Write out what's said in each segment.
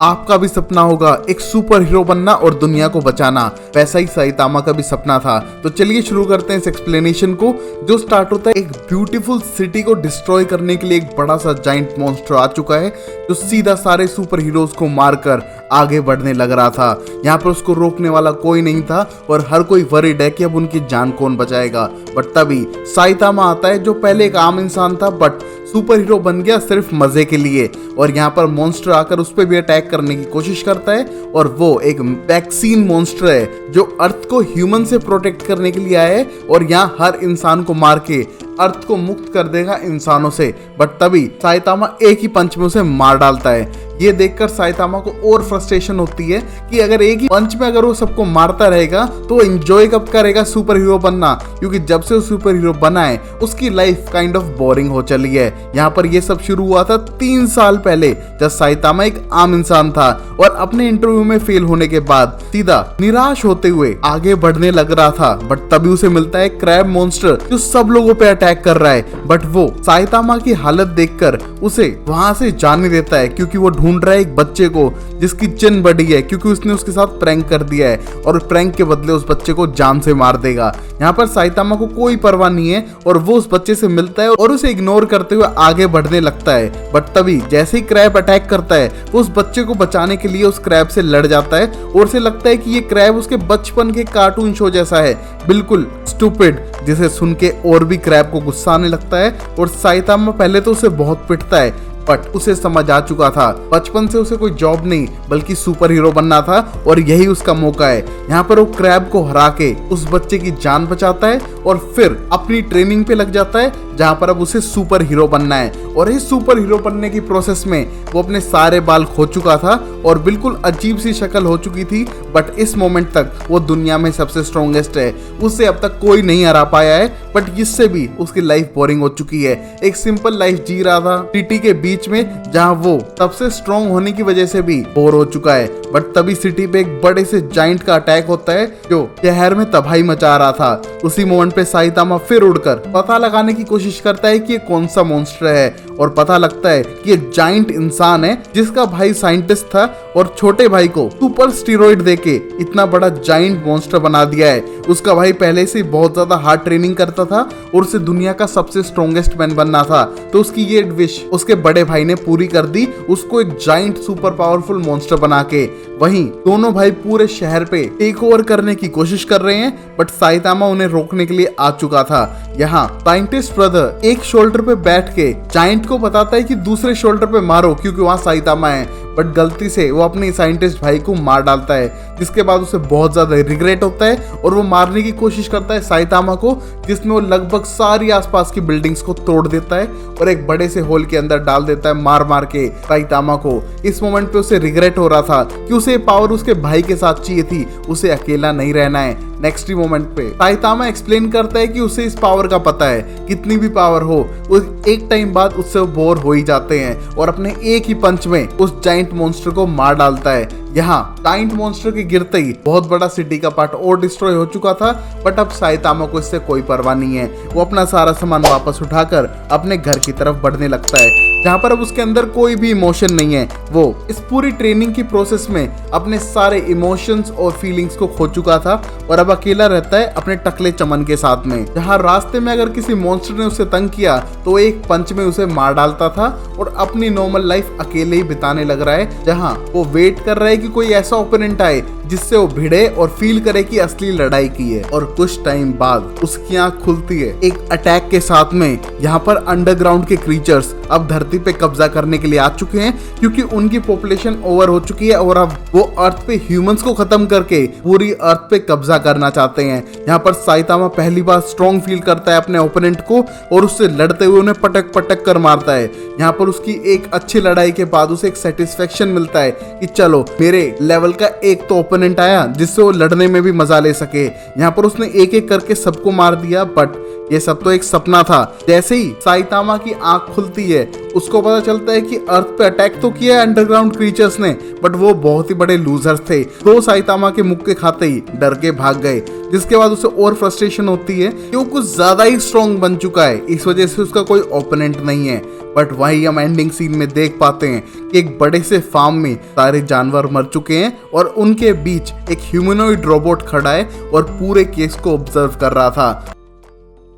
आपका भी सपना होगा एक सुपर हीरो बनना और दुनिया को बचाना, वैसा ही साइतामा का भी सपना था। तो चलिए शुरू करते हैं इस एक्सप्लेनेशन को, जो स्टार्ट होता है एक ब्यूटीफुल सिटी को डिस्ट्रॉय करने के लिए एक बड़ा सा जाइंट मॉन्स्टर आ चुका है, जो सीधा सारे सुपर हीरोज को मारकर आगे बढ़ने लग रहा था। यहाँ पर उसको रोकने वाला कोई नहीं था और हर कोई वरीड है कि अब उनकी जान कौन बचाएगा। बट तभी साइतामा आता है, जो पहले एक आम इंसान था बट सुपर हीरो बन गया सिर्फ मजे के लिए। और यहाँ पर मॉन्स्टर आकर उस पर भी अटैक करने की कोशिश करता है, और वो एक वैक्सीन मॉन्स्टर है जो अर्थ को ह्यूमन से प्रोटेक्ट करने के लिए आया है और यहाँ हर इंसान को मार के अर्थ को मुक्त कर देगा इंसानों से। बट तभी साइतामा एक ही पंच में उसे मार डालता है। ये देखकर साइतामा को और फ्रस्ट्रेशन होती है कि अगर एक ही पंच में अगर वो सबको मारता रहेगा तो एंजॉय कब करेगा सुपर हीरो बनना, क्योंकि जब से वो सुपर हीरो बना है उसकी लाइफ काइंड ऑफ बोरिंग हो चली है। यहाँ पर ये सब शुरू हुआ था 3 साल पहले, जब साइतामा एक आम इंसान था और अपने इंटरव्यू में फेल होने के बाद सीधा निराश होते हुए आगे बढ़ने लग रहा था। बट तभी उसे मिलता है क्रैब मॉन्स्टर, जो सब लोगों पे अटैक कर रहा है। बट वो साइतामा की हालत देखकर उसे वहां से जाने देता है, क्योंकि वो ढूंढ रहा है एक बच्चे को जिसकी चिन बड़ी है, क्योंकि उसने उसके साथ प्रैंक कर दिया है और प्रैंक के बदले उस बच्चे को जान से मार देगा। यहाँ पर साइतामा को कोई परवाह नहीं है और वो उस बच्चे से मिलता है और उसे इग्नोर करते हुए आगे बढ़ने लगता है। बट तभी जैसे ही क्रैब अटैक करता है, वो उस बच्चे को बचाने के लिए उस क्रैब से लड़ जाता है और उसे लगता है कि ये क्रैब उसके बचपन के कार्टून शो जैसा है, बिल्कुल स्टूपिड, जिसे सुन के और भी क्रैब को गुस्सा आने लगता है। और साइतामा पहले तो उसे बहुत पिटता है, बट उसे समझ आ चुका था बचपन से उसे कोई जॉब नहीं बल्कि सुपर हीरो बनना था और यही उसका मौका है। यहाँ पर वो क्रैब को हरा के उस बच्चे की जान बचाता है और फिर अपनी ट्रेनिंग पे लग जाता है, जहाँ पर अब उसे सुपर हीरो बनना है। और इस सुपर हीरो बनने की प्रोसेस में वो अपने सारे बाल खो चुका था और बिल्कुल अजीब सी शक्ल हो चुकी थी। बट इस मोमेंट तक वो दुनिया में सबसे स्ट्रॉन्गेस्ट है, उससे अब तक कोई नहीं हरा पाया है। बट इससे भी उसकी लाइफ बोरिंग हो चुकी है, एक सिंपल लाइफ जी रहा था सिटी के बीच में, जहाँ वो सबसे स्ट्रॉन्ग होने की वजह से भी बोर हो चुका है। बट तभी सिटी पे एक बड़े से जाइंट का अटैक होता है, जो शहर में तबाही मचा रहा था। उसी मोमेंट पे साइतामा फिर उड़कर पता लगाने की कोशिश करता है कि ये कौन सा मॉन्स्टर है, और पता लगता है कि ये जाइंट इंसान है जिसका भाई साइंटिस्ट था और छोटे भाई को सुपर स्टीरॉइड देके इतना बड़ा जाइंट मॉन्स्टर बना दिया है। उसका भाई पहले से बहुत ज्यादा हार्ड ट्रेनिंग करता था और उसे दुनिया का सबसे स्ट्रॉन्गेस्ट मैन बनना था, तो उसकी ये विश उसके बड़े भाई ने पूरी कर दी, उसको एक जाइंट सुपर पावरफुल मॉन्स्टर बना के। वहीं दोनों भाई पूरे शहर पे टेक ओवर करने की कोशिश कर रहे हैं, बट साइतामा उन्हें रोकने के लिए आ चुका था। यहाँ साइंटिस्ट ब्रदर एक शोल्डर पे बैठ के जाइंट को बताता है कि दूसरे शोल्डर पे मारो, क्योंकि वहाँ साइतामा है। बट गलती से वो अपने साइंटिस्ट भाई को मार डालता है, जिसके बाद उसे बहुत ज्यादा रिग्रेट होता है और वो मारने की कोशिश करता है साइतामा को, जिसमें वो लगभग सारी आसपास की बिल्डिंग्स को तोड़ देता है और एक बड़े से होल के अंदर डाल देता है मार मार के साइतामा को। इस मोमेंट पे उसे रिग्रेट हो रहा था कि उसे पावर उसके भाई के साथ चाहिए थी, उसे अकेला नहीं रहना है। नेक्स्ट ही मोमेंट पे साइतामा एक्सप्लेन करता है कि उसे इस पावर का पता है, कितनी भी पावर हो वो एक टाइम बाद उससे बोर हो ही जाते हैं, और अपने एक ही पंच में उस जाइंट मॉन्स्टर को मार डालता है। यहाँ जाइंट मॉन्स्टर के गिरते ही बहुत बड़ा सिटी का पार्ट और डिस्ट्रॉय हो चुका था। बट अब साइतामा को इससे कोई परवाह नहीं है, वो अपना सारा सामान वापस उठाकर अपने घर की तरफ बढ़ने लगता है, जहाँ पर अब उसके अंदर कोई भी इमोशन नहीं है। वो इस पूरी ट्रेनिंग की प्रोसेस में अपने सारे इमोशंस और फीलिंग्स को खो चुका था और अब अकेला रहता है अपने टकले चमन के साथ में, जहाँ रास्ते में अगर किसी मॉन्स्टर ने उसे तंग किया तो एक पंच में उसे मार डालता था और अपनी नॉर्मल लाइफ अकेले ही बिताने लग रहा है, जहाँ वो वेट कर रहा है कि कोई ऐसा ओपोनेंट आए जिससे वो भिड़े और फील करे कि असली लड़ाई की है। और कुछ टाइम बाद उसकी आंख खुलती है एक अटैक के साथ में। यहाँ पर अंडरग्राउंड के क्रीचर्स अब धरती पे कब्जा करने के लिए आ चुके हैं, क्योंकि उनकी पॉपुलेशन ओवर हो चुकी है और अब वो अर्थ पे ह्यूमंस को खत्म करके पूरी अर्थ पे कब्जा करना चाहते हैं। यहाँ पर साइतामा पहली बार स्ट्रॉन्ग फील करता है अपने ओपोनेंट को और उससे लड़ते हुए उन्हें पटक पटक कर मारता है। यहाँ पर उसकी एक अच्छी लड़ाई के बाद उसे एक सेटिस्फेक्शन मिलता है कि चलो मेरे लेवल का एक तो ओपोनेंट आया जिससे वो लड़ने में भी मजा ले सके। यहाँ पर उसने एक एक करके सबको मार दिया, बट ये सब तो एक सपना था। जैसे ही साइतामा की आंख खुलती है उसको पता चलता है कि अर्थ पे अटैक तो किया है अंडरग्राउंड क्रीचर्स ने, बट वो बहुत ही बड़े लूजर्स थे। तो साइतामा के मुख के खाते ही डर के भाग गए, जिसके बाद उसे और फ्रस्ट्रेशन होती है कि वो कुछ ज्यादा ही स्ट्रॉन्ग बन चुका है, इस वजह से उसका कोई ओपोनेंट नहीं है। बट वही हम एंडिंग सीन में देख पाते हैं कि एक बड़े से फार्म में सारे जानवर मर चुके हैं और उनके बीच एक ह्यूमनॉइड रोबोट खड़ा है और पूरे केस को ऑब्जर्व कर रहा था।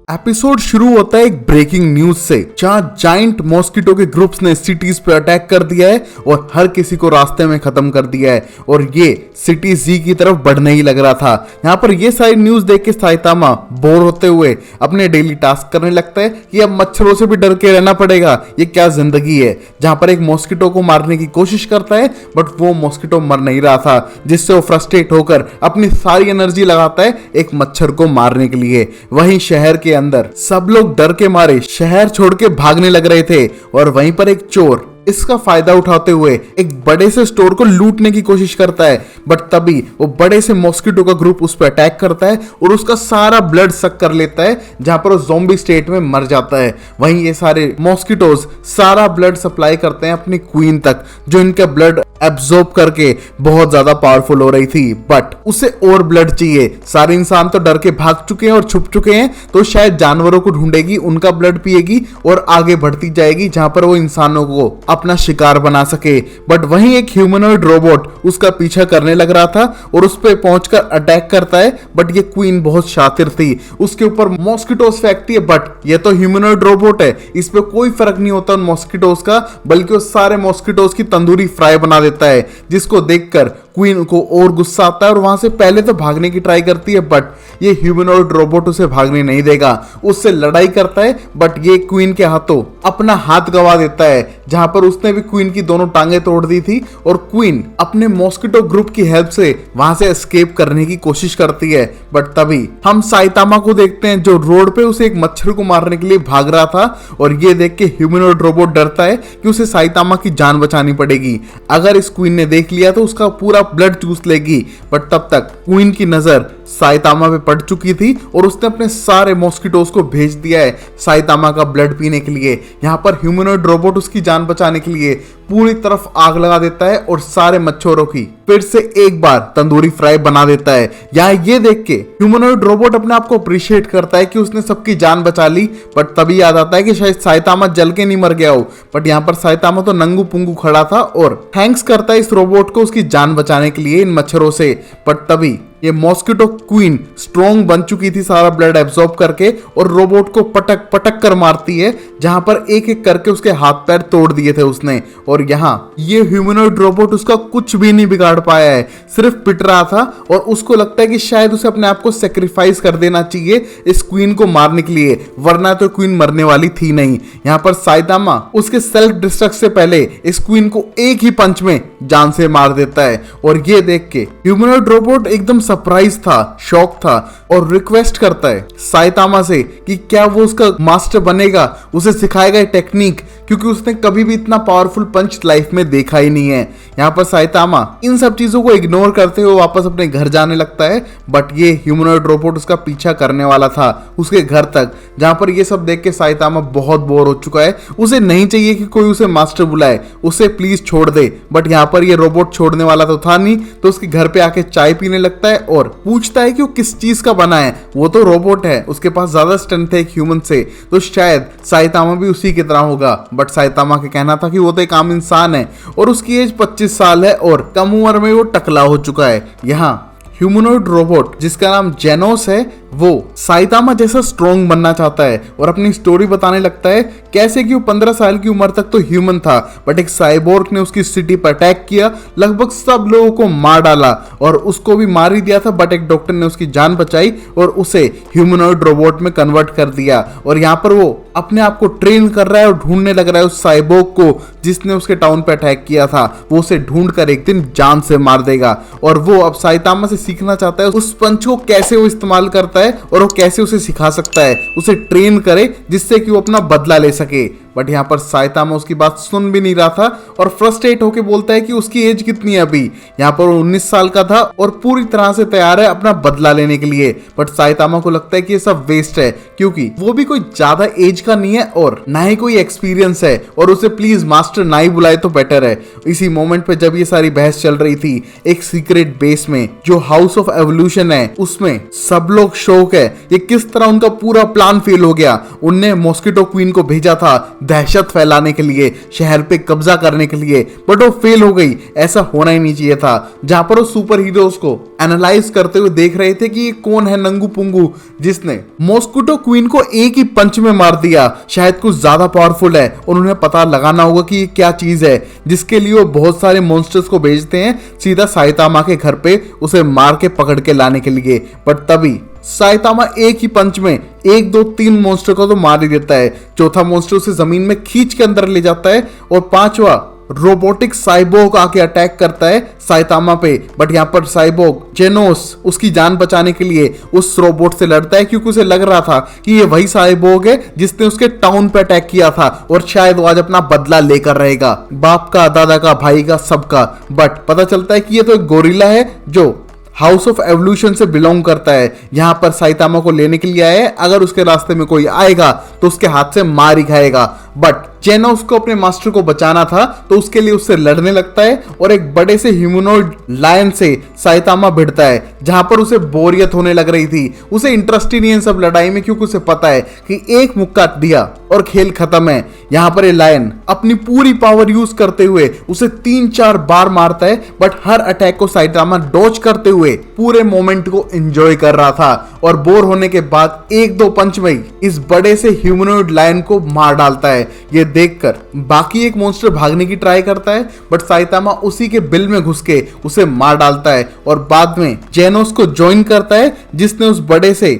एपिसोड शुरू होता है एक ब्रेकिंग न्यूज से, जहां जाइंट मॉस्किटो के ग्रुप्स ने सिटीज पे अटैक कर दिया है और हर किसी को रास्ते में खत्म कर दिया है और ये सिटी जी की तरफ बढ़ने ही लग रहा था। यहाँ पर ये सारी न्यूज देख के साइतामा बोर होते हुए अपने डेली टास्क करने लगता है कि अब मच्छरों से भी डर के रहना पड़ेगा, ये क्या जिंदगी है। जहां पर एक मॉस्किटो को मारने की कोशिश करता है बट वो मॉस्किटो मर नहीं रहा था, जिससे वो फ्रस्ट्रेट होकर अपनी सारी एनर्जी लगाता है एक मच्छर को मारने के लिए। वहीं शहर के अंदर सब लोग डर के मारे शहर छोड़ के भागने लग रहे थे और वहीं पर एक चोर इसका फायदा उठाते हुए एक बड़े से स्टोर को लूटने की कोशिश करता है, बट तभी वो बड़े से मॉस्किटो का ग्रुप उस पर अटैक करता है और उसका सारा ब्लड सक कर लेता है, जहां पर वो ज़ॉम्बी स्टेट में मर जाता है। वहीं ये सारे मॉस्किटोज सारा ब्लड सप्लाई करते हैं अपनी क्वीन तक, जो इनका ब्लड एब्जॉर्ब करके बहुत ज्यादा पावरफुल हो रही थी, बट उसे और ब्लड चाहिए। सारे इंसान तो डर के भाग चुके हैं और छुप चुके हैं, तो शायद जानवरों को ढूंढेगी, उनका ब्लड पिएगी और आगे बढ़ती जाएगी, जहां पर वो इंसानों को अपना शिकार बना सके। बट वहीं एक ह्यूमनॉइड रोबोट उसका पीछा करने लग रहा था और उस पे पहुंचकर अटैक करता है, बट ये क्वीन बहुत शातिर थी, उसके ऊपर मॉस्किटोज फेंकती है, बट ये तो ह्यूमनॉइड रोबोट है, इस पे कोई फर्क नहीं होता उन मॉस्किटोज का, बल्कि वो सारे मॉस्किटोज की तंदूरी फ्राई बना देता है, जिसको देखकर क्वीन को और गुस्सा आता है और वहां से पहले तो भागने की ट्राई करती है, बट ये ह्यूमनॉइड रोबोट उसे भागने नहीं देगा, उससे लड़ाई करता है, बट ये क्वीन के हाथों अपना हाथ गवा देता है, जहां पर उसने भी क्वीन की दोनों टांगे तोड़ दी थी और क्वीन अपने मॉस्किटो ग्रुप की हेल्प से वहां से एस्केप करने की कोशिश करती है। बट तभी हम साइतामा को देखते हैं जो रोड पे उसे एक मच्छर को मारने के लिए भाग रहा था और ये देख के ह्यूमनॉइड रोबोट डरता है कि उसे साइतामा की जान बचानी पड़ेगी, अगर इस क्वीन ने देख लिया तो उसका पूरा ब्लड चूस लेगी। बट तब तक क्वीन की नजर साइतामा पे पड़ चुकी थी और उसने अपने सारे मॉस्किटोज को भेज दिया है साइतामा का ब्लड पीने के लिए। यहाँ पर ह्यूमनॉइड रोबोट उसकी जान बचाने के लिए पूरी तरफ आग लगा देता है और सारे मच्छरों की फिर से एक बार तंदूरी फ्राई बना देता है। यहाँ ये देख के ह्यूमनॉइड रोबोट अपने आप को अप्रिशिएट करता है कि उसने सबकी जान बचा ली, बट तभी याद आता है कि शायद साइतामा जल के नहीं मर गया हो, बट यहाँ पर साइतामा तो नंगू पुंगू खड़ा था और थैंक्स करता है इस रोबोट को उसकी जान बचाने के लिए इन मच्छरों से। बट तभी ये मॉस्किटो क्वीन स्ट्रॉन्ग बन चुकी थी सारा ब्लड एब्जॉर्ब करके और रोबोट को पटक पटक कर मारती है, जहां पर एक एक करके उसके हाथ पैर तोड़ दिए थे उसने। और यहाँ ये ह्यूमनॉइड रोबोट उसका कुछ भी नहीं बिगाड़ पाया है, सिर्फ पिट रहा था और उसको लगता है कि शायद उसे अपने आप को सेक्रीफाइस कर देना चाहिए इस क्वीन को मारने के लिए, वरना तो क्वीन मरने वाली थी नहीं। यहाँ पर साइतामा उसके सेल्फ डिस्ट्रक्ट से पहले इस क्वीन को एक ही पंच में जान से मार देता है और ये देख के ह्यूमनॉइड रोबोट एकदम सरप्राइज था, शॉक था और रिक्वेस्ट करता है साइतामा से कि क्या वो उसका मास्टर बनेगा, उसे सिखाएगा टेक्निक, क्योंकि उसने कभी भी इतना पावरफुल पंच लाइफ में देखा ही नहीं है। यहाँ पर साइतामा इन सब चीजों को इग्नोर करते हुए वापस अपने घर जाने लगता है, बट ये ह्यूमनॉइड रोबोट उसका पीछा करने वाला था उसके घर तक, जहाँ पर ये सब देख के साइतामा बहुत बोर हो चुका है। उसे नहीं चाहिए कि कोई उसे मास्टर बुलाए, उसे प्लीज छोड़ दे, बट यहाँ पर ये रोबोट छोड़ने वाला तो था नहीं, तो उसके घर पे आके चाय पीने लगता है और पूछता है कि वो किस चीज का बना है। वो तो रोबोट है, उसके पास ज्यादा स्ट्रेंथ है एक ह्यूमन से, तो शायद साइतामा भी उसी की तरह होगा। बट साइतामा का कहना था कि वो तो एक आम इंसान है और उसकी एज 25 साल है और कम उम्र में वो टकला हो चुका है। यहाँ ह्यूमनॉइड रोबोट जिसका नाम जेनोस है वो साइतामा जैसा स्ट्रॉन्ग बनना चाहता है और अपनी स्टोरी बताने लगता है कैसे कि वो 15 साल की उम्र तक तो ह्यूमन था, बट एक साइबोर्ग ने उसकी सिटी पर अटैक किया, लगभग सब लोगों को मार डाला और उसको भी मार ही दिया था, बट एक डॉक्टर ने उसकी जान बचाई और उसे ह्यूमनॉइड रोबोट में कन्वर्ट कर दिया। और यहाँ पर वो अपने आप को ट्रेन कर रहा है और ढूंढने लग रहा है उस साइबोर्ग को जिसने उसके टाउन पे अटैक किया था। वो उसे ढूंढ कर एक दिन जान से मार देगा और वो अब साइतामा से सीखना चाहता है उस पंच को कैसे वो इस्तेमाल करता है और वो कैसे उसे सिखा सकता है, उसे ट्रेन करे जिससे कि वो अपना बदला ले सके। बट यहाँ पर साइतामा उसकी बात सुन भी नहीं रहा था और फ्रस्ट्रेट होके बोलता है कि उसकी एज कितनी है अभी। यहाँ पर वो 19 साल का था और पूरी तरह से तैयार है अपना बदला लेने के लिए। बट साइतामा को लगता है कि ये सब वेस्ट है क्योंकि वो भी कोई ज्यादा एज का नहीं है और ना ही कोई एक्सपीरियंस है और उसे प्लीज मास्टर ना ही बुलाए तो बेटर है। इसी मोमेंट पे जब ये सारी बहस चल रही थी एक सीक्रेट बेस में जो हाउस ऑफ एवोल्यूशन है उसमें सब लोग शौक है ये किस तरह उनका पूरा प्लान फेल हो गया। उनने मॉस्किटो क्वीन को भेजा था दहशत फैलाने के लिए, शहर पे कब्जा करने के लिए, बट वो फेल हो गई। ऐसा होना ही नहीं चाहिए था। जहां पर वो सुपर हीरोज को एनालाइज करते हुए देख रहे थे कि ये कौन है नंगू पुंगू जिसने मॉस्किटो क्वीन को एक ही पंच में मार दिया, शायद कुछ ज्यादा पावरफुल है और उन्हें पता लगाना होगा कि ये क्या चीज है, जिसके लिए वो बहुत सारे मॉन्स्टर्स को भेजते हैं सीधा साइतामा के घर पे उसे मार के पकड़ के लाने के लिए। बट तभी साइतामा एक ही पंच में 1 2 3 मॉन्स्टर को तो मार ही देता है। चौथा मॉन्स्टर उसे जमीन में खींच के अंदर ले जाता है और पांचवा रोबोटिक साइबोर्ग आके अटैक करता है साइतामा पे। बट यहाँ पर साइबोर्ग जेनोस उसकी जान बचाने के लिए उस रोबोट से लड़ता है क्योंकि उसे लग रहा था कि ये वही साइबोर्ग है जिसने उसके टाउन पे अटैक किया था और शायद वो आज अपना बदला लेकर रहेगा, बाप का, दादा का, भाई का, सबका। बट पता चलता है कि ये तो एक गोरिल्ला है जो हाउस ऑफ एवोल्यूशन से बिलोंग करता है। यहाँ पर साइतामा को लेने के लिए आया है, अगर उसके रास्ते में कोई आएगा तो उसके हाथ से मार ही खाएगा। बट जेनोस को अपने मास्टर को बचाना था तो उसके लिए उससे लड़ने लगता है और एक बड़े से ह्यूमनॉइड लायन से साइतामा भिड़ता है जहां पर उसे बोरियत होने लग रही थी। उसे इंटरेस्ट ही नहीं है इन सब लड़ाई में क्योंकि उसे पता है कि एक मुक्का दिया और खेल खत्म है। यहाँ पर ये लायन अपनी पूरी पावर यूज करते हुए उसे 3-4 बार मारता है बट हर अटैक को साइतामा डॉज करते हुए पूरे मोमेंट को एंजॉय कर रहा था और बोर होने के बाद 1-2 पंच में इस बड़े से ह्यूमनॉइड लायन को मार डालता है। ये देखकर बाकी एक मॉन्स्टर भागने की ट्राई करता है बट साइतामा उसी के बिल में घुस के उसे मार डालता है और बाद में जेनोस को ज्वाइन करता है जिसने उस बड़े से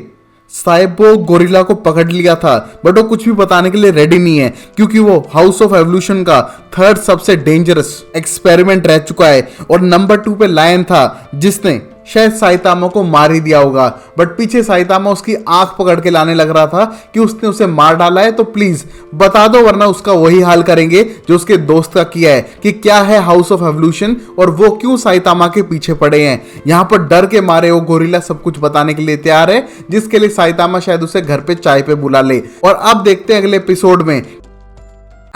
साइबोर्ग गोरिल्ला को पकड़ लिया था। बट वो कुछ भी बताने के लिए रेडी नहीं है क्योंकि वो हाउस ऑफ एवोल्यूशन का 3rd सबसे डेंजरस एक्सपेरिमेंट रह चुका है और नंबर 2 पे लायन था जिसने शायद साइतामा को मार ही दिया होगा। बट पीछे साइतामा उसकी आंख पकड़ के लाने लग रहा था कि उसने उसे मार डाला है तो प्लीज बता दो वरना उसका वही हाल करेंगे जो उसके दोस्त का किया है कि क्या है हाउस ऑफ एवोल्यूशन और वो क्यों साइतामा के पीछे पड़े हैं। यहाँ पर डर के मारे वो गोरिल्ला सब कुछ बताने के लिए तैयार है जिसके लिए साइतामा शायद उसे घर पे चाय पे बुला ले। और अब देखते हैं अगले एपिसोड में।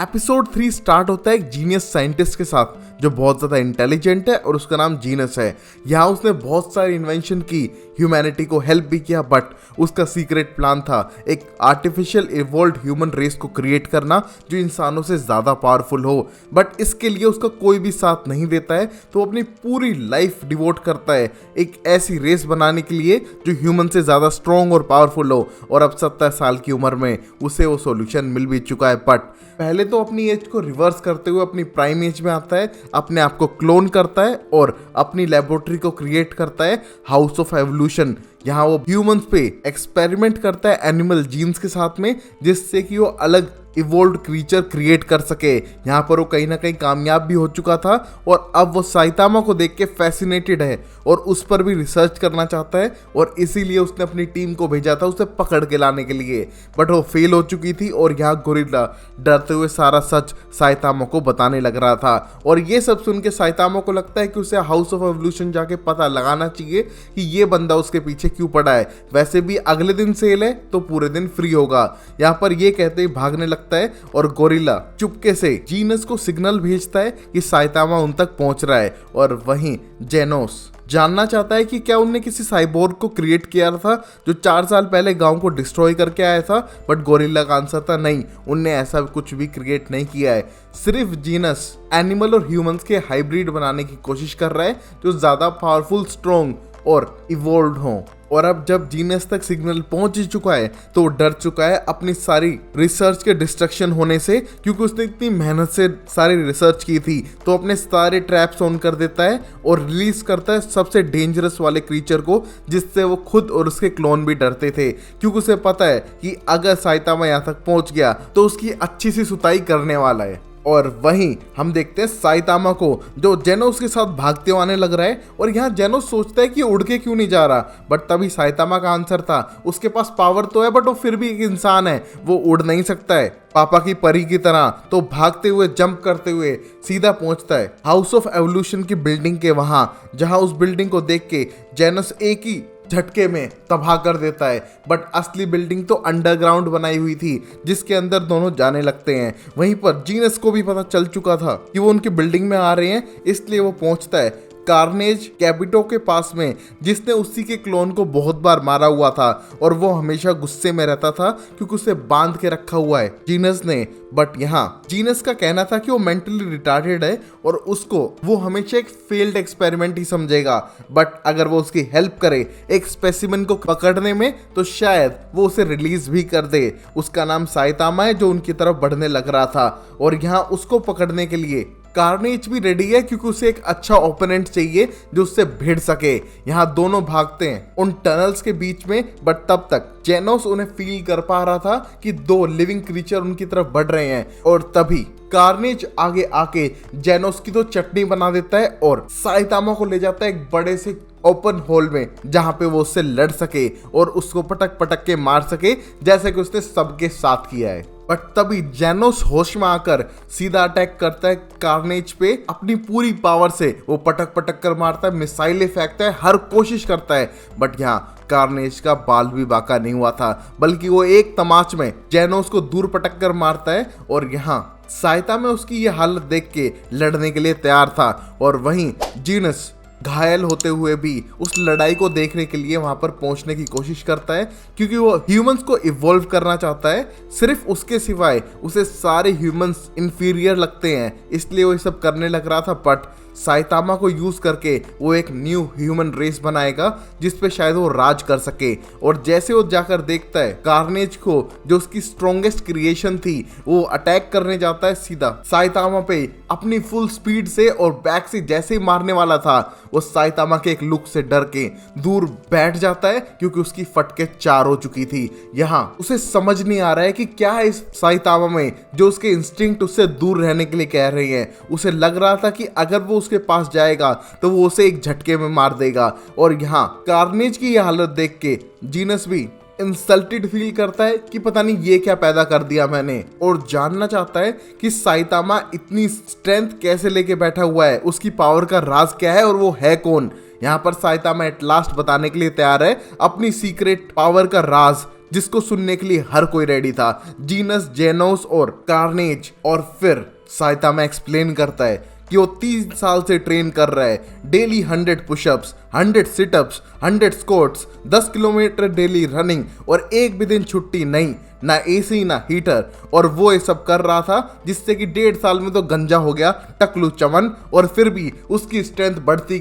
एपिसोड 3 स्टार्ट होता है एक जीनियस साइंटिस्ट के साथ जो बहुत ज़्यादा इंटेलिजेंट है और उसका नाम जीनस है। यहाँ उसने बहुत सारी इन्वेंशन की, ह्यूमैनिटी को हेल्प भी किया, बट उसका सीक्रेट प्लान था एक आर्टिफिशियल इवॉल्व्ड ह्यूमन रेस को क्रिएट करना जो इंसानों से ज़्यादा पावरफुल हो। बट इसके लिए उसका कोई भी साथ नहीं देता है तो वो अपनी पूरी लाइफ डिवोट करता है एक ऐसी रेस बनाने के लिए जो ह्यूमन से ज़्यादा स्ट्रॉन्ग और पावरफुल हो। और अब 70 साल की उम्र में उसे वो सॉल्यूशन मिल भी चुका है। बट पहले तो अपनी एज को रिवर्स करते हुए अपनी प्राइम एज में आता है, अपने आप को क्लोन करता है और अपनी लेबोरेटरी को क्रिएट करता है हाउस ऑफ एवोल्यूशन। यहाँ वो ह्यूमंस पे एक्सपेरिमेंट करता है एनिमल जीन्स के साथ में जिससे कि वो अलग इवोल्व्ड क्रीचर क्रिएट कर सके। यहाँ पर वो कहीं ना कहीं कामयाब भी हो चुका था और अब वो साइतामा को देख के फैसिनेटेड है और उस पर भी रिसर्च करना चाहता है और इसीलिए उसने अपनी टीम को भेजा था उसे पकड़ के लाने के लिए। बट वो फेल हो चुकी थी और यहाँ गोरिल्ला डरते हुए सारा सच साइतामा को बताने लग रहा था। और ये सब सुन के साइतामा को लगता है कि उसे हाउस ऑफ एवोल्यूशन जाके पता लगाना चाहिए कि ये बंदा उसके पीछे क्यों पड़ा है। वैसे भी अगले दिन सेल है तो पूरे दिन फ्री होगा। यहाँ पर ये कहते ही भागने लगता है और गोरिल्ला चुपके से जीनस को सिग्नल भेजता है कि साइतामा उन तक पहुंच रहा है। और वहीं जेनोस जानना चाहता है कि क्या उनने किसी साइबोर्ग को क्रिएट किया था जो 4 साल पहले गांव को डिस्ट्रॉय करके आया था। बट गोरिल्ला का आंसर था नहीं, उनने ऐसा कुछ भी क्रिएट नहीं किया है। सिर्फ जीनस एनिमल और ह्यूमंस के हाइब्रिड बनाने की कोशिश कर रहा है जो ज्यादा पावरफुल, स्ट्रॉन्ग और इवॉल्व्ड हो। और अब जब जीनस तक सिग्नल पहुंच ही चुका है तो डर चुका है अपनी सारी रिसर्च के डिस्ट्रक्शन होने से क्योंकि उसने इतनी मेहनत से सारी रिसर्च की थी। तो अपने सारे ट्रैप्स ऑन कर देता है और रिलीज करता है सबसे डेंजरस वाले क्रीचर को जिससे वो खुद और उसके क्लोन भी डरते थे क्योंकि उसे पता है कि अगर साइतामा यहाँ तक पहुंच गया तो उसकी अच्छी सी सुताई करने वाला है। और वहीं हम देखते हैं साइतामा को जो जेनोस के साथ भागते हुए आने लग रहा है और यहाँ जेनोस सोचता है कि उड़ के क्यों नहीं जा रहा, बट तभी साइतामा का आंसर था उसके पास पावर तो है बट वो फिर भी एक इंसान है, वो उड़ नहीं सकता है पापा की परी की तरह। तो भागते हुए जंप करते हुए सीधा पहुंचता है हाउस ऑफ एवोल्यूशन की बिल्डिंग के वहां, जहां उस बिल्डिंग को देख के जेनोस एक ही झटके में तबाह कर देता है। बट असली बिल्डिंग तो अंडरग्राउंड बनाई हुई थी जिसके अंदर दोनों जाने लगते हैं। वहीं पर जीनस को भी पता चल चुका था कि वो उनकी बिल्डिंग में आ रहे हैं, इसलिए वो पहुंचता है कार्नेज कैपिटो के पास में जिसने उसी के क्लोन को बहुत बार मारा हुआ था और वो हमेशा गुस्से में रहता था क्योंकि उसे बांध के रखा हुआ है जीनस ने। बट यहाँ जीनस का कहना था कि वो मेंटली रिटार्डेड है और उसको वो हमेशा एक फेल्ड एक्सपेरिमेंट ही समझेगा, बट अगर वो उसकी हेल्प करे एक स्पेसिमेन को पकड़ने में तो शायद वो उसे रिलीज भी कर दे। उसका नाम साइतामा है जो उनकी तरफ बढ़ने लग रहा था और यहाँ उसको पकड़ने के लिए कार्नेज भी रेडी है क्योंकि उसे एक अच्छा ओपोनेंट चाहिए जो उससे भिड़ सके। यहाँ दोनों भागते हैं उन टनल्स के बीच में, बट तब तक जेनोस उन्हें फील कर पा रहा था कि दो लिविंग क्रीचर उनकी तरफ बढ़ रहे हैं और तभी कार्नेज आगे आके जेनोस की तो चटनी बना देता है और साइतामा को ले जाता है एक बड़े से ओपन होल में जहां पे वो उससे लड़ सके और उसको पटक पटक के मार सके जैसे कि उसने सबके साथ किया है। बट तभी जेनोस होश में आकर सीधा अटैक करता है कार्नेज पे अपनी पूरी पावर से। वो पटक पटक कर मारता है, मिसाइलें फेंकता है, हर कोशिश करता है, बट यहाँ कार्नेज का बाल भी बाका नहीं हुआ था बल्कि वो एक तमाच में जेनोस को दूर पटक कर मारता है। और यहाँ साइतामा उसकी ये हालत देख के लड़ने के लिए तैयार था और वहीं जीनस घायल होते हुए भी उस लड़ाई को देखने के लिए वहां पर पहुंचने की कोशिश करता है क्योंकि वो ह्यूमंस को इवॉल्व करना चाहता है। सिर्फ उसके सिवाय उसे सारे ह्यूमंस इंफीरियर लगते हैं, इसलिए वो ये सब करने लग रहा था। बट साइतामा को यूज करके वो एक न्यू ह्यूमन रेस बनाएगा जिसपे शायद वो राज कर सके। और जैसे वो जाकर देखता है कार्नेज को जो उसकी स्ट्रॉन्गेस्ट क्रिएशन थी, वो अटैक करने जाता है सीधा साइतामा पे अपनी फुल स्पीड से और बैक से जैसे ही मारने वाला था वो साइतामा के एक लुक से डर के दूर बैठ जाता है क्योंकि उसकी फटके 4 हो चुकी थी। यहाँ उसे समझ नहीं आ रहा है कि क्या है इस साइतामा में जो उसके इंस्टिंक्ट उससे दूर रहने के लिए कह रही है। उसे लग रहा था कि अगर वो उसके पास जाएगा तो वो उसे एक झटके में मार देगा। और यहाँ कार्नेज की यह हालत देख के जीनस भी इंसल्टेड फील करता है कि पता नहीं ये क्या पैदा कर दिया मैंने, और जानना चाहता है कि साइतामा इतनी स्ट्रेंथ कैसे लेके बैठा हुआ है, उसकी पावर का राज क्या है और वो है कौन। यहाँ पर साइतामा एट लास्ट बताने के लिए तैयार है अपनी सीक्रेट पावर का राज, जिसको सुनने के लिए हर कोई रेडी था, जीनस, जेनोस और कार्नेज। और फिर साइतामा एक्सप्लेन करता है कि वो 3 साल से ट्रेन कर रहा है, daily 100 pushups, 100 sit-ups, 100 squats, 10 kilometre daily running और एक भी दिन छुट्टी नहीं, ना एसी ना हीटर। और वो ये सब कर रहा था जिससे कि 1.5 साल में तो गंजा हो गया टकलू चमन, और फिर भी उसकी स्ट्रेंथ बढ़ती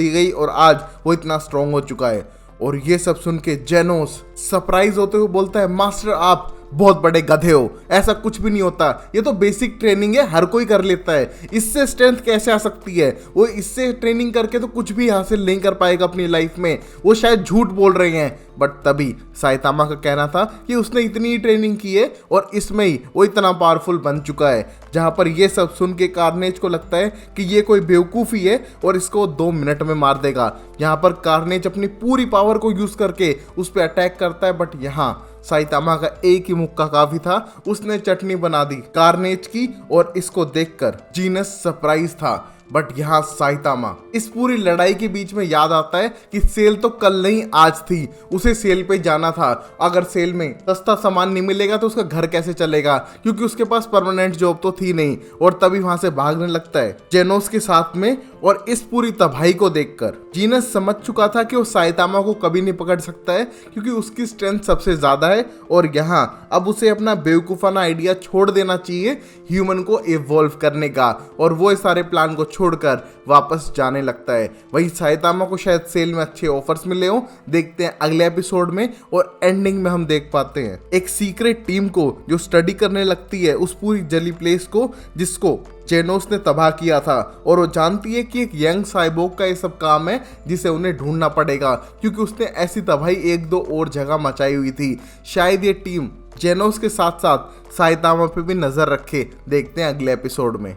गई और आज वो इतना स्ट्रांग हो चुका है। और ये सब सुन के जेनोस सरप्राइज होते हुए बोलता है, मास्टर आप बहुत बड़े गधे हो, ऐसा कुछ भी नहीं होता, ये तो बेसिक ट्रेनिंग है, हर कोई कर लेता है, इससे स्ट्रेंथ कैसे आ सकती है। वो इससे ट्रेनिंग करके तो कुछ भी हासिल नहीं कर पाएगा अपनी लाइफ में, वो शायद झूठ बोल रहे हैं। बट तभी साइतामा का कहना था कि उसने इतनी ट्रेनिंग की है और इसमें ही वो इतना पावरफुल बन चुका है। जहां पर ये सब सुन के कार्नेज को लगता है कि ये कोई बेवकूफ़ी है और इसको 2 मिनट में मार देगा। यहाँ पर कार्नेज अपनी पूरी पावर को यूज करके उस पर अटैक करता है, बट यहाँ साइतामा का एक ही मुक्का काफी था, उसने चटनी बना दी कार्नेज की। और इसको देखकर जीनस सरप्राइज था। बट यहाँ साइतामा इस पूरी लड़ाई के बीच में याद आता है कि सेल तो कल नहीं आज थी, उसे सेल पे जाना था। अगर सेल में सस्ता सामान नहीं मिलेगा तो उसका घर कैसे चलेगा, क्योंकि उसके पास परमानेंट जॉब तो थी नहीं। और तभी वहां से भागने लगता है जेनोस के साथ में। और इस पूरी तबाही को देखकर जीनस समझ चुका था कि वो साइतामा को कभी नहीं पकड़ सकता है क्योंकि उसकी स्ट्रेंथ सबसे ज्यादा है। और यहाँ अब उसे अपना बेवकूफाना आइडिया छोड़ देना चाहिए ह्यूमन को इवॉल्व करने का, और वो इस सारे प्लान को छोड़कर वापस जाने लगता है। वही साइतामा को शायद सेल में अच्छे ऑफर्स मिले हो, देखते हैं अगले एपिसोड में। और एंडिंग में हम देख पाते हैं एक सीक्रेट टीम को जो स्टडी करने लगती है उस पूरी जली प्लेस को जिसको जेनोस ने तबाह किया था। और वो जानती है कि एक यंग साइबोर्ग का ये सब काम है जिसे उन्हें ढूंढना पड़ेगा, क्योंकि उसने ऐसी तबाही 1-2 और जगह मचाई हुई थी। शायद ये टीम जेनोस के साथ साथ साइतामा पे भी नजर रखे। देखते हैं अगले एपिसोड में।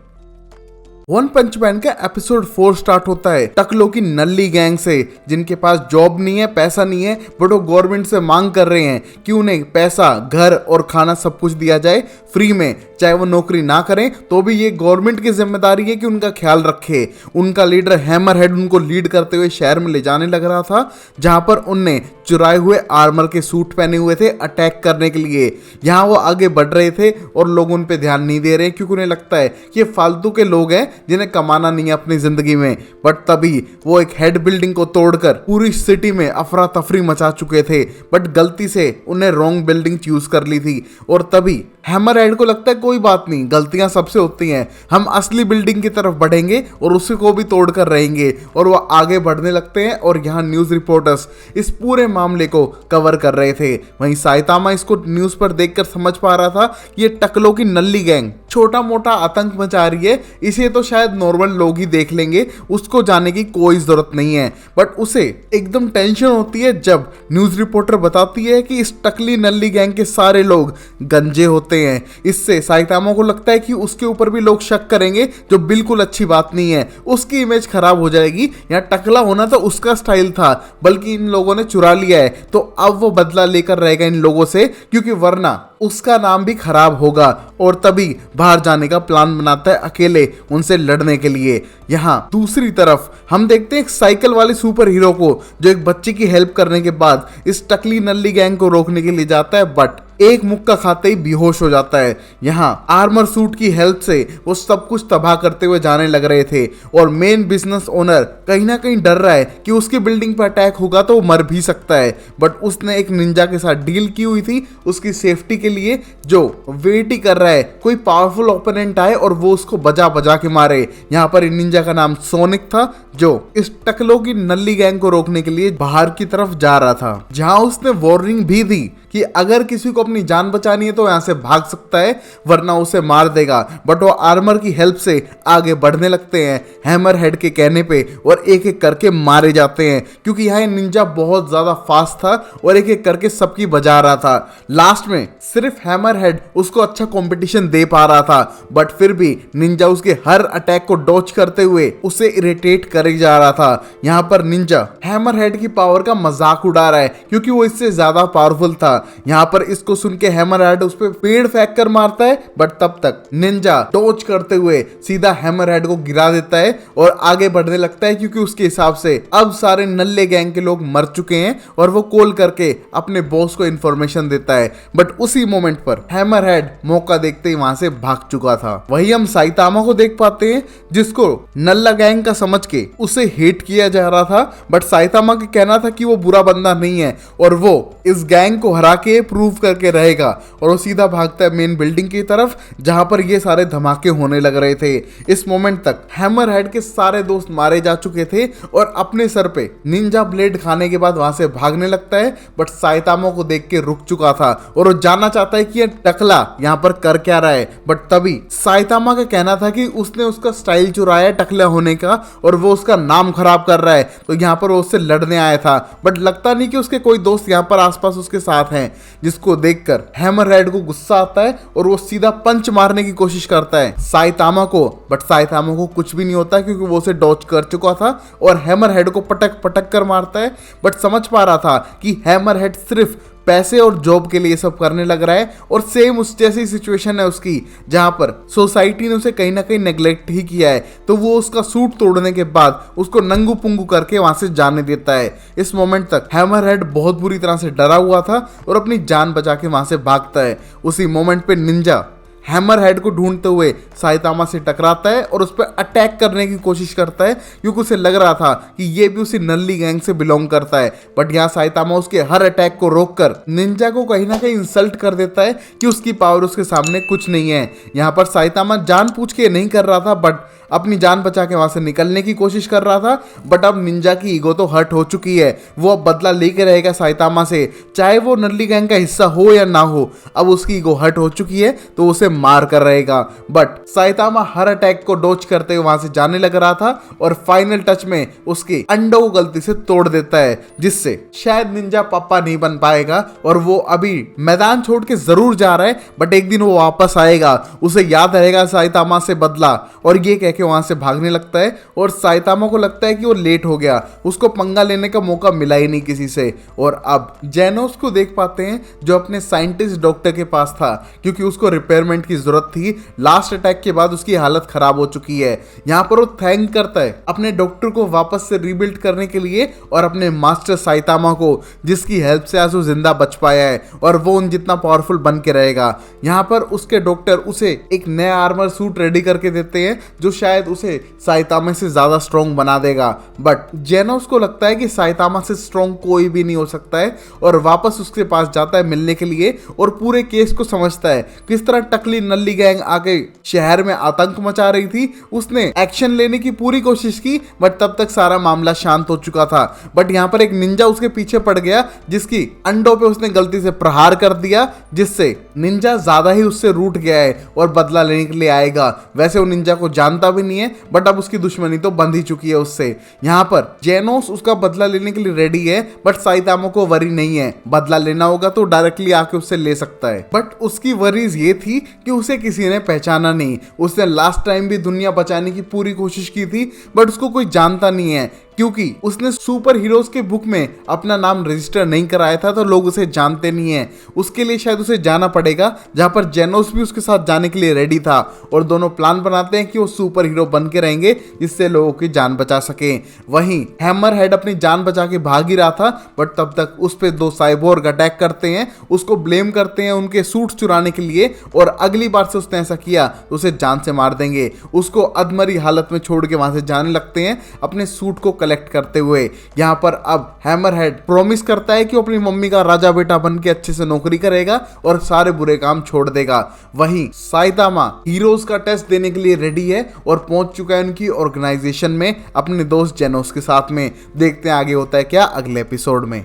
वन पंच मैन का एपिसोड 4 स्टार्ट होता है टकलों की नल्ली गैंग से, जिनके पास जॉब नहीं है, पैसा नहीं है, बट वो गवर्नमेंट से मांग कर रहे हैं कि उन्हें पैसा, घर और खाना सब कुछ दिया जाए फ्री में, चाहे वो नौकरी ना करें तो भी ये गवर्नमेंट की जिम्मेदारी है कि उनका ख्याल रखे। उनका लीडर हैमरहेड उनको लीड करते हुए शहर में ले जाने लग रहा था, जहां पर उनने चुराए हुए आर्मर के सूट पहने हुए थे अटैक करने के लिए। यहाँ वो आगे बढ़ रहे थे और लोग उन पे ध्यान नहीं दे रहे, क्योंकि उन्हें लगता है कि ये फालतू के लोग हैं जिन्हें कमाना नहीं है अपनी जिंदगी में। बट तभी वो एक हेड बिल्डिंग को तोड़कर पूरी सिटी में अफरा तफरी मचा चुके थे, बट गलती से उन्हें रॉन्ग बिल्डिंग चूज कर ली थी। और तभी हैमरहेड को लगता है कोई बात नहीं, गलतियां सबसे होती हैं, हम असली बिल्डिंग की तरफ बढ़ेंगे और उसी को भी तोड़कर रहेंगे। और वो आगे बढ़ने लगते हैं और यहाँ न्यूज रिपोर्टर्स इस पूरे मामले को कवर कर रहे थे। वहीं साइतामा इसको न्यूज पर देखकर समझ पा रहा था कि ये टकलों की नल्ली गैंग छोटा मोटा आतंक मचा रही है, इसे तो शायद नॉर्मल लोग ही देख लेंगे, उसको जाने की कोई जरूरत नहीं है। बट उसे एकदम टेंशन होती है जब न्यूज रिपोर्टर बताती है कि इस टकली नल्ली गैंग के सारे लोग गंजे होते हैं। इससे साइतामा को लगता है कि उसके ऊपर भी लोग शक करेंगे, जो बिल्कुल अच्छी बात नहीं है, उसकी इमेज खराब हो जाएगी। यहाँ टकला होना तो उसका स्टाइल था, बल्कि इन लोगों ने चुरा लिया है, तो अब वो बदला लेकर रहेगा इन लोगों से, क्योंकि वरना उसका नाम भी खराब होगा। और तभी बाहर जाने का प्लान बनाता है अकेले उनसे लड़ने के लिए। यहाँ दूसरी तरफ हम देखते हैं एक साइकिल वाले सुपर हीरो को, जो एक बच्चे की हेल्प करने के बाद इस टकली नल्ली गैंग को रोकने के लिए जाता है, बट एक मुक्का खाते ही बेहोश हो जाता है। यहाँ आर्मर सूट की हेल्प से वो सब कुछ तबाह करते हुए जाने लग रहे थे, और मेन बिजनेस ओनर कहीं ना कहीं डर रहा है कि उसकी बिल्डिंग पर अटैक होगा तो वो मर भी सकता है। बट उसने एक निंजा के साथ डील की हुई थी उसकी सेफ्टी के लिए, जो वेट ही कर रहा है कोई पावरफुल ओपोनेंट आए और वो उसको बजा बजा के मारे। यहाँ पर निंजा का नाम सोनिक था, जो इस टकलों की नल्ली गैंग को रोकने के लिए बाहर की तरफ जा रहा था। जहां उसने वार्निंग भी दी कि अगर किसी को अपनी जान बचानी है तो यहाँ से भाग सकता है, वरना उसे मार देगा। बट वो आर्मर की हेल्प से आगे बढ़ने लगते हैं हैमरहेड के कहने पे, और एक एक करके मारे जाते हैं, क्योंकि यहाँ निंजा बहुत ज्यादा फास्ट था और एक एक करके सबकी बजा रहा था। लास्ट में सिर्फ हैमरहेड उसको अच्छा कंपटीशन दे पा रहा था, बट फिर भी निंजा उसके हर अटैक को डॉच करते हुए उसे इरिटेट करे जा रहा था। यहाँ पर निंजा हैमरहेड की पावर का मजाक उड़ा रहा है, क्योंकि वो इससे ज्यादा पावरफुल था। यहाँ पर इसको सुन के हैमरहेड उस पे पेड़ फेंक कर मारता है, बट तब तक निंजा डॉच करते हुए सीधा हैमरहेड को गिरा देता है और आगे बढ़ने लगता है, क्योंकि उसके हिसाब से अब सारे नल्ले गैंग के लोग मर चुके हैं। और वो कॉल करके अपने बॉस को इंफॉर्मेशन देता है, बट उसी मोमेंट पर हैमरहेड मौका देखते ही वहां से भाग चुका था। वही हम साइतामा को देख पाते हैं, जिसको नल्ला गैंग का समझ के उसे हेट किया जा रहा था, बट साइतामा का कहना था कि वो बुरा बंदा नहीं है और वो इस गैंग को हरा के प्रूव करके रहेगा। और वो सीधा भागता है मेन बिल्डिंग की तरफ, जहां पर ये सारे धमाके होने लग रहे थे। इस मोमेंट तक हैमरहेड के सारे दोस्त मारे जा चुके थे और अपने सर पे निंजा ब्लेड खाने के बाद वहां से भागने लगता है, बट साइतामा को देख के रुक चुका था और वो जानना चाहता है कि ये टकला यहाँ पर कर क्या रहा है। बट तभी साइतामा का कहना था कि उसने उसका स्टाइल चुराया है टकला होने का और वो उसका नाम खराब कर रहा है, तो यहाँ पर वो उससे लड़ने आया था। बट लगता नहीं कि उसके कोई दोस्त यहाँ पर आसपास उसके साथ हैं, जिसको देखकर हैमरहेड को गुस्सा आता है और वो सीधा पंच मारने की कोशिश करता है साइतामा को। बट साइतामा को कुछ भी नहीं होता, क्योंकि वो उसे डॉच कर चुका था और हैमरहेड को पटक पटक कर मारता है। बट समझ पा रहा था कि हैमरहेड सिर्फ पैसे और जॉब के लिए सब करने लग रहा है, और सेम उस जैसी सिचुएशन है उसकी, जहां पर सोसाइटी ने उसे कहीं ना कहीं नेग्लेक्ट ही किया है। तो वो उसका सूट तोड़ने के बाद उसको नंगू पुंगू करके वहां से जाने देता है। इस मोमेंट तक हैमरहेड बहुत बुरी तरह से डरा हुआ था और अपनी जान बचा के वहां से भागता है। उसी मोमेंट पे निंजा हैमरहेड को ढूंढते हुए साइतामा से टकराता है और उस पर अटैक करने की कोशिश करता है, क्योंकि उसे लग रहा था कि ये भी उसी नल्ली गैंग से बिलोंग करता है। बट यहाँ साइतामा उसके हर अटैक को रोककर निंजा को कहीं ना कहीं इंसल्ट कर देता है कि उसकी पावर उसके सामने कुछ नहीं है। यहाँ पर साइतामा जानबूझ के नहीं कर रहा था, बट अपनी जान बचा के वहां से निकलने की कोशिश कर रहा था, बट अब निंजा की ईगो तो हर्ट हो चुकी है। वो अब बदला लेके रहेगा साइतामा से, चाहे वो नल्ली गैंग का हिस्सा हो या ना हो। अब उसकी ईगो हर्ट हो चुकी है तो उसे मार कर रहेगा। बट साइतामा हर अटैक को डोज करते हुए वहां से जाने लग रहा था और फाइनल टच में उसके अंडों को गलती से तोड़ देता है, जिससे शायद निंजा पापा नहीं बन पाएगा और वो अभी मैदान छोड़ के जरूर जा रहा है, बट एक दिन वो वापस आएगा, उसे याद रहेगा साइतामा से बदला, और ये कह के वहां से भागने लगता है। और साइतामा को लगता है कि वो लेट हो गया, उसको पंगा लेने का मौका मिला ही नहीं किसी से। और अब जेनोस को देख पाते हैं जो अपने साइंटिस्ट डॉक्टर के पास था, क्योंकि उसको रिपेयरमेंट की जरूरत थी। लास्ट अटैक के बाद उसकी हालत खराब हो चुकी है। यहाँ पर वो थैंक करता है अपने डॉक्टर को वापस से रीबिल्ड करने के लिए और अपने मास्टर साइतामा को, जिसकी हेल्प से आज वो जिंदा बच पाया है और वो उन जितना पावरफुल बन के रहेगा। यहाँ पर उसके डॉक्टर उसे एक नया आर्मर सूट रेडी करके देते हैं जो शायद उसे साइतामा से ज्यादा स्ट्रॉन्ग बना देगा। बट जेनोस को लगता है कि साइतामा से स्ट्रॉन्ग कोई भी नहीं हो सकता है और वापस उसके पास जाता है मिलने के लिए और पूरे केस को समझता है। किस तरह टकली नल्ली गैंग आके शहर में आतंक मचा रही थी, उसने एक्शन लेने की पूरी कोशिश की, बट तब तक सारा मामला शांत हो चुका था। बट यहाँ पर एक निंजा उसके पीछे पड़ गया, जिसकी अंडों पे उसने गलती से प्रहार कर दिया, जिससे निंजा ज्यादा ही उससे रूठ गया है और बदला लेने के लिए आएगा। वैसे वो निंजा को जानता भी नहीं है, बट अब उसकी दुश्मनी तो बंध ही चुकी है उससे। यहाँ पर जेनोस उसका बदला लेने के लिए रेडी है, बट साइतामा को वरी नहीं है। बदला लेना होगा तो डायरेक्टली आके उससे ले सकता है, बट उसकी वरीज ये थी कि उसे किसी ने पहचाना नहीं। उसने लास्ट टाइम भी दुनिया बचाने की पूरी कोशिश की थी, बट उसको कोई जानता नहीं है, क्योंकि उसने सुपर हीरोज के बुक में अपना नाम रजिस्टर नहीं कराया था, तो लोग उसे जानते नहीं है। उसके लिए शायद उसे जाना पड़ेगा, जहां पर जेनोस भी उसके साथ जाने के लिए रेडी था, और दोनों प्लान बनाते हैं कि वो सुपर हीरो बन के रहेंगे जिससे लोगों की जान बचा सके। वहीं हैमर हेड अपनी जान बचा के भाग ही रहा था, बट तब तक उस पे दो साइबोर्ग अटैक करते हैं, उसको ब्लेम करते हैं उनके सूट चुराने के लिए, और अगली बार से उसने ऐसा किया तो उसे जान से मार देंगे। उसको अधमरी हालत में छोड़ के वहां से जाने लगते हैं अपने सूट को कलेक्ट करते हुए। यहाँ पर अब हैमरहेड प्रॉमिस करता है कि वो अपनी मम्मी का राजा बेटा बन के अच्छे से नौकरी करेगा और सारे बुरे काम छोड़ देगा। वहीं साइतामा हीरोज का टेस्ट देने के लिए रेडी है और पहुंच चुका है उनकी ऑर्गेनाइजेशन में अपने दोस्त जेनोस के साथ में। देखते हैं आगे होता है क्या अगले एपिसोड में।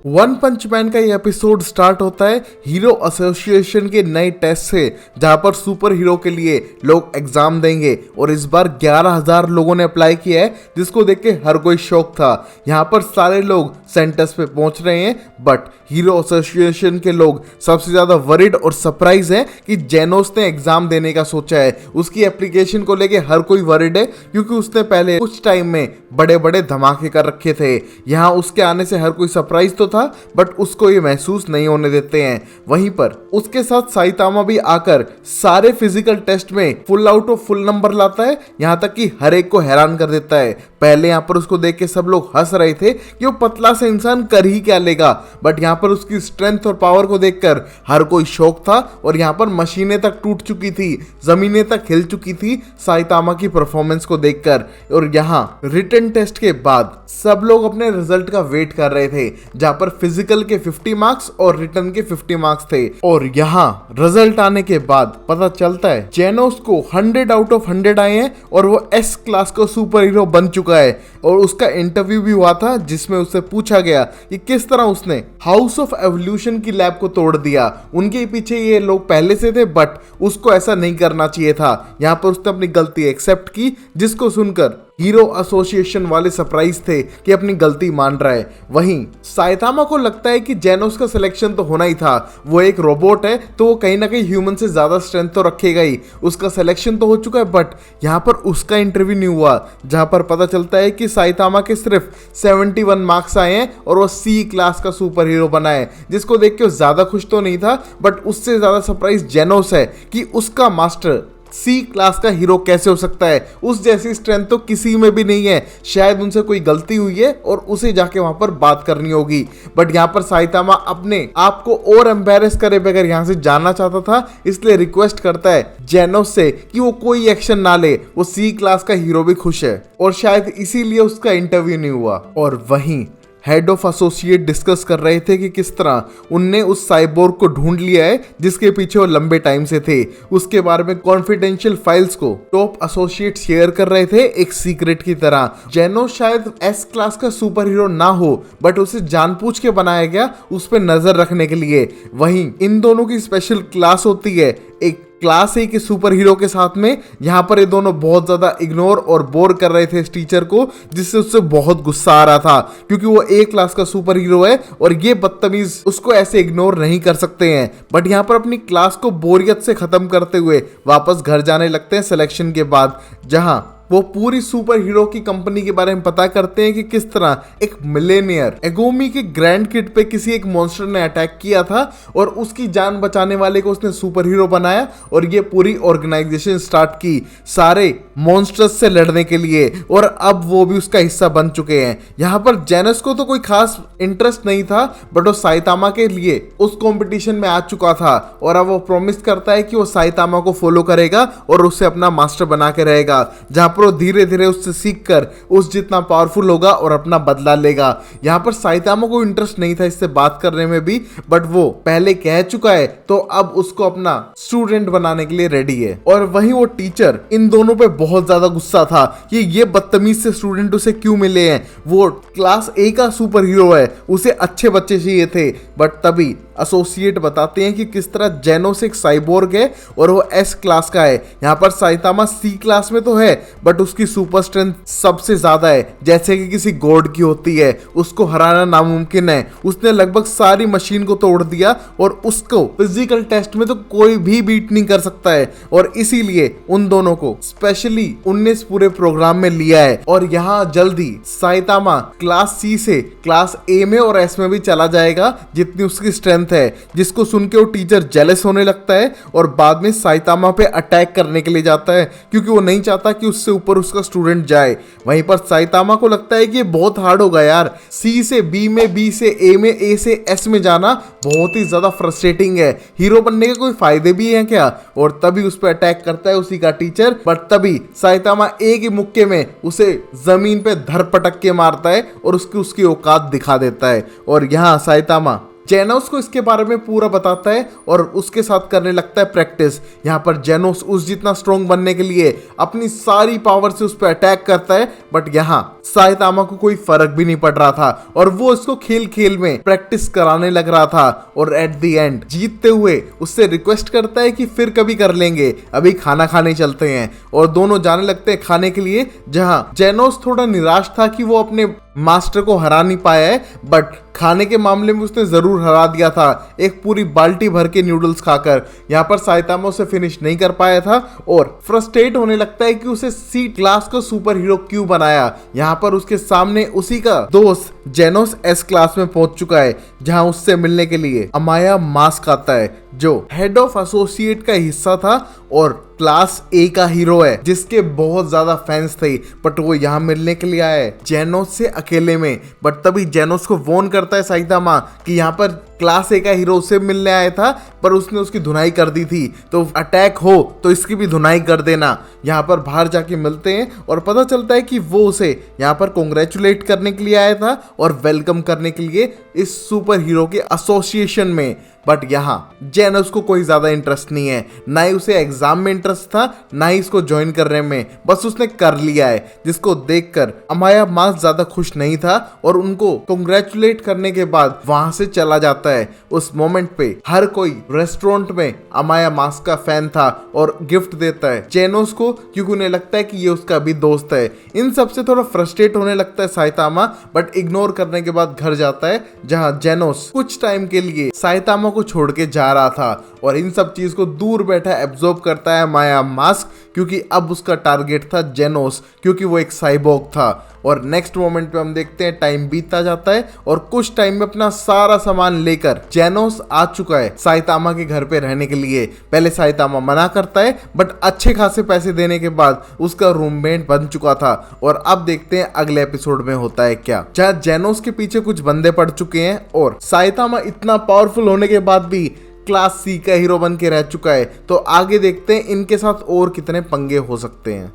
वन पंच मैन का ये एपिसोड स्टार्ट होता है हीरो एसोसिएशन के नए टेस्ट से, जहां पर सुपर हीरो के लिए लोग एग्जाम देंगे, और इस बार 11,000 लोगों ने अप्लाई किया है, जिसको देख के हर कोई शौक था। यहाँ पर सारे लोग सेंटर्स पे पहुंच रहे हैं, बट हीरो एसोसिएशन के लोग सबसे ज्यादा वरिड और सरप्राइज है कि जेनोस ने एग्जाम देने का सोचा है। उसकी एप्लीकेशन को लेके हर कोई वरिड है, क्योंकि उसने पहले कुछ टाइम में बड़े बड़े धमाके कर रखे थे। यहाँ उसके आने से हर कोई सरप्राइज तो था, बट उसको ये महसूस नहीं होने देते हैं। वहीं पर उसके साथ साइतामा भी आकर सारे फिजिकल टेस्ट में full out of full number लाता है, यहाँ तक कि हर एक को हैरान कर देता है। पहले यहाँ पर उसको देख के सब लोग हंस रहे थे कि वो पतला सा इंसान कर ही क्या लेगा, बट यहाँ पर उसकी स्ट्रेंथ और पावर को देखकर हर कोई शौक था, और यहाँ पर मशीनें तक टूट चुकी थी, जमीनें तक हिल चुकी थी साइतामा की परफॉर्मेंस को देखकर। और यहाँ रिटन टेस्ट के बाद सब लोग अपने रिजल्ट का वेट कर रहे थे, जहां पर फिजिकल के 50 मार्क्स और रिटन के 50 मार्क्स थे। और यहाँ रिजल्ट आने के बाद पता चलता है जेनोस को 100 आउट ऑफ 100 आए हैं और वो एस क्लास का सुपर हीरो बन चुका है। और उसका इंटरव्यू भी हुआ था, जिसमें उससे पूछा गया कि किस तरह उसने हाउस ऑफ एवोल्यूशन की लैब को तोड़ दिया। उनके पीछे ये लोग पहले से थे, बट उसको ऐसा नहीं करना चाहिए था। यहाँ पर उसने अपनी गलती एक्सेप्ट की, जिसको सुनकर हीरो एसोसिएशन वाले सरप्राइज थे कि अपनी गलती मान रहा है। वहीं साइतामा को लगता है कि जेनोस का सिलेक्शन तो होना ही था, वो एक रोबोट है तो वो कहीं ना कहीं ह्यूमन से ज्यादा स्ट्रेंथ तो रखेगा ही। उसका सिलेक्शन तो हो चुका है, बट यहाँ पर उसका इंटरव्यू नहीं हुआ, जहां पर पता चलता है कि साइतामा के सिर्फ 71 मार्क्स आए हैं और वो सी क्लास का सुपर हीरो बना है, जिसको देख के वो ज्यादा खुश तो नहीं था, बट उससे ज्यादा सरप्राइज जेनोस है कि उसका मास्टर सी क्लास का हीरो कैसे हो सकता है। उस जैसी स्ट्रेंथ तो किसी में भी नहीं है, शायद उनसे कोई गलती हुई है और उसे जाके वहां पर बात करनी होगी। बट यहाँ पर साइतामा अपने आप को और एम्बेरस करे बगैर यहाँ से जाना चाहता था, इसलिए रिक्वेस्ट करता है जेनोस से कि वो कोई एक्शन ना ले, वो सी क्लास का हीरो भी खुश है, और शायद इसीलिए उसका इंटरव्यू नहीं हुआ। और वहीं हेड ऑफ एसोसिएट डिस्कस कर रहे थे कि किस तरह उनने उस साइबोर्ग को ढूंढ लिया है जिसके पीछे वो लंबे टाइम से थे। उसके बारे में कॉन्फिडेंशियल फाइल्स को टॉप एसोसिएट शेयर कर रहे थे एक सीक्रेट की तरह। जेनोस शायद एस क्लास का सुपर हीरो ना हो, बट उसे जानबूझ के बनाया गया उस पर नजर रखने के लिए। वहीं इन दोनों की स्पेशल क्लास होती है, एक क्लास है कि सुपर हीरो के साथ में। यहाँ पर ये दोनों बहुत ज्यादा इग्नोर और बोर कर रहे थे इस टीचर को, जिससे उससे बहुत गुस्सा आ रहा था क्योंकि वो ए क्लास का सुपर हीरो है और ये बदतमीज उसको ऐसे इग्नोर नहीं कर सकते हैं। बट यहाँ पर अपनी क्लास को बोरियत से खत्म करते हुए वापस घर जाने लगते हैं सिलेक्शन के बाद, जहां वो पूरी सुपर हीरो की कंपनी के बारे में पता करते हैं कि किस तरह एक मिलेनियर एगोमी के ग्रैंड किड पे किसी एक मॉन्स्टर ने अटैक किया था और उसकी जान बचाने वाले को उसने सुपर हीरो बनाया और ये पूरी ऑर्गेनाइजेशन स्टार्ट की सारे मॉन्स्टर्स से लड़ने के लिए, और अब वो भी उसका हिस्सा बन चुके हैं। यहाँ पर जेनस को तो कोई खास इंटरेस्ट नहीं था, बट वो साइतामा के लिए उस कॉम्पिटिशन में आ चुका था और अब वो प्रॉमिस करता है कि वो साइतामा को फॉलो करेगा और उसे अपना मास्टर बना के रहेगा, जहां पर वो धीरे धीरे उससे सीखकर उस जितना पावरफुल होगा और अपना बदला लेगा। यहाँ पर साइतामा को इंटरेस्ट नहीं था इससे बात करने में भी, बट वो पहले कह चुका है तो अब उसको अपना स्टूडेंट बनाने के लिए रेडी है। और वहीं वो टीचर इन दोनों पे बहुत ज्यादा गुस्सा था कि ये बदतमीज से स्टूडेंट उसे क्यों मिले हैं। वो क्लास ए का सुपर हीरो है, उसे अच्छे बच्चे चाहिए थे। बट तभी एसोसिएट बताते हैं कि किस तरह जेनोस एक साइबोर्ग है और वो एस क्लास का है। यहाँ पर साइतामा सी क्लास में तो है, बट उसकी सुपर स्ट्रेंथ सबसे ज्यादा है, जैसे कि किसी गॉड की होती है। उसको हराना नामुमकिन है। उसने लगभग सारी मशीन को तोड़ दिया और उसको फिजिकल टेस्ट में तो कोई भी बीट नहीं कर सकता है, और इसीलिए उन दोनों को स्पेशली 19 पूरे प्रोग्राम में लिया है। और यहाँ जल्दी साइतामा क्लास सी से क्लास ए में और एस में भी चला जाएगा जितनी उसकी स्ट्रेंथ है, जिसको सुन के वो टीचर जेलस होने लगता है और बाद में साइतामा पे अटैक करने के लिए जाता है क्योंकि वो नहीं चाहता कि उससे ऊपर उसका स्टूडेंट जाए। वहीं पर साइतामा को लगता है कि ये बहुत हार्ड होगा यार, सी से बी में, बी से ए में, ए से एस में जाना बहुत ही ज्यादा फ्रस्ट्रेटिंग है। हीरो बनने के कोई फायदे भी हैं क्या? और तभी उस पर अटैक करता है उसी का टीचर, बट तभी साइतामा ए के मुक्के में उसे जमीन पे धर पटक के मारता है और उसकी औकात दिखा देता है। और यहाँ साइतामा जेनोस को इसके बारे में पूरा बताता है और उसके साथ करने लगता है प्रैक्टिस। यहाँ पर जेनोस उस जितना स्ट्रॉन्ग बनने के लिए अपनी सारी पावर से उस पर अटैक करता है, बट यहाँ साइतामा को कोई फर्क भी नहीं पड़ रहा था और वो इसको खेल खेल में प्रैक्टिस कराने लग रहा था। और एट द एंड जीतते हुए उससे रिक्वेस्ट करता है कि फिर कभी कर लेंगे, अभी खाना खाने चलते हैं। और दोनों जाने लगते हैं खाने के लिए, जहाँ जेनोस थोड़ा निराश था कि वो अपने मास्टर को हरा नहीं पाया है, बट खाने के मामले में उसने जरूर हरा दिया था एक पूरी बाल्टी भर के नूडल्स खाकर। यहाँ पर साइतामा उसे फिनिश नहीं कर पाया था और फ्रस्ट्रेट होने लगता है कि उसे सी क्लास को सुपर हीरो क्यों बनाया। यहाँ पर उसके सामने उसी का दोस्त जेनोस एस क्लास में पहुंच चुका है, जहां उससे मिलने के लिए अमाया मास्क आता है जो हेड ऑफ एसोसिएट का हिस्सा था और क्लास ए का हीरो है, जिसके बहुत ज्यादा फैंस थे। बट वो यहाँ मिलने के लिए आया है जेनोस से अकेले में। बट तभी जेनोस को वॉर्न करता है साइतामा कि यहाँ पर क्लास ए का हीरो उससे मिलने आया था पर उसने उसकी धुनाई कर दी थी, तो अटैक हो तो इसकी भी धुनाई कर देना। यहाँ पर बाहर जाके मिलते हैं और पता चलता है कि वो उसे यहाँ पर कॉन्ग्रेचुलेट करने के लिए आया था और वेलकम करने के लिए इस सुपर हीरो के एसोसिएशन में। बट यहाँ जेनोस को कोई ज्यादा इंटरेस्ट नहीं है, ना ही उसे एग्जाम में इंटरेस्ट था, ना ही इसको ज्वाइन करने में, बस उसने कर लिया है। जिसको देखकर अमाया मास्क ज्यादा खुश नहीं था और उनको कॉन्ग्रेचुलेट करने के बाद वहां से चला जाता है। उस मोमेंट पे हर कोई रेस्टोरेंट में अमाया मास्क का फैन था और गिफ्ट देता है जेनोस को, क्योंकि उन्हें लगता है कि ये उसका भी दोस्त है। इन सब से थोड़ा फ्रस्ट्रेट होने लगता है साइतामा, बट इग्नोर करने के बाद घर जाता है, जहां जेनोस कुछ टाइम के लिए साइतामा को छोड़ के जा रहा था और इन सब चीज को दूर बैठा एब्जॉर्ब करता है माया मास्क, क्योंकि अब उसका टारगेट था जेनोस, क्योंकि वो एक साइबोर्ग था। और नेक्स्ट मोमेंट पे हम देखते हैं टाइम बीतता जाता है और कुछ टाइम में अपना सारा सामान लेकर जेनोस आ चुका है साइतामा के घर पे रहने के लिए। पहले साइतामा मना करता है, बट अच्छे खासे पैसे देने के बाद उसका रूममेट बन चुका था। और अब देखते हैं अगले एपिसोड में होता है क्या, जहाँ जेनोस के पीछे कुछ बंदे पड़ चुके हैं और साइतामा इतना पावरफुल होने के बाद भी क्लास सी का हीरो बन के रह चुका है। तो आगे देखते हैं इनके साथ और कितने पंगे हो सकते हैं।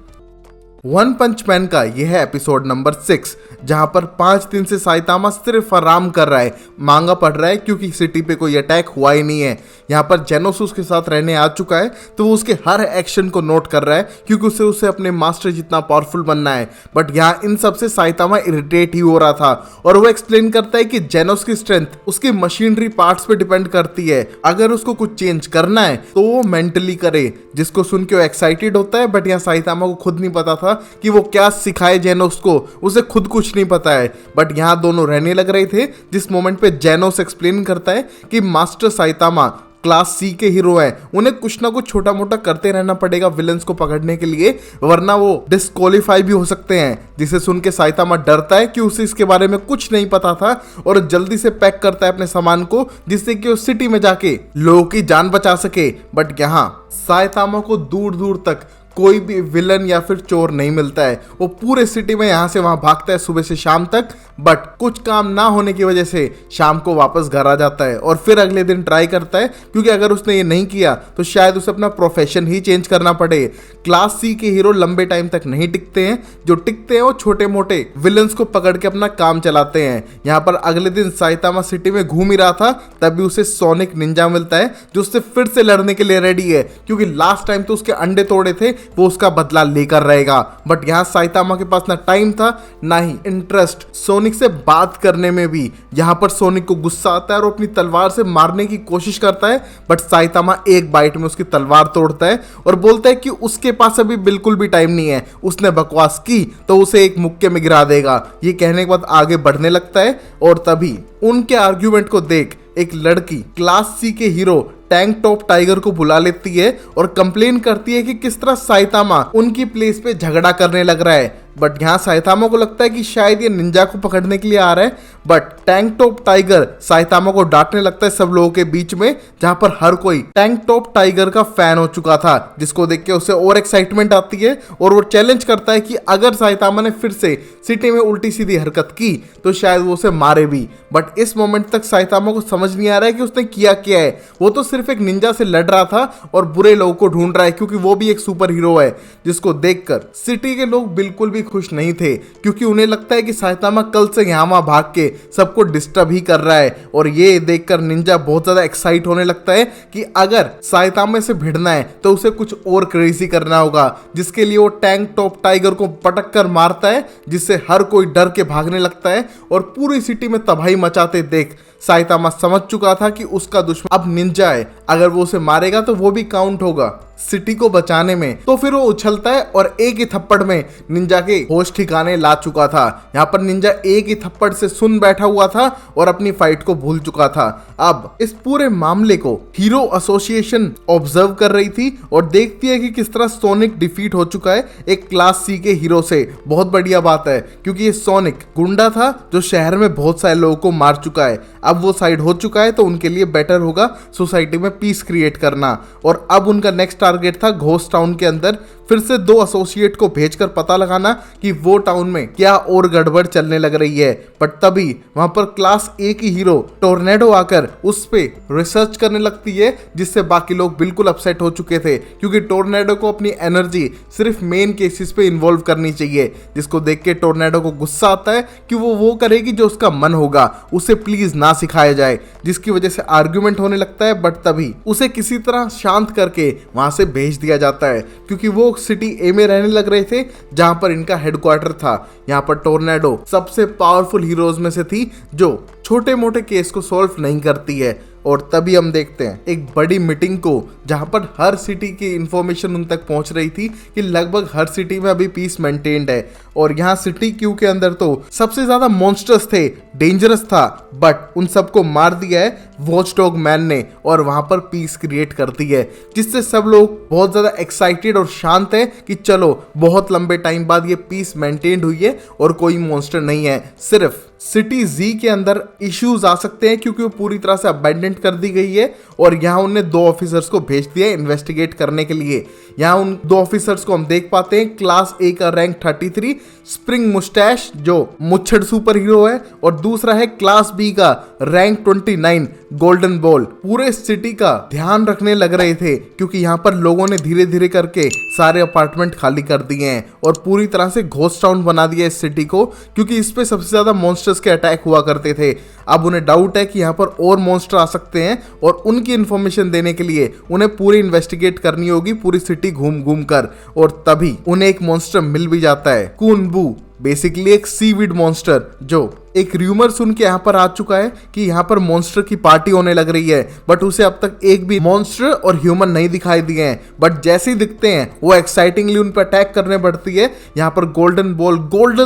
वन पंच मैन का यह है एपिसोड नंबर 6, जहां पर 5 दिन से साइतामा सिर्फ आराम कर रहा है, मांगा पड़ रहा है क्योंकि सिटी पे कोई अटैक हुआ ही नहीं है। यहाँ पर जेनोस उसके साथ रहने आ चुका है, तो वो उसके हर एक्शन को नोट कर रहा है क्योंकि उसे अपने मास्टर जितना पावरफुल बनना है। बट यहाँ इन सब से साइतामा इरिटेट ही हो रहा था और वो एक्सप्लेन करता है कि जेनोस की स्ट्रेंथ उसके मशीनरी पार्ट्स पे डिपेंड करती है। अगर उसको कुछ चेंज करना है तो वो मेंटली करे, जिसको सुन के वो एक्साइटेड होता है। बट यहाँ साइतामा को खुद नहीं पता था कि वो क्या सिखाए जेनोस को, उसे खुद कुछ नहीं पता है। बट यहाँ दोनों रहने लग रहे थे जिस मोमेंट पे जेनोस एक्सप्लेन करता है कि मास्टर साइतामा क्लास सी के हीरो हैं, उन्हें कुछ ना कुछ छोटा मोटा करते रहना पड़ेगा विलन्स को पकड़ने के लिए, वरना वो डिस्क्वालीफाई भी हो सकते हैं। जिसे सुन के साइतामा डरता है कि उसे इसके बारे में कुछ नहीं पता था और जल्दी से पैक करता है अपने सामान को, जिससे कि वो सिटी में जाके लोगों की जान बचा सके। बट यहाँ साइतामा को दूर दूर तक कोई भी विलन या फिर चोर नहीं मिलता है। वो पूरे सिटी में यहाँ से वहाँ भागता है सुबह से शाम तक, बट कुछ काम ना होने की वजह से शाम को वापस घर आ जाता है और फिर अगले दिन ट्राई करता है, क्योंकि अगर उसने ये नहीं किया तो शायद उसे अपना प्रोफेशन ही चेंज करना पड़े। क्लास सी के हीरो लंबे टाइम तक नहीं टिकते हैं, जो टिकते हैं वो छोटे मोटे विलन्स को पकड़ के अपना काम चलाते हैं। यहाँ पर अगले दिन साइतामा सिटी में घूम ही रहा था, तभी उसे सोनिक निंजा मिलता है जो उससे फिर से लड़ने के लिए रेडी है, क्योंकि लास्ट टाइम तो उसके अंडे तोड़े थे, वो उसका बदला लेकर रहेगा। बट यहाँ साइतामा के पास ना टाइम था ना ही इंटरेस्ट सोनिक से बात करने में भी। यहाँ पर सोनिक को गुस्सा आता है और अपनी तलवार से मारने की कोशिश करता है, बट साइतामा एक बाइट में उसकी तलवार तोड़ता है और बोलता है कि उसके पास अभी बिल्कुल भी टाइम नहीं है, उसने बकवास की तो उसे एक मुक्के में गिरा देगा। ये कहने के बाद आगे बढ़ने लगता है और तभी उनके आर्ग्यूमेंट को देख एक लड़की क्लास सी के हीरो टैंक टॉप टाइगर को बुला लेती है और कंप्लेन करती है कि किस तरह साइतामा उनकी प्लेस पे झगड़ा करने लग रहा है। बट यहाँ साइतामा को लगता है कि शायद ये निंजा को पकड़ने के लिए आ रहा है, but tank top tiger Saitama को डांटने लगता है सब लोगों के बीच में, जहां पर हर कोई टैंक टॉप टाइगर का फैन हो चुका था, जिसको देख के उसे और एक्साइटमेंट आती है और वो चैलेंज करता है कि अगर साइतामा ने फिर से सिटी में उल्टी सीधी हरकत की तो शायद वो उसे मारे भी। बट इस मोमेंट तक साइतामा को समझ नहीं आ रहा है कि उसने किया क्या है। वो तो सिर्फ एक निंजा से लड़ रहा था और बुरे लोगों को ढूंढ रहा है, क्योंकि वो भी एक सुपर हीरो है, जिसको देखकर सिटी के लोग बिल्कुल भी खुश नहीं थे, क्योंकि उन्हें लगता है कि साइतामा कल से यहाँ वहाँ भाग के सबको डिस्टर्ब ही कर रहा है। और ये देखकर निंजा बहुत ज्यादा एक्साइट होने लगता है कि अगर साइतामा से भिड़ना है तो उसे कुछ और क्रेजी करना होगा, जिसके लिए वो टैंक टॉप टाइगर को पटक कर मारता है, जिससे हर कोई डर के भागने लगता है और पूरी सिटी में तबाही मचाते देख साइतामा समझ चुका था कि उसका दुश्मन अब निंजा है, अगर वो उसे मारेगा तो वो भी काउंट होगा सिटी को बचाने में। तो फिर वो उछलता है और एक ही थप्पड़ में निंजा के होश ठिकाने ला चुका था। यहाँ पर निंजा एक ही थप्पड़ से सुन बैठा हुआ था और अपनी फाइट को भूल चुका था। अब इस पूरे मामले को हीरो एसोसिएशन ऑब्जर्व कर रही थी और देखती है कि किस तरह सोनिक डिफीट हो चुका है एक क्लास सी के हीरो से। बहुत बढ़िया बात है, क्योंकि ये सोनिक गुंडा था जो शहर में बहुत सारे लोगों को मार चुका है। अब वो साइड हो चुका है तो उनके लिए बेटर होगा सोसाइटी में पीस क्रिएट करना। और अब उनका नेक्स्ट टारगेट था घोस्ट टाउन के अंदर फिर से 2 एसोसिएट को भेजकर पता लगाना कि वो टाउन में क्या और गड़बड़ चलने लग रही है। बट तभी वहां पर क्लास ए की हीरो टोर्नेडो आकर उस पे रिसर्च करने लगती है, जिससे बाकी लोग बिल्कुल अपसेट हो चुके थे, क्योंकि टोर्नेडो को अपनी एनर्जी सिर्फ मेन केसेस पे इन्वॉल्व करनी चाहिए। जिसको देख के टोर्नेडो को गुस्सा आता है कि वो करेगी जो उसका मन होगा, उसे प्लीज ना सिखाया जाए, जिसकी वजह से आर्ग्यूमेंट होने लगता है। बट तभी उसे किसी तरह शांत करके वहां से भेज दिया जाता है, क्योंकि वो सिटी ए में रहने लग रहे थे जहां पर इनका हेडक्वार्टर था। यहाँ पर टोर्नेडो सबसे पावरफुल हीरोज में से थी जो छोटे मोटे केस को सॉल्व नहीं करती है। और तभी हम देखते हैं एक बड़ी मीटिंग को, जहां पर हर सिटी की इंफॉर्मेशन उन तक पहुंच रही थी कि लगभग हर सिटी में अभी पीस मेंटेन्ड है। और यहाँ सिटी क्यू के अंदर तो सबसे ज्यादा मॉन्स्टर्स थे, डेंजरस था, बट उन सबको मार दिया है वॉचडॉग मैन ने और वहां पर पीस क्रिएट कर दी है, जिससे सब लोग बहुत ज्यादा एक्साइटेड और शांत है कि चलो बहुत लंबे टाइम बाद ये पीस मेंटेन्ड हुई है और कोई मॉन्स्टर नहीं है। सिर्फ सिटी जी के अंदर इश्यूज आ सकते हैं क्योंकि वो पूरी तरह से अबैंडन कर दी गई है और यहाँ उन्होंने 2 ऑफिसर्स को भेज दिया इन्वेस्टिगेट करने के लिए। यहाँ उन 2 ऑफिसर्स को हम देख पाते हैं। क्लास ए का रैंक 33 स्प्रिंग मुस्टैश जो मुच्छड़ सुपर हीरो है, और दूसरा है क्लास बी का रैंक 29 गोल्डन बॉल। पूरे सिटी का ध्यान रखने लग रहे थे क्योंकि यहाँ पर लोगों ने धीरे धीरे करके सारे अपार्टमेंट खाली कर दिए हैं और पूरी तरह से घोस्ट टाउन बना दिया इस सिटी को, क्योंकि इस पे सबसे ज्यादा मॉन्स्टर्स के अटैक हुआ करते थे। अब उन्हें डाउट है कि यहाँ पर और मॉन्स्टर आ सकते हैं और उनकी इन्फॉर्मेशन देने के लिए उन्हें पूरी इन्वेस्टिगेट करनी होगी पूरी सिटी घूम घूम कर, और तभी उन्हें एक मॉन्स्टर मिल भी जाता है, कूनबू, बेसिकली एक सीवीड मॉन्स्टर जो एक र्यूमर सुन के यहाँ पर आ चुका है कि यहाँ पर मॉन्स्टर की पार्टी होने लग रही है, बट उसे अब तक एक भी मॉन्स्टर और ह्यूमन नहीं दिखाई दिए हैं। बट जैसे ही दिखते हैं वो एक्साइटिंगली उन पर अटैक करने बढ़ती है। यहाँ पर गोल्डन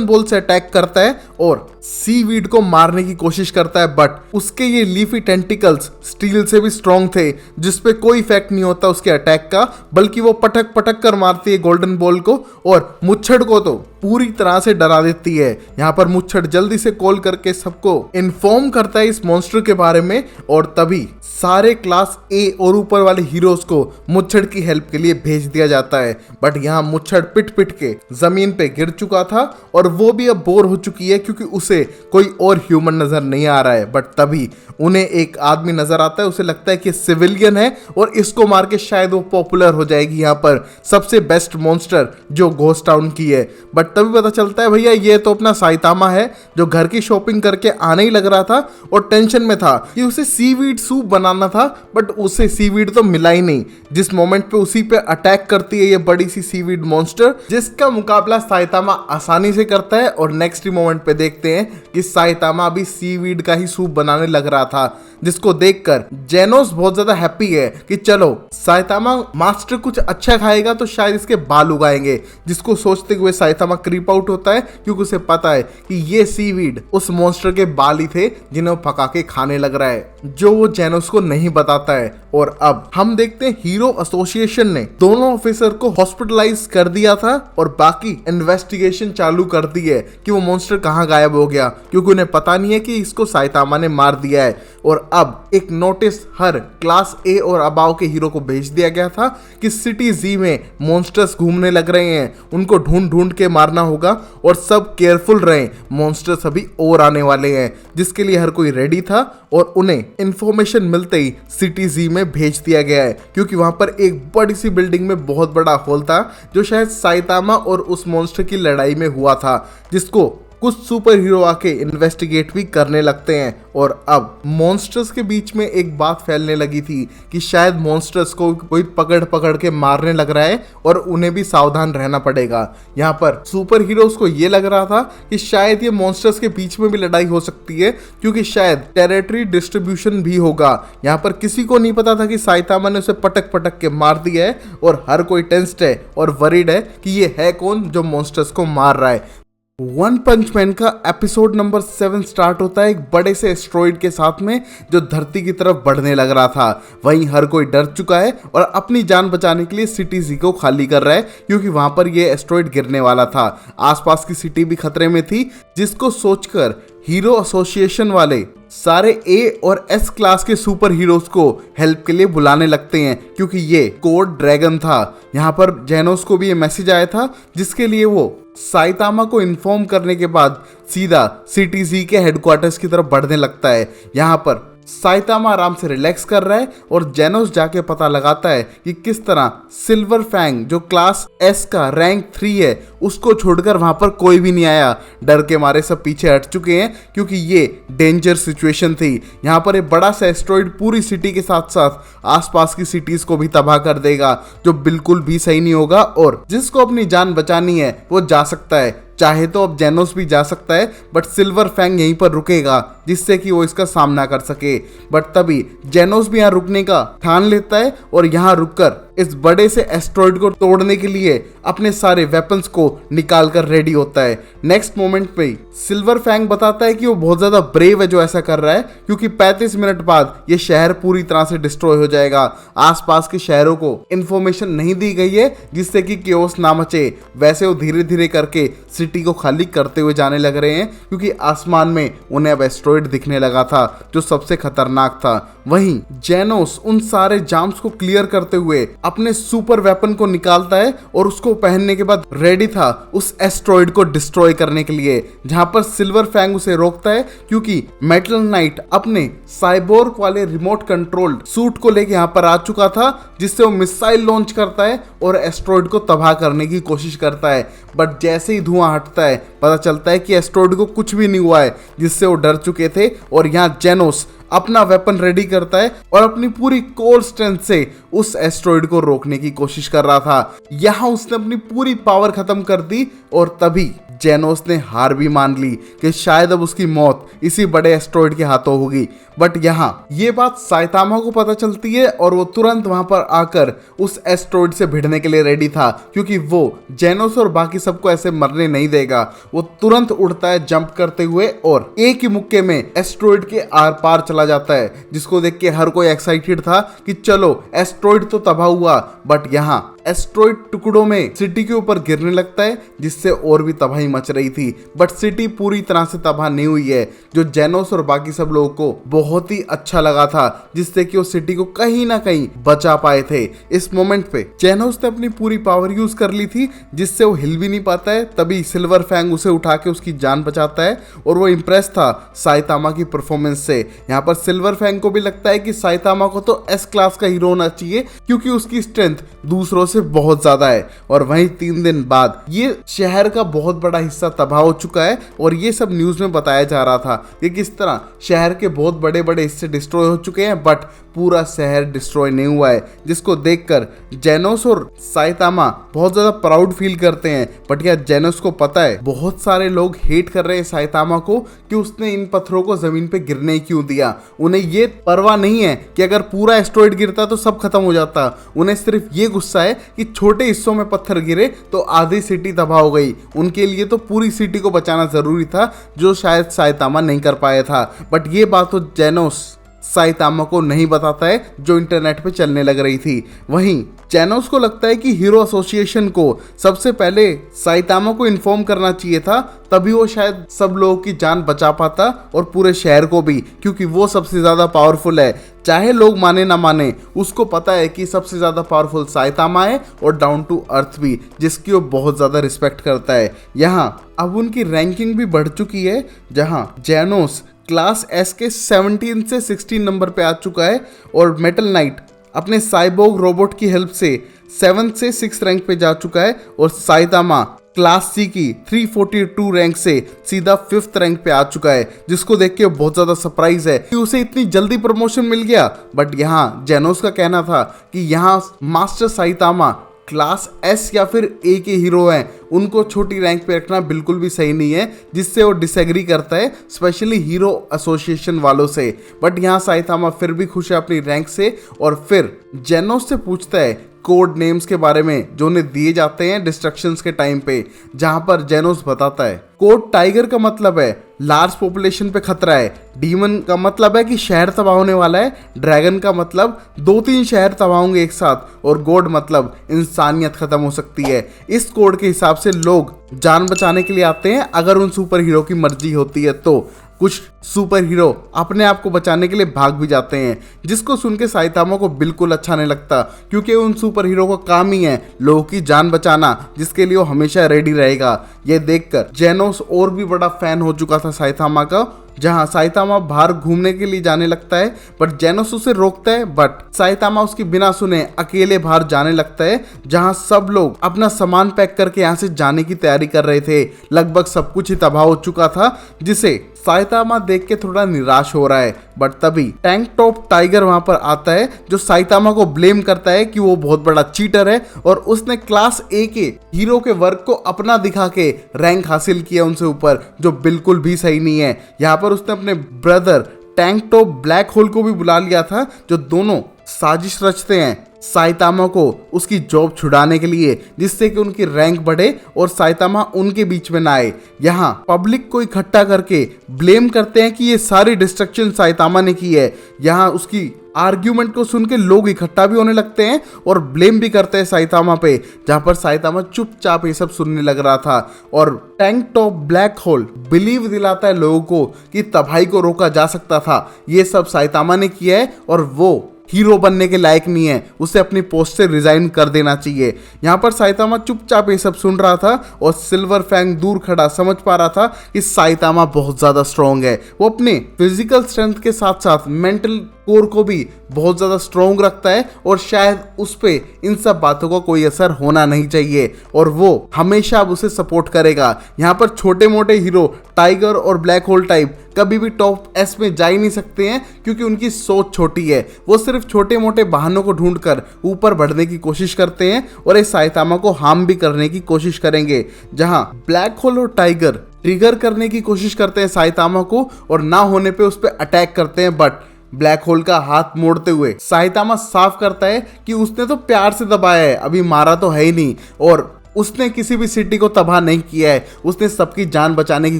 बॉल से अटैक करता है और सीवीड को मारने की कोशिश करता है, बट उसके ये लीफी टेंटिकल्स स्टील से भी स्ट्रॉन्ग थे जिसपे कोई इफेक्ट नहीं होता उसके अटैक का, बल्कि वो पटक पटक कर मारती है गोल्डन बॉल को और मुच्छड़ को तो पूरी तरह से डरा देती है। यहाँ पर मुच्छड़ जल्दी से कॉल करके सबको इन्फॉर्म करता है इस मॉन्स्टर के बारे में, और तभी सारे क्लास ए और ऊपर वाले हीरोज को मुच्छड़ की हेल्प के लिए भेज दिया जाता है। बट यहाँ मुच्छड़ पिट पिट के जमीन पे गिर चुका था और वो भी अब बोर हो चुकी है क्योंकि उसे कोई और ह्यूमन नजर नहीं आ रहा है। बट तभी उन्हें एक आदमी नजर आता है, उसे लगता है कि सिविलियन है और इसको मार के शायद वो पॉपुलर हो जाएगी यहाँ पर सबसे बेस्ट मॉन्स्टर जो घोस्ट टाउन की है। बट तभी पता चलता है भैया ये तो अपना साइतामा है जो घर की शॉपिंग करके आने ही लग रहा था और टेंशन में था कि उसे सीवीड सूप बनाना था, बट उसे सीवीड तो मिला ही नहीं। जिस मोमेंट पे उसी पे अटैक करती है ये बड़ी सी सीवीड मॉन्स्टर, जिसका मुकाबला साइतामा आसानी से करता है, और नेक्स्ट मोमेंट पे देखते हैं कि साइतामा अभी सीवीड का ही सूप बनाने लग रहा था, जिसको देखकर जेनोस बहुत ज्यादा हैप्पी है कि चलो साइतामा मास्टर कुछ अच्छा खाएगा तो शायद इसके बाल उगाएंगे, जिसको सोचते हुए साइतामा क्रीप आउट होता है क्योंकि उसे पता है कि ये सीवीड उस मॉन्स्टर के बाल ही थे जिन्हें वो पका के खाने लग रहा है, जो वो जेनोस को नहीं बताता है। और अब हम देखते हैं हीरो एसोसिएशन ने दोनों ऑफिसर को हॉस्पिटलाइज कर दिया था और बाकी इन्वेस्टिगेशन चालू कर दी है कि वो मॉन्स्टर कहाँ गायब हो गया, क्योंकि उन्हें पता नहीं है कि इसको साइतामा ने मार दिया है। और अब एक notice her class A or above के हीरो को भेज दिया गया था कि सिटी जी में मॉन्स्टर्स घूमने लग रहे हैं, उनको ढूंढ ढूंढ के मारना होगा और सब केयरफुल रहें, मॉन्स्टर्स अभी और आने वाले हैं। जिसके लिए हर कोई रेडी था और उन्हें इंफॉर्मेशन मिलते ही सिटी जी में भेज दिया गया है, क्योंकि वहां पर एक बड़ी सी बिल्डिंग में बहुत बड़ा हॉल था जो शायद साइतामा और उस मॉन्स्टर की लड़ाई में हुआ था, जिसको कुछ सुपर हीरो आके इन्वेस्टिगेट भी करने लगते हैं। और अब मॉन्स्टर्स के बीच में एक बात फैलने लगी थी कि शायद मॉन्स्टर्स को कोई पकड़ पकड़ के मारने लग रहा है और उन्हें भी सावधान रहना पड़ेगा। यहाँ पर सुपर हीरोज को ये लग रहा था कि शायद ये मॉन्स्टर्स के बीच में भी लड़ाई हो सकती है, क्योंकि शायद टेरिटरी डिस्ट्रीब्यूशन भी होगा। यहाँ पर किसी को नहीं पता था कि साइतामा ने उसे पटक पटक के मार दिया है और हर कोई टेंस्ड है और वरीड है कि ये है कौन जो मॉन्स्टर्स को मार रहा है। वन पंच मैन का एपिसोड नंबर 7 स्टार्ट होता है एक बड़े से एस्ट्रॉइड के साथ में जो धरती की तरफ बढ़ने लग रहा था। वहीं हर कोई डर चुका है और अपनी जान बचाने के लिए सिटी जी को खाली कर रहा है, क्योंकि वहां पर ये एस्ट्रॉइड गिरने वाला था। आसपास की सिटी भी खतरे में थी, जिसको सोचकर हीरो एसोसिएशन वाले सारे ए और एस क्लास के सुपर हीरोज को हेल्प के लिए बुलाने लगते हैं, क्योंकि ये कोड ड्रैगन था। यहाँ पर जेनोस को भी ये मैसेज आया था, जिसके लिए वो साइतामा को इन्फॉर्म करने के बाद सीधा सिटी जी के हेडक्वार्टर्स की तरफ बढ़ने लगता है। यहाँ पर साइतामा आराम से रिलैक्स कर रहा है और जेनोस जाके पता लगाता है कि किस तरह सिल्वर फैंग जो क्लास एस का रैंक 3 है उसको छोड़कर वहां पर कोई भी नहीं आया। डर के मारे सब पीछे हट चुके हैं, क्योंकि ये डेंजर सिचुएशन थी। यहाँ पर एक बड़ा सा एस्ट्रॉइड पूरी सिटी के साथ साथ आसपास की सिटीज को भी तबाह कर देगा, जो बिल्कुल भी सही नहीं होगा। और जिसको अपनी जान बचानी है वो जा सकता है, चाहे तो अब जेनोस भी जा सकता है, बट सिल्वर फैंग यहीं पर रुकेगा जिससे कि वो इसका सामना कर सके। बट तभी जेनोस भी यहाँ रुकने का ठान लेता है और यहाँ रुककर इस बड़े से एस्ट्रॉइड को तोड़ने के लिए अपने सारे वेपन्स को निकाल कर रेडी होता है। नेक्स्ट मोमेंट पे सिल्वर फैंग बताता है कि वो बहुत ज्यादा ब्रेव है जो ऐसा कर रहा है, क्योंकि 35 मिनट बाद ये शहर पूरी तरह से डिस्ट्रॉय हो जाएगा। आसपास के शहरों को इंफॉर्मेशन नहीं दी गई है जिससे कि केओस ना मचे। वैसे वो धीरे धीरे करके सिटी को खाली करते हुए जाने लग रहे हैं, क्योंकि आसमान में उन्हें अब एस्ट्रॉइड दिखने लगा था जो सबसे खतरनाक था। वहीं जेनोस उन सारे जाम्स को क्लियर करते हुए अपने सुपर वेपन को निकालता है और उसको पहनने के बाद रेडी था उस एस्ट्रॉइड को डिस्ट्रॉय करने के लिए, जहां पर सिल्वर फैंग उसे रोकता है क्योंकि मेटल नाइट अपने साइबोर्ग वाले रिमोट कंट्रोल्ड सूट को लेके यहाँ पर आ चुका था, जिससे वो मिसाइल लॉन्च करता है और एस्ट्रॉइड को तबाह करने की कोशिश करता है। बट जैसे ही धुआं हटता है पता चलता है कि एस्ट्रॉइड को कुछ भी नहीं हुआ है, जिससे वो डर चुके थे। और यहाँ जेनोस अपना वेपन रेडी करता है और अपनी पूरी कोर स्ट्रेंथ से उस एस्ट्रॉइड को रोकने की कोशिश कर रहा था। यहाँ उसने अपनी पूरी पावर खत्म कर दी और तभी जेनोस ने हार भी मान ली कि शायद अब उसकी मौत इसी बड़े एस्ट्रॉइड के हाथों होगी। बट यहाँ ये बात साइतामा को पता चलती है और वो तुरंत वहां पर आकर उस एस्ट्रॉइड से भिड़ने के लिए रेडी था, क्योंकि वो जेनोस और बाकी सबको ऐसे मरने नहीं देगा। वो तुरंत उड़ता है जंप करते हुए और एक ही मुक्के में एस्ट्रॉइड के आर पार चला जाता है, जिसको देख के हर कोई एक्साइटेड था कि चलो एस्ट्रॉइड तो तबाह हुआ। बट यहाँ एस्ट्रॉइड टुकड़ों में सिटी के ऊपर गिरने लगता है, जिससे और भी तबाही मच रही थी। बट सिटी पूरी तरह से तबाह नहीं हुई है, जो जेनोस और बाकी सब लोगों को बहुत ही अच्छा लगा था, जिससे कि वो सिटी को कहीं ना कहीं बचा पाए थे। इस मोमेंट पे जेनोस ने अपनी पूरी पावर यूज कर ली थी, जिससे वो हिल भी नहीं पाता है। तभी सिल्वर फैंग उसे उठा के उसकी जान बचाता है और वो इम्प्रेस था साइतामा की परफॉर्मेंस से। यहाँ पर सिल्वर फैंग को भी लगता है कि साइतामा को तो एस क्लास का हीरो होना चाहिए, क्योंकि उसकी स्ट्रेंथ दूसरों से बहुत ज्यादा है। और वहीं 3 दिन बाद ये शहर का बहुत बड़ा हिस्सा तबाह हो चुका है और ये सब न्यूज में बताया जा रहा था कि किस तरह शहर के बहुत बड़े बड़े हिस्से डिस्ट्रॉय हो चुके हैं, बट पूरा शहर डिस्ट्रॉय नहीं हुआ है, जिसको देखकर जेनोस और साइतामा बहुत ज्यादा प्राउड फील करते हैं। बट यार जेनोस को पता है बहुत सारे लोग हेट कर रहे हैं साइतामा को कि उसने इन पत्थरों को जमीन पे गिरने क्यों दिया। उन्हें ये परवाह नहीं है कि अगर पूरा एस्ट्रॉइड गिरता तो सब खत्म हो जाता। उन्हें सिर्फ ये गुस्सा है कि छोटे हिस्सों में पत्थर गिरे तो आधी सिटी तबाह हो गई। उनके लिए तो पूरी सिटी को बचाना जरूरी था, जो शायद साइतामा नहीं कर पाया था। बट ये बात तो जेनोस साइतामा को नहीं बताता है, जो इंटरनेट पे चलने लग रही थी। वहीं जेनोस को लगता है कि हीरो एसोसिएशन को सबसे पहले साइतामा को इन्फॉर्म करना चाहिए था, तभी वो शायद सब लोगों की जान बचा पाता और पूरे शहर को भी, क्योंकि वो सबसे ज्यादा पावरफुल है। चाहे लोग माने ना माने, उसको पता है कि सबसे ज्यादा पावरफुल साइतामा है और डाउन टू अर्थ भी, जिसकी वो बहुत ज्यादा रिस्पेक्ट करता है। यहाँ अब उनकी रैंकिंग भी बढ़ चुकी है, जहाँ जेनोस क्लास एस के 17 से 16 नंबर पे आ चुका है और मेटल नाइट अपने साइबोर्ग रोबोट की हेल्प से 7 से 6 रैंक पे जा चुका है और साइतामा क्लास सी की 342 रैंक से सीधा 5th रैंक पे आ चुका है, जिसको देख के बहुत ज्यादा सरप्राइज है कि उसे इतनी जल्दी प्रमोशन मिल गया। बट यहाँ जेनोस का कहना था कि यहाँ मास्टर साइतामा क्लास एस या फिर ए के हीरो हैं, उनको छोटी रैंक पे रखना बिल्कुल भी सही नहीं है, जिससे वो डिसएग्री करता है स्पेशली हीरो एसोसिएशन वालों से। बट यहाँ साइतामा फिर भी खुश है अपनी रैंक से और फिर जेनोस से पूछता है कोड नेम्स के बारे में जो उन्हें दिए जाते हैं डिस्ट्रक्शंस के टाइम पे, जहां पर जेनोस बताता है कोड टाइगर का मतलब है लार्ज पॉपुलेशन पे खतरा है, डीमन का मतलब है कि शहर तबाह होने वाला है, ड्रैगन का मतलब 2-3 शहर तबाह होंगे एक साथ, और गोड मतलब इंसानियत खत्म हो सकती है। इस कोड के हिसाब से लोग जान बचाने के लिए आते हैं, अगर उन सुपर हीरो की मर्जी होती है तो। कुछ सुपर हीरो अपने आप को बचाने के लिए भाग भी जाते हैं, जिसको सुन के साइतामा को बिल्कुल अच्छा नहीं लगता, क्योंकि उन सुपर हीरो का काम ही है लोगों की जान बचाना, जिसके लिए वो हमेशा रेडी रहेगा। ये देखकर जेनोस और भी बड़ा फैन हो चुका था साइतामा का, जहां साइतामा बाहर घूमने के लिए जाने लगता है, बट जेनोस उसे रोकता है। बट साइतामा उसकी बिना सुने अकेले बाहर जाने लगता है, जहां सब लोग अपना सामान पैक करके यहाँ से जाने की तैयारी कर रहे थे। लगभग सब कुछ ही तबाह हो चुका था, जिसे साइतामा देख के थोड़ा निराश हो रहा है। बट तभी टैंक टॉप टाइगर वहां पर आता है, जो साइतामा को ब्लेम करता है कि वो बहुत बड़ा चीटर है और उसने क्लास ए के हीरो के वर्क को अपना दिखा के रैंक हासिल किया उनसे ऊपर, जो बिल्कुल भी सही नहीं है। यहाँ पर उसने अपने brother tank top black hole को भी बुला लिया था, जो दोनों साजिश रचते हैं साइतामा को उसकी जॉब छुड़ाने के लिए, जिससे कि उनकी रैंक बढ़े और साइतामा उनके बीच में ना आए। यहाँ पब्लिक को इकट्ठा करके ब्लेम करते हैं कि ये सारी डिस्ट्रक्शन साइतामा ने की है। यहाँ उसकी आर्ग्यूमेंट को सुन के लोग इकट्ठा भी होने लगते हैं और ब्लेम भी करते हैं साइतामा पे, जहां पर साइतामा चुपचाप ये सब सुनने लग रहा था। और tank top black hole believe दिलाता है लोगों को कि तबाही को रोका जा सकता था। ये सब साइतामा ने किया है और वो हीरो बनने के लायक नहीं है, उसे अपनी पोस्ट से रिजाइन कर देना चाहिए। यहाँ पर साइतामा चुपचाप ये सब सुन रहा था और सिल्वर फैंग दूर खड़ा समझ पा रहा था कि साइतामा बहुत ज्यादा स्ट्रांग है। वो अपने फिजिकल स्ट्रेंथ के साथ साथ मेंटल कोर को भी बहुत ज्यादा स्ट्रांग रखता है और शायद उस पे इन सब बातों का कोई असर होना नहीं चाहिए और वो हमेशा अब उसे सपोर्ट करेगा। यहाँ पर छोटे मोटे हीरो टाइगर और ब्लैक होल टाइप कभी भी टॉप एस में जा ही नहीं सकते हैं, क्योंकि उनकी सोच छोटी है। वो सिर्फ छोटे मोटे बहानों को ढूंढकर ऊपर बढ़ने की कोशिश करते हैं और इस साइतामा को हार्म भी करने की कोशिश करेंगे। जहां ब्लैक होल और टाइगर ट्रिगर करने की कोशिश करते हैं साइतामा को और ना होने पे उस पर अटैक करते हैं, बट ब्लैक होल का हाथ मोड़ते हुए साइतामा साफ करता है कि उसने तो प्यार से दबाया है, अभी मारा तो है ही नहीं, और उसने किसी भी सिटी को तबाह नहीं किया है, उसने सबकी जान बचाने की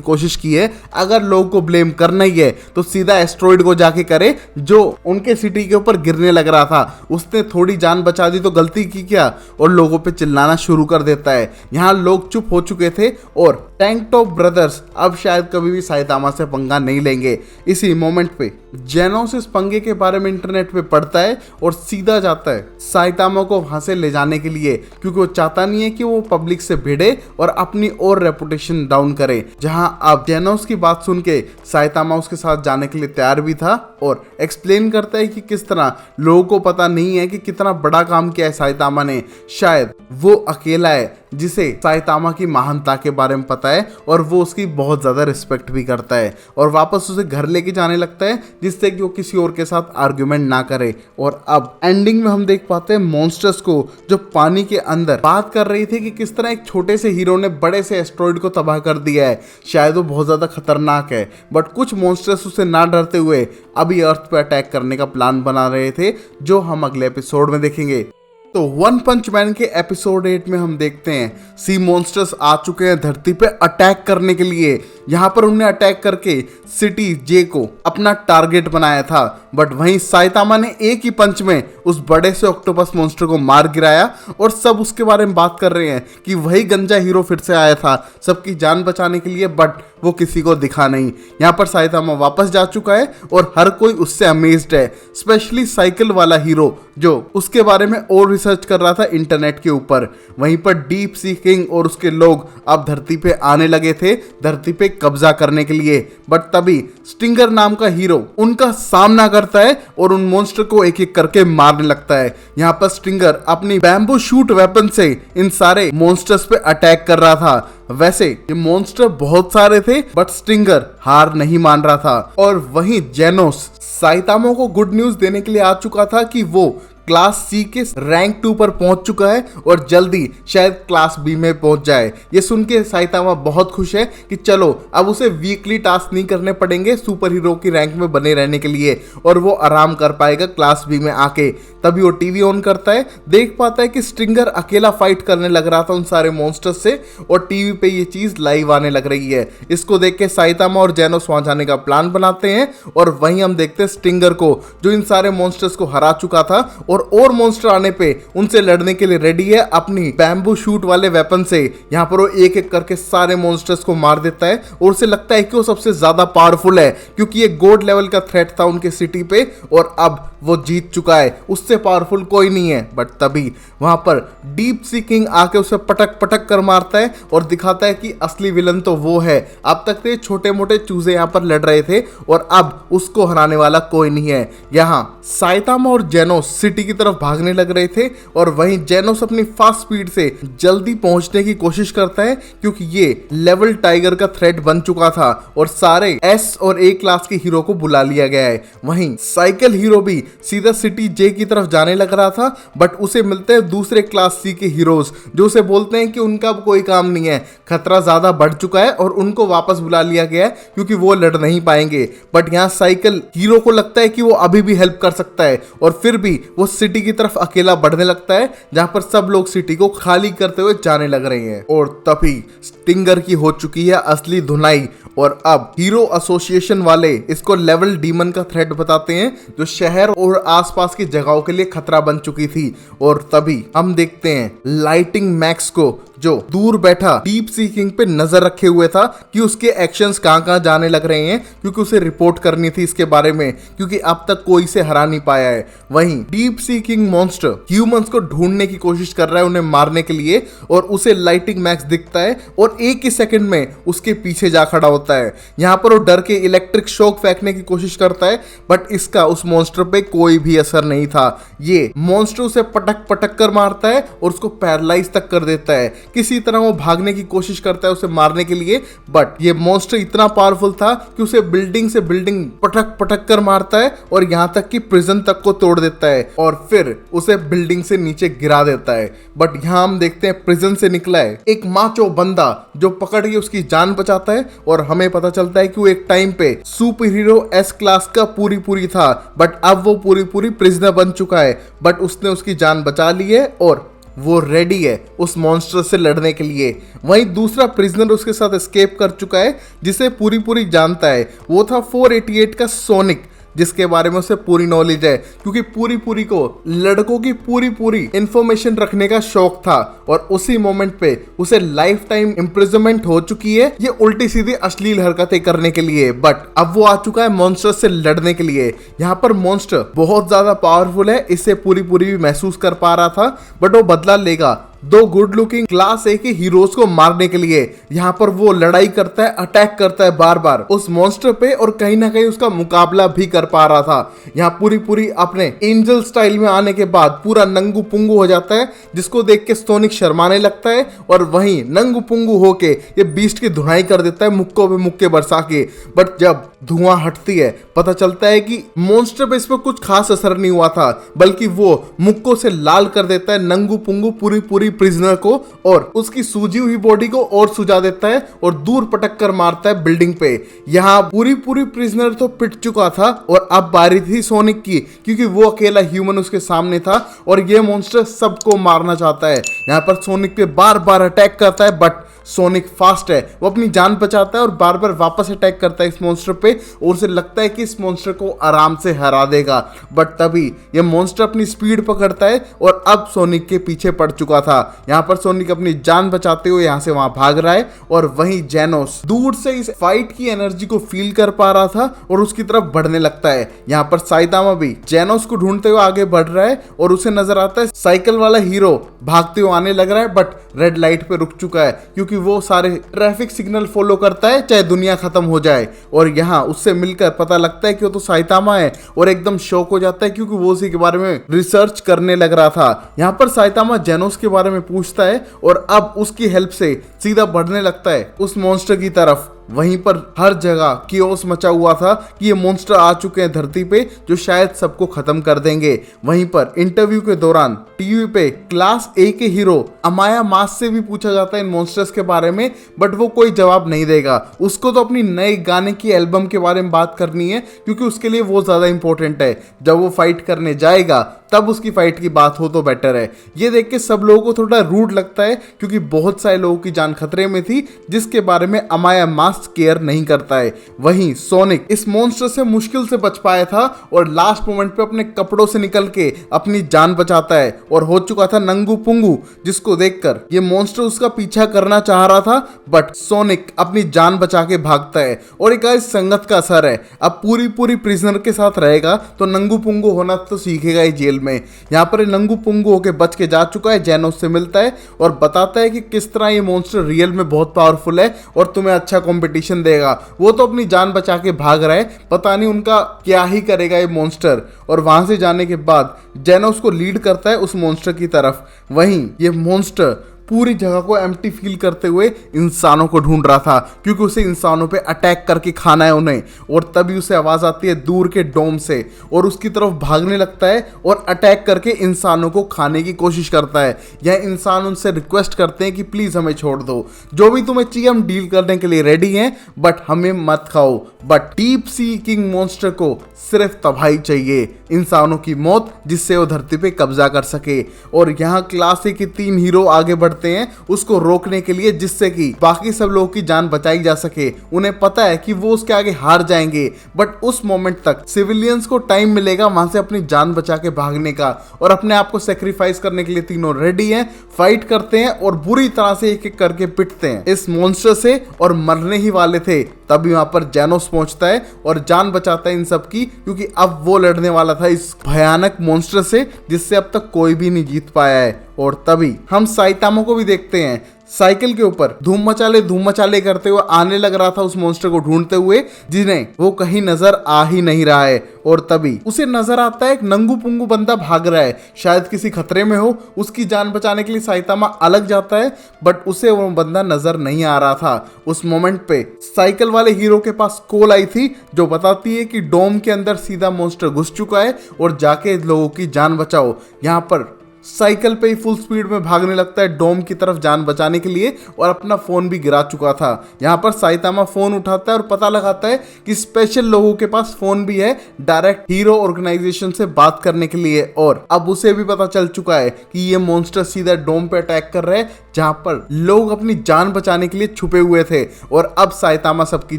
कोशिश की है। अगर लोगों को ब्लेम करना ही है तो सीधा एस्ट्रॉइड को जाके करे जो उनके सिटी के ऊपर गिरने लग रहा था। उसने थोड़ी जान बचा दी तो गलती की क्या, और लोगों पे चिल्लाना शुरू कर देता है। यहाँ लोग चुप हो चुके थे और टैंक टॉप ब्रदर्स अब शायद कभी भी साइतामा से पंगा नहीं लेंगे। इसी मोमेंट पे जेनोस इस पंगे के बारे में इंटरनेट पे पढ़ता है और सीधा जाता है साइतामा को वहां से ले जाने के लिए, क्योंकि वो चाहता नहीं है कि वो पब्लिक से भिड़े और अपनी और रेपुटेशन डाउन करे। जहां अब जेनोस की बात सुन के साइतामा उसके साथ जाने के लिए तैयार भी था और एक्सप्लेन करता है कि किस तरह लोगों को पता नहीं है कि कितना बड़ा काम किया है साइतामा ने। शायद वो अकेला है जिसे साइतामा की महानता के बारे में पता है और वो उसकी बहुत ज्यादा रिस्पेक्ट भी करता है और वापस उसे घर लेके जाने लगता है, जिससे कि वो किसी और के साथ आर्ग्यूमेंट ना करे। और अब एंडिंग में हम देख पाते हैं मॉन्स्टर्स को जो पानी के अंदर बात कर रही थी कि किस तरह एक छोटे से हीरो ने बड़े से एस्ट्रॉइड को तबाह कर दिया है। शायद वो बहुत ज्यादा खतरनाक है, बट कुछ मॉन्स्टर्स उसे ना डरते हुए अभी अर्थ पे अटैक करने का प्लान बना रहे थे, जो हम अगले एपिसोड में देखेंगे। तो वन पंच मैन के एपिसोड 8 में हम देखते हैं सी मॉन्स्टर्स आ चुके हैं धरती पे अटैक करने के लिए। यहाँ पर उन्हें अटैक करके सिटी जे को अपना टारगेट बनाया था, बट वहीं साइतामा ने एक ही पंच में उस बड़े से ऑक्टोपस मॉन्स्टर को मार गिराया और सब उसके बारे में बात कर रहे हैं कि वही गंजा हीरो फिर से आया था सबकी जान बचाने के लिए, बट वो किसी को दिखा नहीं। यहाँ पर साइतामा वापस जा चुका है और हर कोई उससे अमेज्ड है, स्पेशली साइकिल वाला हीरो जो उसके बारे में और रिसर्च कर रहा था इंटरनेट के ऊपर। वहीं पर डीप सी किंग और उसके लोग अब धरती पे आने लगे थे धरती पे कब्जा करने के लिए, बट तभी स्टिंगर नाम का हीरो उनका सामना करता है और उन मॉन्स्टर को एक एक करके मारने लगता है। यहाँ पर स्टिंगर अपनी बैम्बू शूट वेपन से इन सारे मॉन्स्टर्स पे अटैक कर रहा था। वैसे ये मॉन्स्टर बहुत सारे थे, बट स्टिंगर हार नहीं मान रहा था। और वहीं जेनोस साइतामा को गुड न्यूज देने के लिए आ चुका था कि वो क्लास सी के रैंक 2 पर पहुंच चुका है और जल्दी शायद क्लास बी में पहुंच जाए। ये सुन के साइतामा बहुत खुश है कि चलो अब उसे वीकली टास्क नहीं करने पड़ेंगे सुपर हीरो की रैंक में बने रहने के लिए, और वो आराम कर पाएगा क्लास बी में आके। तभी वो टीवी ऑन करता है, देख पाता है कि स्टिंगर अकेला फाइट करने लग रहा था उन सारे मॉन्स्टर्स से और टीवी पे ये चीज लाइव आने लग रही है। इसको देख के साइतामा और जेनोस वहां जाने का प्लान बनाते हैं और वहीं हम देखते हैं स्टिंगर को जो इन सारे मॉन्स्टर्स को हरा चुका था और मॉन्स्टर आने पे उनसे लड़ने के लिए रेडी है अपनी बैम्बू शूट वाले वेपन से। यहाँ पर वो एक एक करके सारे मॉन्स्टर्स को मार देता है और उसे लगता है कि वो सबसे ज्यादा पावरफुल है, क्योंकि ये गॉड लेवल का थ्रेट था उनके सिटी पे और अब वो जीत चुका है, उससे पावरफुल कोई नहीं है। बट तभी वहां पर डीप सी किंग आके उसे पटक पटक कर मारता है और दिखाता है कि असली विलन तो वो है। अब तक तो छोटे मोटे चूजे यहाँ पर लड़ रहे थे और अब उसको हराने वाला कोई नहीं है। यहाँ साइतामा और जेनोस सिटी की तरफ भागने लग रहे थे और वहीं जेनोस अपनी फास्ट स्पीड से जल्दी पहुंचने की कोशिश करता है, क्योंकि ये लेवल टाइगर का थ्रेट बन चुका था और सारे एस और ए क्लास के हीरो को बुला लिया गया है। वहीं साइकिल हीरो भी सीधा सिटी जे की तरफ जाने लग रहा था, बट उसे मिलते हैं दूसरे क्लास सी के हीरोज जो उसे बोलते हैं कि उनका अब कोई काम नहीं है, खतरा ज्यादा बढ़ चुका है और उनको वापस बुला लिया गया है क्योंकि वो लड़ नहीं पाएंगे। बट यहाँ साइकिल हीरो को लगता है कि वो अभी भी हेल्प कर सकता है और फिर भी वो उस सिटी की तरफ अकेला बढ़ने लगता है जहां पर सब लोग सिटी को खाली करते हुए जाने लग रहे हैं। और तभी स्टिंगर की हो चुकी है असली धुनाई और अब हीरो एसोसिएशन वाले इसको लेवल डीमन का थ्रेट बताते हैं जो शहर और आसपास की जगहों के लिए खतरा बन चुकी थी। और तभी हम देखते हैं लाइटिंग मैक्स को जो दूर बैठा डीप सी किंग पे नजर रखे हुए था कि उसके एक्शंस कहां जाने लग रहे हैं, क्योंकि उसे रिपोर्ट करनी थी इसके बारे में, क्योंकि अब तक कोई से हरा नहीं पाया है। वहीं deep sea king monster humans को ढूंढने की कोशिश कर रहा है उन्हें मारने के लिए, और उसे लाइटिंग मैक्स दिखता है और एक ही सेकंड में उसके पीछे जा खड़ा होता है। यहाँ पर वो डर के इलेक्ट्रिक शॉक फेंकने की कोशिश करता है, बट इसका उस मॉन्स्टर पे कोई भी असर नहीं था। ये मॉन्स्टर उसे पटक पटक कर मारता है और उसको पैरालाइज तक कर देता है। किसी तरह वो भागने की कोशिश करता है उसे मारने के लिए, बट ये मॉन्स्टर इतना पावरफुल था कि उसे बिल्डिंग से बिल्डिंग पटक पटक कर मारता है और यहाँ तक कि प्रिजन तक को तोड़ देता है और फिर उसे बिल्डिंग से नीचे गिरा देता है। बट यहाँ हम देखते हैं प्रिजन से निकला है एक माचो बंदा जो पकड़ के उसकी जान बचाता है, और हमें पता चलता है कि वो एक टाइम पे सुपर हीरो एस क्लास का पूरी था, बट अब वो पूरी प्रिजनर बन चुका है। बट उसने उसकी जान बचा ली है और वो रेडी है उस मॉन्स्टर से लड़ने के लिए। वहीं दूसरा प्रिजनर उसके साथ एस्केप कर चुका है जिसे पूरी जानता है, वो था 488 का सोनिक, जिसके बारे में उसे पूरी नॉलेज है, क्योंकि पूरी को लड़कों की पूरी इंफॉर्मेशन रखने का शौक था। और उसी मोमेंट पे उसे लाइफ टाइम इम्प्रिजनमेंट हो चुकी है ये उल्टी सीधी अश्लील हरकतें करने के लिए। बट अब वो आ चुका है मॉन्स्टर से लड़ने के लिए। यहाँ पर मॉन्स्टर बहुत ज्यादा पावरफुल है, इससे पूरी भी महसूस कर पा रहा था, बट वो बदला लेगा दो गुड लुकिंग क्लास ए के हीरोज को मारने के लिए। यहाँ पर वो लड़ाई करता है, अटैक करता है बार बार उस मॉन्स्टर पे, और कहीं ना कहीं उसका मुकाबला भी कर पा रहा था। यहाँ पूरी अपने एंजल स्टाइल में आने के बाद पूरा नंगू पुंगू हो जाता है, जिसको देख के सोनिक शर्माने लगता है और वहीं नंगू पुंगू होके ये बीस्ट की धुनाई कर देता है मुक्कों पे मुक्के बरसा के। बट जब धुआं हटती है पता चलता है कि मॉन्स्टर पे इस पर कुछ खास असर नहीं हुआ था, बल्कि वो मुक्कों से लाल कर देता है नंगू पुंगू पूरी प्रिजनर को, और उसकी सूजी हुई बॉडी को और सुझा देता है और दूर पटक कर मारता है बिल्डिंग पे। यहाँ पूरी प्रिजनर तो पिट चुका था और अब बारी थी सोनिक की, क्योंकि वो अकेला ह्यूमन उसके सामने था और ये मॉन्स्टर सबको मारना चाहता है। यहाँ पर सोनिक पे बार अटैक करता है, बट सोनिक फास्ट है, वो अपनी जान बचाता है और बार वापस अटैक करता है इस मॉन्स्टर पे, और उसे लगता है कि इस मॉन्स्टर को आराम से हरा देगा। बट तभी ये मॉन्स्टर अपनी स्पीड पकड़ता है और अब सोनिक के पीछे पड़ चुका था। यहाँ पर सोनिक अपनी जान बचाते हुए यहाँ से वहां भाग रहा है, और वहीं जेनोस दूर से इस फाइट की एनर्जी को फील कर पा रहा था और उसकी तरफ बढ़ने लगता है। यहाँ पर साइतामा भी जेनोस को ढूंढते हुए आगे बढ़ रहा है और उसे नजर आता है साइकिल वाला हीरो भागते हुए आने लग रहा है, बट रेड लाइट पे रुक चुका है, क्योंकि वो सारे ट्रैफिक सिग्नल फॉलो करता है चाहे दुनिया खत्म हो जाए। और यहाँ उससे मिलकर पता लगता है कि वो तो साइतामा है, और एकदम शॉक हो जाता है क्योंकि वो उसी के बारे में रिसर्च करने लग रहा था। यहाँ पर साइतामा जेनोस के बारे में पूछता है और अब उसकी हेल्प से सीधा बढ़ने लगता है उस मॉन्स्टर की तरफ। वहीं पर हर जगह कियोस मचा हुआ था कि ये मॉन्स्टर आ चुके हैं धरती पे जो शायद सबको खत्म कर देंगे। वहीं पर इंटरव्यू के दौरान टीवी पे क्लास ए के हीरो अमाया मास से भी पूछा जाता है इन मॉन्स्टर्स के बारे में, बट वो कोई जवाब नहीं देगा। उसको तो अपनी नए गाने की एल्बम के बारे में बात करनी है, क्योंकि उसके लिए वो ज्यादा इंपॉर्टेंट है। जब वो फाइट करने जाएगा तब उसकी फाइट की बात हो तो बेटर है। ये देख के सब लोगों को थोड़ा रूड लगता है, क्योंकि बहुत सारे लोगों की जान खतरे में थी जिसके बारे में अमाया मास केयर नहीं करता है। वहीं सोनिक इस मॉन्स्टर से मुश्किल से बच पाया था और लास्ट मोमेंट पे अपने कपड़ों से निकल के अपनी जान बचाता है और हो चुका था नंगू पुंगू, जिसको देखकर ये मॉन्स्टर उसका पीछा करना चाह रहा था, बट सोनिक अपनी जान बचा के भागता है। और एक गाइस संगत का असर है, अब पूरी प्रिजनर के साथ रहेगा तो नंगू पुंगू होना तो सीखेगा ही जेल में। यहाँ पर नंगू पुंगू होके बच के जा चुका है, जेनोस से मिलता है और बताता है कि किस तरह ये मॉन्स्टर रियल में बहुत पावरफुल है और तुम्हें अच्छा कंपटीशन देगा। वो तो अपनी जान बचा के भाग रहा है, पता नहीं उनका क्या ही करेगा ये मॉन्स्टर। और वहां से जाने के बाद जेनोस को लीड करता है उस मॉन्स्टर की तरफ। वहीं ये मॉन्स्टर पूरी जगह को एम्प्टी फील करते हुए इंसानों को ढूंढ रहा था, क्योंकि उसे इंसानों पे अटैक करके खाना है उन्हें। और तभी उसे आवाज आती है दूर के डोम से और उसकी तरफ भागने लगता है और अटैक करके इंसानों को खाने की कोशिश करता है। यह इंसान उनसे रिक्वेस्ट करते हैं कि प्लीज हमें छोड़ दो, जो भी तुम्हें चाहिए हम डील करने के लिए रेडी हैं, बट हमें मत खाओ। But deep sea king monster को सिर्फ तबाही चाहिए, इंसानों की मौत, जिससे वो धरती पे कब्जा कर सके। और यहाँ क्लास ए के 3 हीरो आगे बढ़ते हैं उसको रोकने के लिए, जिससे कि बाकी सब लोगों की जान बचाई जा सके। उन्हें पता है कि वो उसके आगे हार जाएंगे, बट उस मोमेंट तक सिविलियंस को टाइम मिलेगा वहां से अपनी जान बचा के भागने का, और अपने आप को सेक्रीफाइस करने के लिए तीनों रेडी हैं, फाइट करते हैं और बुरी तरह से एक एक करके पिटते हैं इस मॉन्स्टर से, और मरने ही वाले थे। तभी वहां पर जेनोस पहुंचता है और जान बचाता है इन सब की, क्योंकि अब वो लड़ने वाला था इस भयानक मॉन्स्टर से जिससे अब तक कोई भी नहीं जीत पाया है। और तभी हम साइतामा को भी देखते हैं साइकिल के ऊपर धूम मचाले करते हुए आने लग रहा था उस मॉन्स्टर को ढूंढते हुए, जिन्हें वो कहीं नजर आ ही नहीं रहा है। और तभी उसे नजर आता है एक नंगू पुंगू बंदा भाग रहा है, शायद किसी खतरे में हो। उसकी जान बचाने के लिए साइतामा अलग जाता है, बट उसे वो बंदा नजर नहीं आ रहा था। उस मोमेंट पे साइकिल वाले हीरो के पास कॉल आई थी जो बताती है कि डोम के अंदर सीधा मॉन्स्टर घुस चुका है और जाके लोगों की जान बचाओ। यहाँ पर साइकिल पे ही फुल स्पीड में भागने लगता है डोम की तरफ जान बचाने के लिए, और अपना फोन भी गिरा चुका था। यहाँ पर साइतामा फोन उठाता है और पता लगाता है कि स्पेशल लोगों के पास फोन भी है डायरेक्ट हीरो ऑर्गेनाइजेशन से बात करने के लिए। और अब उसे भी पता चल चुका है कि ये मॉन्स्टर सीधा डोम पे अटैक कर रहे हैं, जहां पर लोग अपनी जान बचाने के लिए छुपे हुए थे। और अब साइतामा सबकी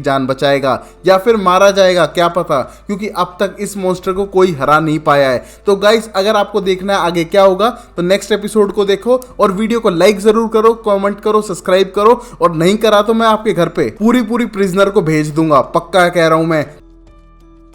जान बचाएगा या फिर मारा जाएगा क्या पता, क्योंकि अब तक इस मॉन्स्टर को कोई हरा नहीं पाया है। तो गाइस, अगर आपको देखना है आगे क्या होगा तो नेक्स्ट एपिसोड को देखो, और वीडियो को लाइक जरूर करो, कमेंट करो, सब्सक्राइब करो, और नहीं करा तो मैं आपके घर पे पूरी प्रिजनर को भेज दूंगा, पक्का कह रहा हूं मैं।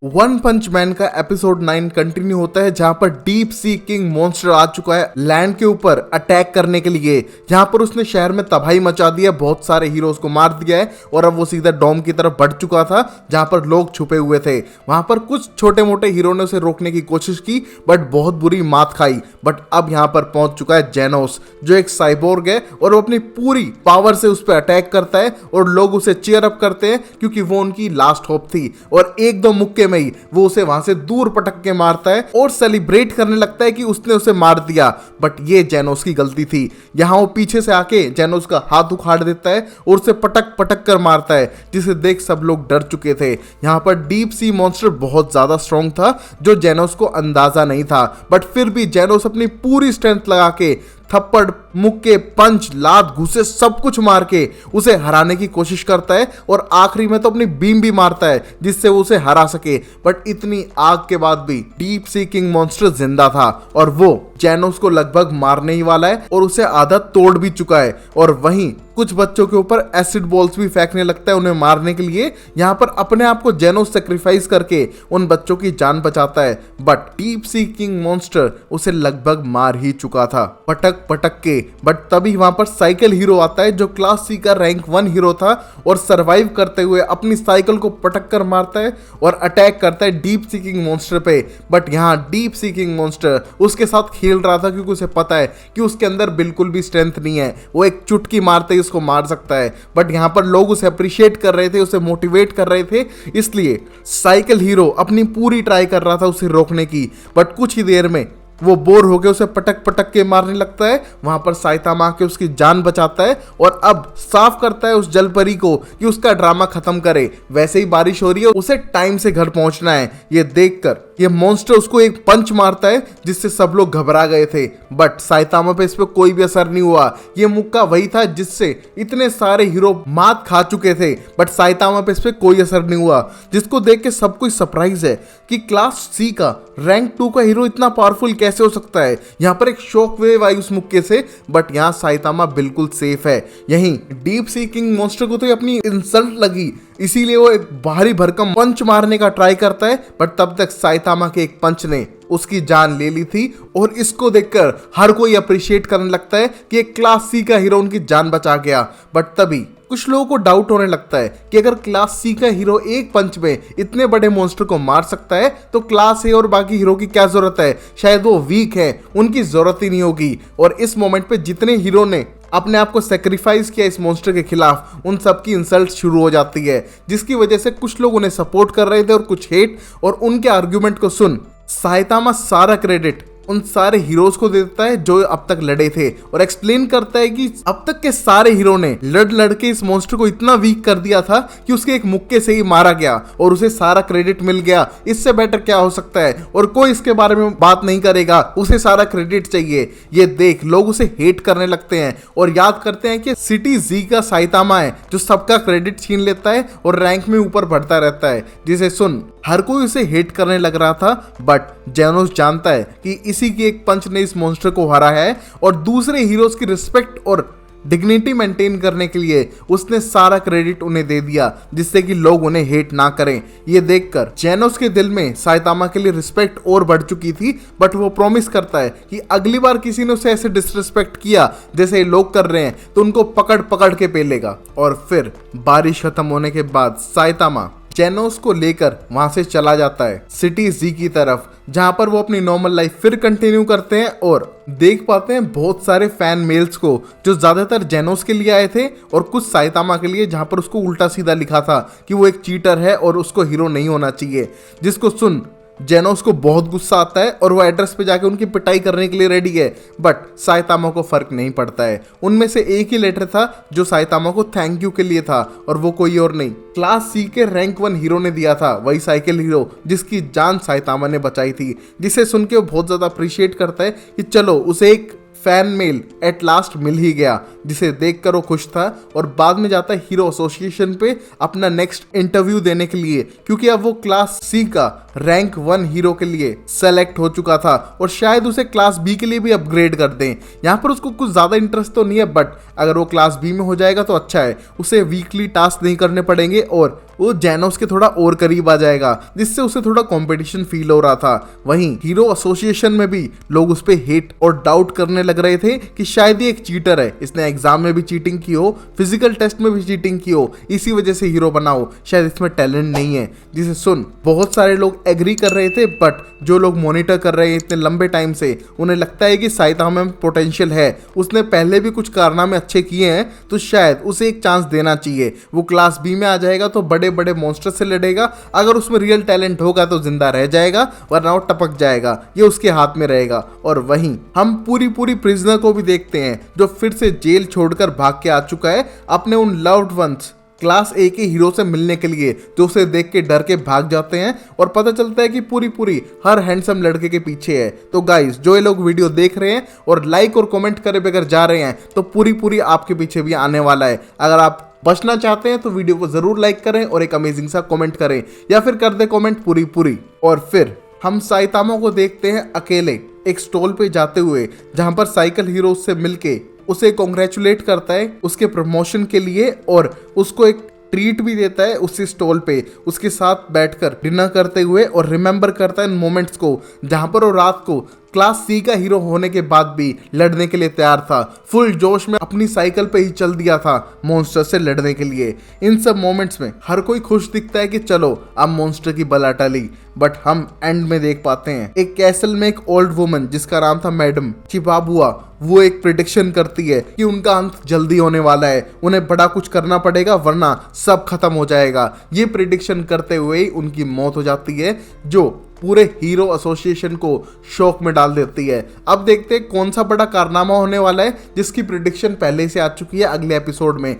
वन पंच मैन का एपिसोड 9 कंटिन्यू होता है, जहां पर डीप सी किंग मॉन्स्टर आ चुका है लैंड के ऊपर अटैक करने के लिए। यहां पर उसने शहर में तबाही मचा दी है, बहुत सारे हीरोज को मार दिया है, और अब वो सीधा डोम की तरफ बढ़ चुका था जहां पर लोग छुपे हुए थे। वहां पर कुछ छोटे मोटे हीरो ने उसे रोकने की कोशिश की, बट बहुत बुरी मात खाई। बट अब यहां पर पहुंच चुका है जेनोस, जो एक साइबोर्ग है, और वो अपनी पूरी पावर से उस पर अटैक करता है, और लोग उसे चीयर अप करते हैं क्योंकि वो उनकी लास्ट होप थी। और एक दो मुक्के में ही वो उसे वहां से दूर पटक के मारता है और सेलिब्रेट करने लगता है कि उसने उसे मार दिया। बट ये जेनोस की गलती थी। यहां वो पीछे से आके जेनोस का हाथ उखाड़ देता है और उसे पटक पटक कर मारता है, जिसे देख सब लोग डर चुके थे। यहां पर डीप सी मॉन्स्टर बहुत ज्यादा स्ट्रॉन्ग था, जो जेनोस को अंदाजा नहीं था। बट फिर भी जेनोस अपनी पूरी स्ट्रेंथ लगा के थप्पड़, मुक्के, पंच, लात, घुसे सब कुछ मार के उसे हराने की कोशिश करता है, और आखिरी में तो अपनी बीम भी मारता है जिससे वो उसे हरा सके। बट इतनी आग के बाद भी डीप सी किंग मॉन्स्टर जिंदा था, और वो जेनोस को लगभग मारने ही वाला है और उसे आधा तोड़ भी चुका है। और वहीं कुछ बच्चों के ऊपर एसिड बॉल्स भी फेंकने लगता है उन्हें मारने के लिए। यहाँ पर अपने आप को जेनोस सेक्रीफाइस करके उन बच्चों की जान बचाता है, but deep sea king monster उसे लगभग मार ही चुका था पटक पटक के। बट तभी वहां पर साइकिल हीरो आता है, जो क्लास सी का रैंक 1 हीरो था, और सरवाइव करते हुए अपनी साइकिल को पटक कर मारता है और अटैक करता है डीप सी किंग मॉन्स्टर पे। बट यहाँ डीप सी किंग मॉन्स्टर उसके साथ खेल रहा था, क्योंकि उसे पता है कि उसके अंदर बिल्कुल भी स्ट्रेंथ नहीं है, वो एक चुटकी मारते ही उसको मार सकता है। बट यहाँ पर लोग उसे अप्रिशिएट कर रहे थे, उसे मोटिवेट कर रहे थे, इसलिए साइकिल हीरो अपनी पूरी ट्राई कर रहा था उसे रोकने की। बट कुछ ही देर में वो बोर होके उसे पटक पटक के मारने लगता है। वहां पर साइतामा आके उसकी जान बचाता है और अब साफ करता है उस जलपरी को कि उसका ड्रामा खत्म करे। वैसे ही बारिश हो रही है, उसे टाइम से घर पहुंचना है। ये देखकर ये मॉन्स्टर उसको एक पंच मारता है, जिससे सब लोग घबरा गए थे। बट साइतामा पे इस पे कोई भी असर नहीं हुआ। ये मुक्का वही था जिससे इतने सारे हीरो मात खा चुके थे, बट साइतामा पे इस पे कोई असर नहीं हुआ, जिसको देख के सब कुछ सरप्राइज है कि क्लास सी का रैंक 2 का हीरो इतना पावरफुल कैसे हो सकता है। यहाँ पर एक शॉक वेव आई उस मुक्के से, बट यहाँ साइतामा बिल्कुल सेफ है। यहीं डीप सी किंग मॉन्स्टर को तो ये अपनी इंसल्ट लगी, इसीलिए वो एक भारी भरकम पंच मारने का ट्राई करता है, बट तब तक साइतामा के एक पंच ने उसकी जान ले ली थी। और इसको देखकर हर कोई अप्रिशिएट करने लगता है कि एक क्लास सी का हीरो उनकी जान बचा गया। बट तभी कुछ लोगों को डाउट होने लगता है कि अगर क्लास सी का हीरो एक पंच में इतने बड़े मॉन्स्टर को मार सकता है, तो क्लास ए और बाकी हीरो की क्या जरूरत है, शायद वो वीक है, उनकी जरूरत ही नहीं होगी। और इस मोमेंट पे जितने हीरो ने अपने आप को सेक्रीफाइस किया इस मॉन्स्टर के खिलाफ, उन सब की इंसल्ट शुरू हो जाती है, जिसकी वजह से कुछ लोग उन्हें सपोर्ट कर रहे थे और कुछ हेट। और उनके आर्ग्यूमेंट को सुन साइतामा सारा क्रेडिट उन सारे हीरोज को दे देता है जो अब तक लड़े थे, और एक्सप्लेन करता है कि अब तक के सारे हीरो ने लड़ के इस मॉन्स्टर को इतना वीक कर दिया था कि उसके एक मुक्के से ही मारा गया और उसे सारा क्रेडिट मिल गया। इससे बेटर क्या हो सकता है, और कोई इसके बारे में बात नहीं करेगा, उसे सारा क्रेडिट चाहिए। ये देख लोग उसे हेट करने लगते हैं और याद करते हैं कि सिटी जी का साइतामा है जो सबका क्रेडिट छीन लेता है और रैंक में ऊपर बढ़ता रहता है। जिसे सुन हर कोई उसे हेट करने लग रहा था, बट जेनोस जानता है कि इसी की एक पंच ने इस मॉन्स्टर को हरा है, और दूसरे हीरोज की रिस्पेक्ट और डिग्निटी मेंटेन करने के लिए उसने सारा क्रेडिट उन्हें दे दिया, जिससे कि लोग उन्हें हेट ना करें। ये देखकर जेनोस के दिल में साइतामा के लिए रिस्पेक्ट और बढ़ चुकी थी, बट वो प्रॉमिस करता है कि अगली बार किसी ने उसे ऐसे डिसरिस्पेक्ट किया जैसे ये लोग कर रहे हैं तो उनको पकड़ पकड़ के पेलेगा। और फिर बारिश खत्म होने के बाद साइतामा जेनोस को लेकर वहां से चला जाता है सिटी जी की तरफ, जहां पर वो अपनी नॉर्मल लाइफ फिर कंटिन्यू करते हैं और देख पाते हैं बहुत सारे फैन मेल्स को जो ज्यादातर जेनोस के लिए आए थे और कुछ साइतामा के लिए, जहां पर उसको उल्टा सीधा लिखा था कि वो एक चीटर है और उसको हीरो नहीं होना चाहिए। जिसको सुन जेनोस को बहुत गुस्सा आता है और वो एड्रेस पे जाके उनकी पिटाई करने के लिए रेडी है, बट साइतामा को फर्क नहीं पड़ता है। उनमें से एक ही लेटर था जो साइतामा को थैंक यू के लिए था, और वो कोई और नहीं क्लास सी के रैंक 1 हीरो ने दिया था, वही साइकिल हीरो जिसकी जान साइतामा ने बचाई थी। जिसे सुन के वो बहुत ज्यादा अप्रिशिएट करता है कि चलो उसे एक फैन मेल एट लास्ट मिल ही गया, जिसे देखकर वो खुश था। और बाद में जाता है हीरो एसोसिएशन पे अपना नेक्स्ट इंटरव्यू देने के लिए, क्योंकि अब वो क्लास सी का रैंक 1 हीरो के लिए सेलेक्ट हो चुका था, और शायद उसे क्लास बी के लिए भी अपग्रेड कर दें। यहाँ पर उसको कुछ ज़्यादा इंटरेस्ट तो नहीं है, बट अगर वो क्लास बी में हो जाएगा तो अच्छा है, उसे वीकली टास्क नहीं करने पड़ेंगे और वो जेनोस के थोड़ा और करीब आ जाएगा, जिससे उसे थोड़ा कंपटीशन फील हो रहा था। वहीं हीरो एसोसिएशन में भी लोग उस पर हेट और डाउट करने लग रहे थे कि शायद ये एक चीटर है, इसने एग्जाम में भी चीटिंग की हो, फिजिकल टेस्ट में भी चीटिंग की हो, इसी वजह से हीरो बना हो, शायद इसमें टैलेंट नहीं है। जिसे सुन बहुत सारे लोग एग्री कर रहे थे, बट जो लोग मॉनिटर कर रहे हैं इतने लंबे टाइम से, उन्हें लगता है कि साइतामा में पोटेंशियल है, उसने पहले भी कुछ कारनामे अच्छे किए हैं, तो शायद उसे एक चांस देना चाहिए। वो क्लास बी में आ जाएगा तो बड़े बड़े मॉन्स्टर से लड़ेगा, अगर उसमें रियल टैलेंट होगा तो जिंदा रह जाएगा, वरना वो टपक जाएगा, ये उसके हाथ में रहेगा। और वहीं हम पूरी प्रिजनर को भी देखते हैं जो फिर से जेल छोड़कर भाग के आ चुका है अपने उन लव्ड वंस क्लास ए के हीरो से मिलने के लिए, जो उसे देख के डर के भाग जाते हैं। और पता चलता है कि पूरी हर हैंडसम लड़के के पीछे है। तो गाइस जो ये लोग वीडियो देख रहे हैं और लाइक और कमेंट करे बगैर जा रहे हैं, तो पूरी आपके पीछे भी आने वाला है। अगर आप बचना चाहते हैं तो वीडियो को जरूर लाइक करें और एक अमेजिंग सा कमेंट करें, या फिर कर दे कमेंट पूरी। और फिर हम साइतामा को देखते हैं अकेले एक स्टॉल पे जाते हुए, जहां पर साइकिल हीरो से मिलके उसे कॉन्ग्रेचुलेट करता है उसके प्रमोशन के लिए, और उसको एक ट्रीट भी देता है उसी स्टॉल पे उसके साथ बैठकर डिनर करते हुए, और रिमेंबर करता है इन मोमेंट्स को जहां पर वो रात को क्लास सी का हीरो होने के बाद भी लड़ने के लिए तैयार था, फुल जोश में अपनी साइकिल पे ही चल दिया था मॉन्स्टर से लड़ने के लिए। इन सब मोमेंट्स में हर कोई खुश दिखता है कि चलो अब मॉन्स्टर की बला टली, बट हम एंड में देख पाते हैं एक कैसल में एक ओल्ड वुमन जिसका नाम था मैडम चिबाबुआ, वो एक प्रिडिक्शन करती है कि उनका अंत जल्दी होने वाला है, उन्हें बड़ा कुछ करना पड़ेगा वरना सब खत्म हो जाएगा। ये प्रिडिक्शन करते हुए उनकी मौत हो जाती है, जो पूरे हीरो एसोसिएशन को शॉक में डाल देती है। अब देखते हैं कौन सा बड़ा कारनामा होने वाला है, जिसकी प्रिडिक्शन पहले से आ चुकी है अगले एपिसोड में।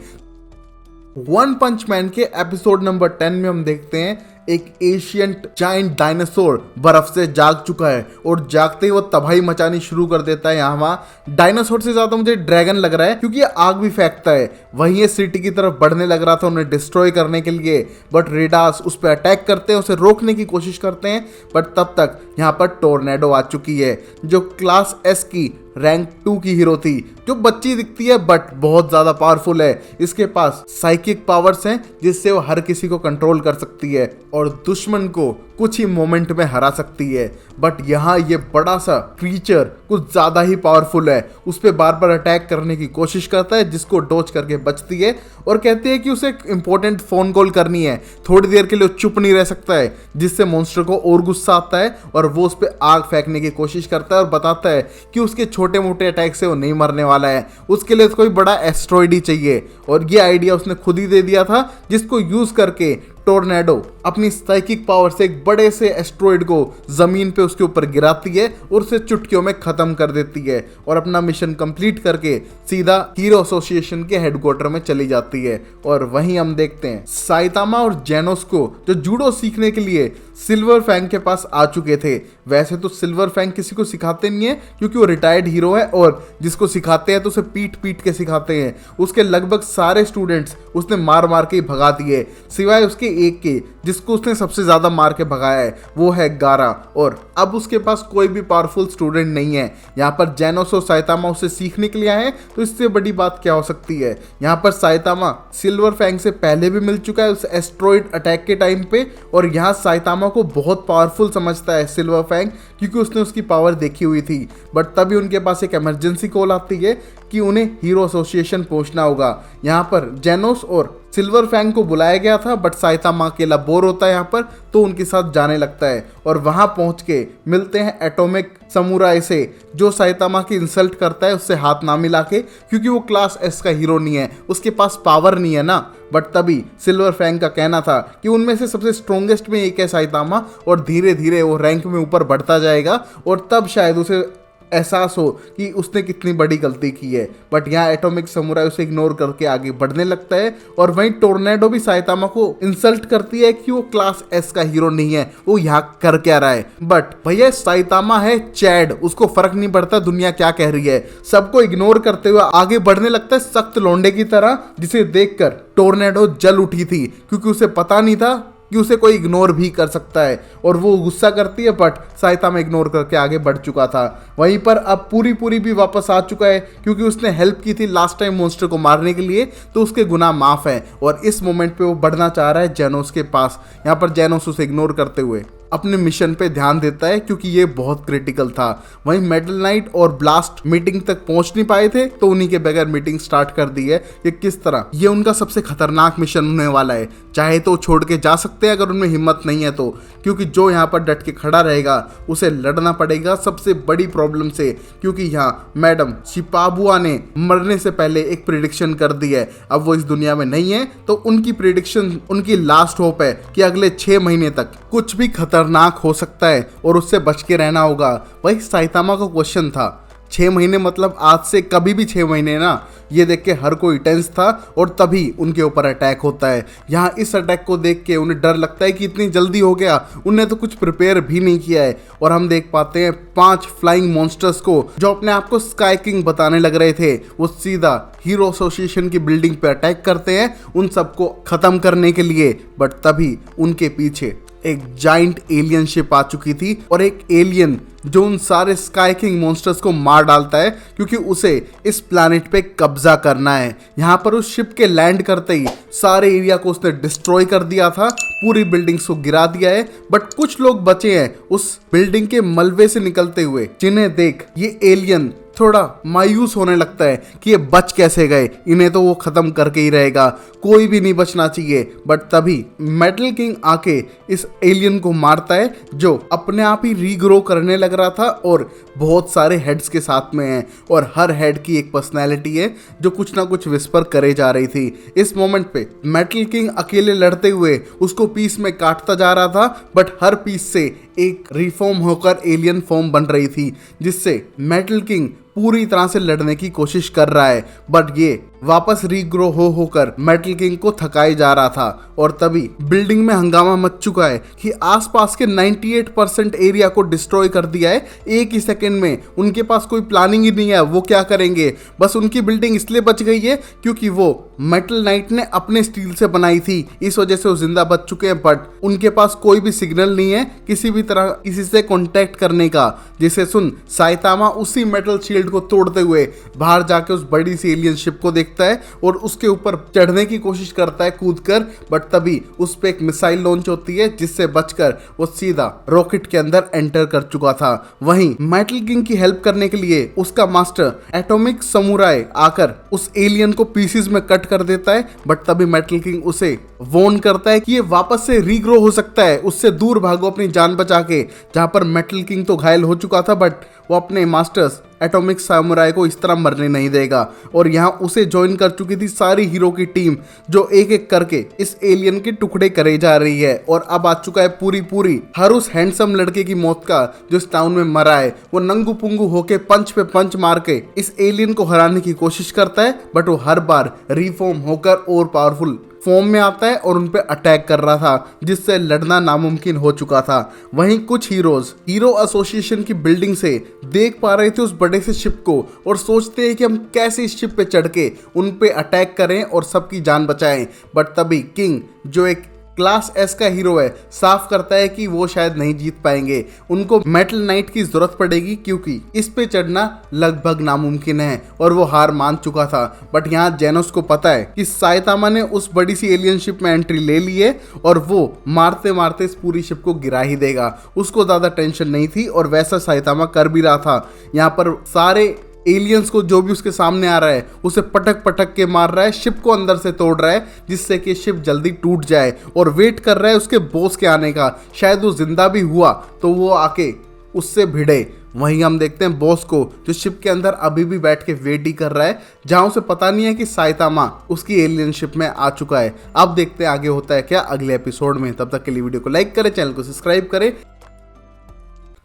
वन पंच मैन के एपिसोड नंबर 10 में हम देखते हैं एक एशियंट जायंट डायनासोर बर्फ से जाग चुका है, और जागते ही वो तबाही मचानी शुरू कर देता है। यहाँ वहाँ डायनासोर से ज्यादा मुझे ड्रैगन लग रहा है, क्योंकि ये आग भी फेंकता है। वहीं ये सिटी की तरफ बढ़ने लग रहा था उन्हें डिस्ट्रॉय करने के लिए, बट रेडास उस पर अटैक करते हैं, उसे रोकने की कोशिश करते हैं। बट तब तक यहाँ पर टोर्नेडो आ चुकी है, जो क्लास एस की रैंक 2 की हीरो थी, जो बच्ची दिखती है बट बहुत ज्यादा पावरफुल है। इसके पास साइकिक पावर्स हैं जिससे वो हर किसी को कंट्रोल कर सकती है और दुश्मन को कुछ ही मोमेंट में हरा सकती है। बट यहाँ ये बड़ा सा क्रीचर कुछ ज्यादा ही पावरफुल है, उस पर बार बार अटैक करने की कोशिश करता है, जिसको डॉज करके बचती है और कहती है कि उसे एक इंपॉर्टेंट फोन कॉल करनी है, थोड़ी देर के लिए चुप नहीं रह सकता है, जिससे मॉन्स्टर को और गुस्सा आता है और वो उस पर आग फेंकने की कोशिश करता है और बताता है कि उसके छोटे मोटे अटैक से वो नहीं मरने वाला है, उसके लिए कोई बड़ा एस्ट्रॉइड ही चाहिए। और ये आइडिया उसने खुद ही दे दिया था, जिसको यूज करके टोर्नेडो अपनी साइकिक पावर से एक बड़े से एस्ट्रॉइड को जमीन पे उसके ऊपर गिराती है और उसे चुटकियों में खत्म कर देती है और अपना मिशन कंप्लीट करके सीधा हीरो एसोसिएशन के हेडक्वार्टर में चली जाती है। और वहीं हम देखते हैं साइतामा और जेनोस को, जो जूडो सीखने के लिए सिल्वर फैंग के पास आ चुके थे। वैसे तो सिल्वर फैंग किसी को सिखाते नहीं है, क्योंकि वो रिटायर्ड हीरो है और जिसको सिखाते हैं तो उसे पीट पीट के सिखाते हैं। उसके लगभग सारे स्टूडेंट्स उसने मार मार के ही भगा दिए, सिवाय उसके एक के जिसको उसने सबसे ज्यादा मार के भगाया है, वो है गारा। और अब उसके पास कोई भी पावरफुल स्टूडेंट नहीं है। यहाँ पर जेनोस और साइतामा उसे सीखने के लिए आए हैं, तो इससे बड़ी बात क्या हो सकती है। यहाँ पर साइतामा सिल्वर फैंग से पहले भी मिल चुका है उस एस्ट्रॉइड अटैक के टाइम पे, और यहाँ साइतामा को बहुत पावरफुल समझता है सिल्वर फैंग, क्योंकि उसने उसकी पावर देखी हुई थी। बट तभी उनके पास एक इमरजेंसी कॉल आती है कि उन्हें हीरो एसोसिएशन पहुंचना होगा। यहाँ पर जेनोस और सिल्वर फैंग को बुलाया गया था, बट साइतामा अकेला बोर होता है यहाँ पर, तो उनके साथ जाने लगता है और वहां पहुंच के मिलते हैं एटॉमिक समुराई से, जो साइतामा की इंसल्ट करता है उससे हाथ ना मिला के, क्योंकि वो क्लास एस का हीरो नहीं है, उसके पास पावर नहीं है ना। बट तभी सिल्वर फैंग का कहना था कि उनमें से सबसे स्ट्रोंगेस्ट में एक है साइतामा, और धीरे धीरे वो रैंक में ऊपर बढ़ता जाएगा और तब शायद उसे एहसास हो कि उसने कितनी बड़ी गलती की है। बट यहाँ एटॉमिक समुराई उसे इग्नोर करके आगे बढ़ने लगता है, और वहीं टोर्नेडो भी साइतामा को इंसल्ट करती है कि वो क्लास एस का हीरो नहीं है, वो यहाँ कर क्या रहा है। बट भैया साइतामा है चैड, उसको फर्क नहीं पड़ता दुनिया क्या कह रही है, सबको इग्नोर करते हुए आगे बढ़ने लगता है सख्त लोंडे की तरह, जिसे देखकर टोर्नेडो जल उठी थी, क्योंकि उसे पता नहीं था कि उसे कोई इग्नोर भी कर सकता है, और वो गुस्सा करती है। बट साइतामा इग्नोर करके आगे बढ़ चुका था। वहीं पर अब पूरी भी वापस आ चुका है, क्योंकि उसने हेल्प की थी लास्ट टाइम मॉन्स्टर को मारने के लिए, तो उसके गुनाह माफ है। और इस मोमेंट पे वो बढ़ना चाह रहा है जेनोस के पास। यहाँ पर जेनोस उसे इग्नोर करते हुए अपने मिशन पे ध्यान देता है, क्योंकि ये बहुत क्रिटिकल था। वहीं मेटल नाइट और ब्लास्ट मीटिंग तक पहुंच नहीं पाए थे, तो उन्हीं के बगैर मीटिंग स्टार्ट कर दी है कि किस तरह ये उनका सबसे खतरनाक मिशन होने वाला है। चाहे तो छोड़ के जा सकते हैं अगर उनमें हिम्मत नहीं है तो, क्योंकि जो यहाँ पर डट के खड़ा रहेगा उसे लड़ना पड़ेगा सबसे बड़ी प्रॉब्लम से, क्योंकि यहाँ मैडम शिपाबुआ ने मरने से पहले एक प्रिडिक्शन कर दी है। अब वो इस दुनिया में नहीं है, तो उनकी प्रिडिक्शन, उनकी लास्ट होप है कि अगले 6 महीने तक कुछ भी खतरनाक हो सकता है और उससे बच के रहना होगा। वही साइतामा का क्वेश्चन था, 6 महीने मतलब आज से कभी भी 6 महीने ना। ये देख के हर कोई टेंस था, और तभी उनके ऊपर अटैक होता है। यहाँ इस अटैक को देख के उन्हें डर लगता है कि इतनी जल्दी हो गया, उन्हें तो कुछ प्रिपेयर भी नहीं किया है। और हम देख पाते हैं 5 फ्लाइंग मॉन्स्टर्स को, जो अपने आप को स्काई किंग बताने लग रहे थे, वो सीधा हीरो एसोसिएशन की बिल्डिंग पे अटैक करते हैं उन सबको खत्म करने के लिए। बट तभी उनके पीछे एक जाइंट एलियन शिप आ चुकी थी, और एक एलियन जो उन सारे स्काई किंग मॉन्स्टर्स को मार डालता है, क्योंकि उसे इस प्लैनेट पे कब्जा करना है। यहाँ पर उस शिप के लैंड करते ही सारे एरिया को उसने डिस्ट्रॉय कर दिया था, पूरी बिल्डिंग्स को गिरा दिया है। बट कुछ लोग बचे हैं उस बिल्डिंग के मलबे से निकलते हुए, जिन्हें देख ये एलियन थोड़ा मायूस होने लगता है कि ये बच कैसे गए, इन्हें तो वो खत्म करके ही रहेगा, कोई भी नहीं बचना चाहिए। बट तभी मेटल किंग आके इस एलियन को मारता है, जो अपने आप ही रीग्रो करने लग रहा था और बहुत सारे हेड्स के साथ में है, और हर हेड की एक पर्सनैलिटी है जो कुछ ना कुछ विस्पर करे जा रही थी। इस मोमेंट पे मेटल किंग अकेले लड़ते हुए उसको पीस में काटता जा रहा था, बट हर पीस से एक रिफॉर्म होकर एलियन फॉर्म बन रही थी, जिससे मेटल किंग पूरी तरह से लड़ने की कोशिश कर रहा है। बट ये वापस रीग्रो होकर मेटल किंग को थकाई जा रहा था। और तभी बिल्डिंग में हंगामा मच चुका है कि आसपास के 98% एरिया को डिस्ट्रॉय कर दिया है एक ही सेकंड में। उनके पास कोई प्लानिंग ही नहीं है, वो क्या करेंगे। बस उनकी बिल्डिंग इसलिए बच गई है क्योंकि वो मेटल नाइट ने अपने स्टील से बनाई थी, इस वजह से वो जिंदा बच चुके हैं। बट उनके पास कोई भी सिग्नल नहीं है किसी भी तरह किसी से कांटेक्ट करने का, जिसे सुन साइतामा उसी मेटल शील्ड को तोड़ते हुए बाहर जाके उस बड़ी सी एलियन शिप को देखता है और उसके ऊपर चढ़ने की कोशिश करता है कूदकर, बट तभी उस पे एक मिसाइल लॉन्च होती है जिससे बचकर वो सीधा रॉकेट के अंदर एंटर कर चुका था। वहीं मेटल किंग की हेल्प करने के लिए उसका मास्टर एटॉमिक समुराई आकर उस एलियन को पीसेस में कट कर देता है, बट तभी मेटल किंग उसे वार्न करता है कि ये वापस से रीग्रो हो सकता है, उससे दूर भागो अपनी जान बचा के। जहां पर मेटल किंग तो घायल हो चुका था, बट वो अपने मास्टर्स एटॉमिक सामुराई को इस तरह मरने नहीं देगा। और यहाँ उसे ज्वाइन कर चुकी थी सारी हीरो की टीम, जो एक एक करके इस एलियन के टुकड़े करे जा रही है। और अब आ चुका है पूरी हर उस हैंडसम लड़के की मौत का जो इस टाउन में मरा है। वो नंगू पुंगू होके पंच पे पंच मार के इस एलियन को हराने की कोशिश करता है, बट वो हर बार रिफॉर्म होकर और पावरफुल फॉर्म में आता है और उन पे अटैक कर रहा था, जिससे लड़ना नामुमकिन हो चुका था। वहीं कुछ हीरोज हीरो एसोसिएशन की बिल्डिंग से देख पा रहे थे उस बड़े से शिप को और सोचते हैं कि हम कैसे इस शिप पे चढ़ के उन पे अटैक करें और सबकी जान बचाएं। बट तभी किंग, जो एक क्लास एस का हीरो है, साफ करता है कि वो शायद नहीं जीत पाएंगे, उनको मेटल नाइट की जरूरत पड़ेगी क्योंकि इस पे चढ़ना लगभग नामुमकिन है। और वो हार मान चुका था। बट यहाँ जेनोस को पता है कि साइतामा ने उस बड़ी सी एलियन शिप में एंट्री ले ली है और वो मारते मारते इस पूरी शिप को गिरा ही देगा। उसको ज्यादा टेंशन नहीं थी और वैसा साइतामा कर भी रहा था। यहाँ पर सारे एलियंस को जो भी उसके सामने आ रहा है उसे पटक पटक के मार रहा है, शिप को अंदर से तोड़ रहा है जिससे कि शिप जल्दी टूट जाए, और वेट कर रहा है उसके बॉस के आने का। शायद वो जिंदा भी हुआ तो वो आके उससे भिड़े। वहीं हम देखते हैं बॉस को, जो शिप के अंदर अभी भी बैठ के वेट ही कर रहा है, जहां उसे पता नहीं है कि साइतामा उसकी एलियन शिप में आ चुका है। अब देखते हैं आगे होता है क्या अगले एपिसोड में। तब तक के लिए वीडियो को लाइक करें, चैनल को सब्सक्राइब करें।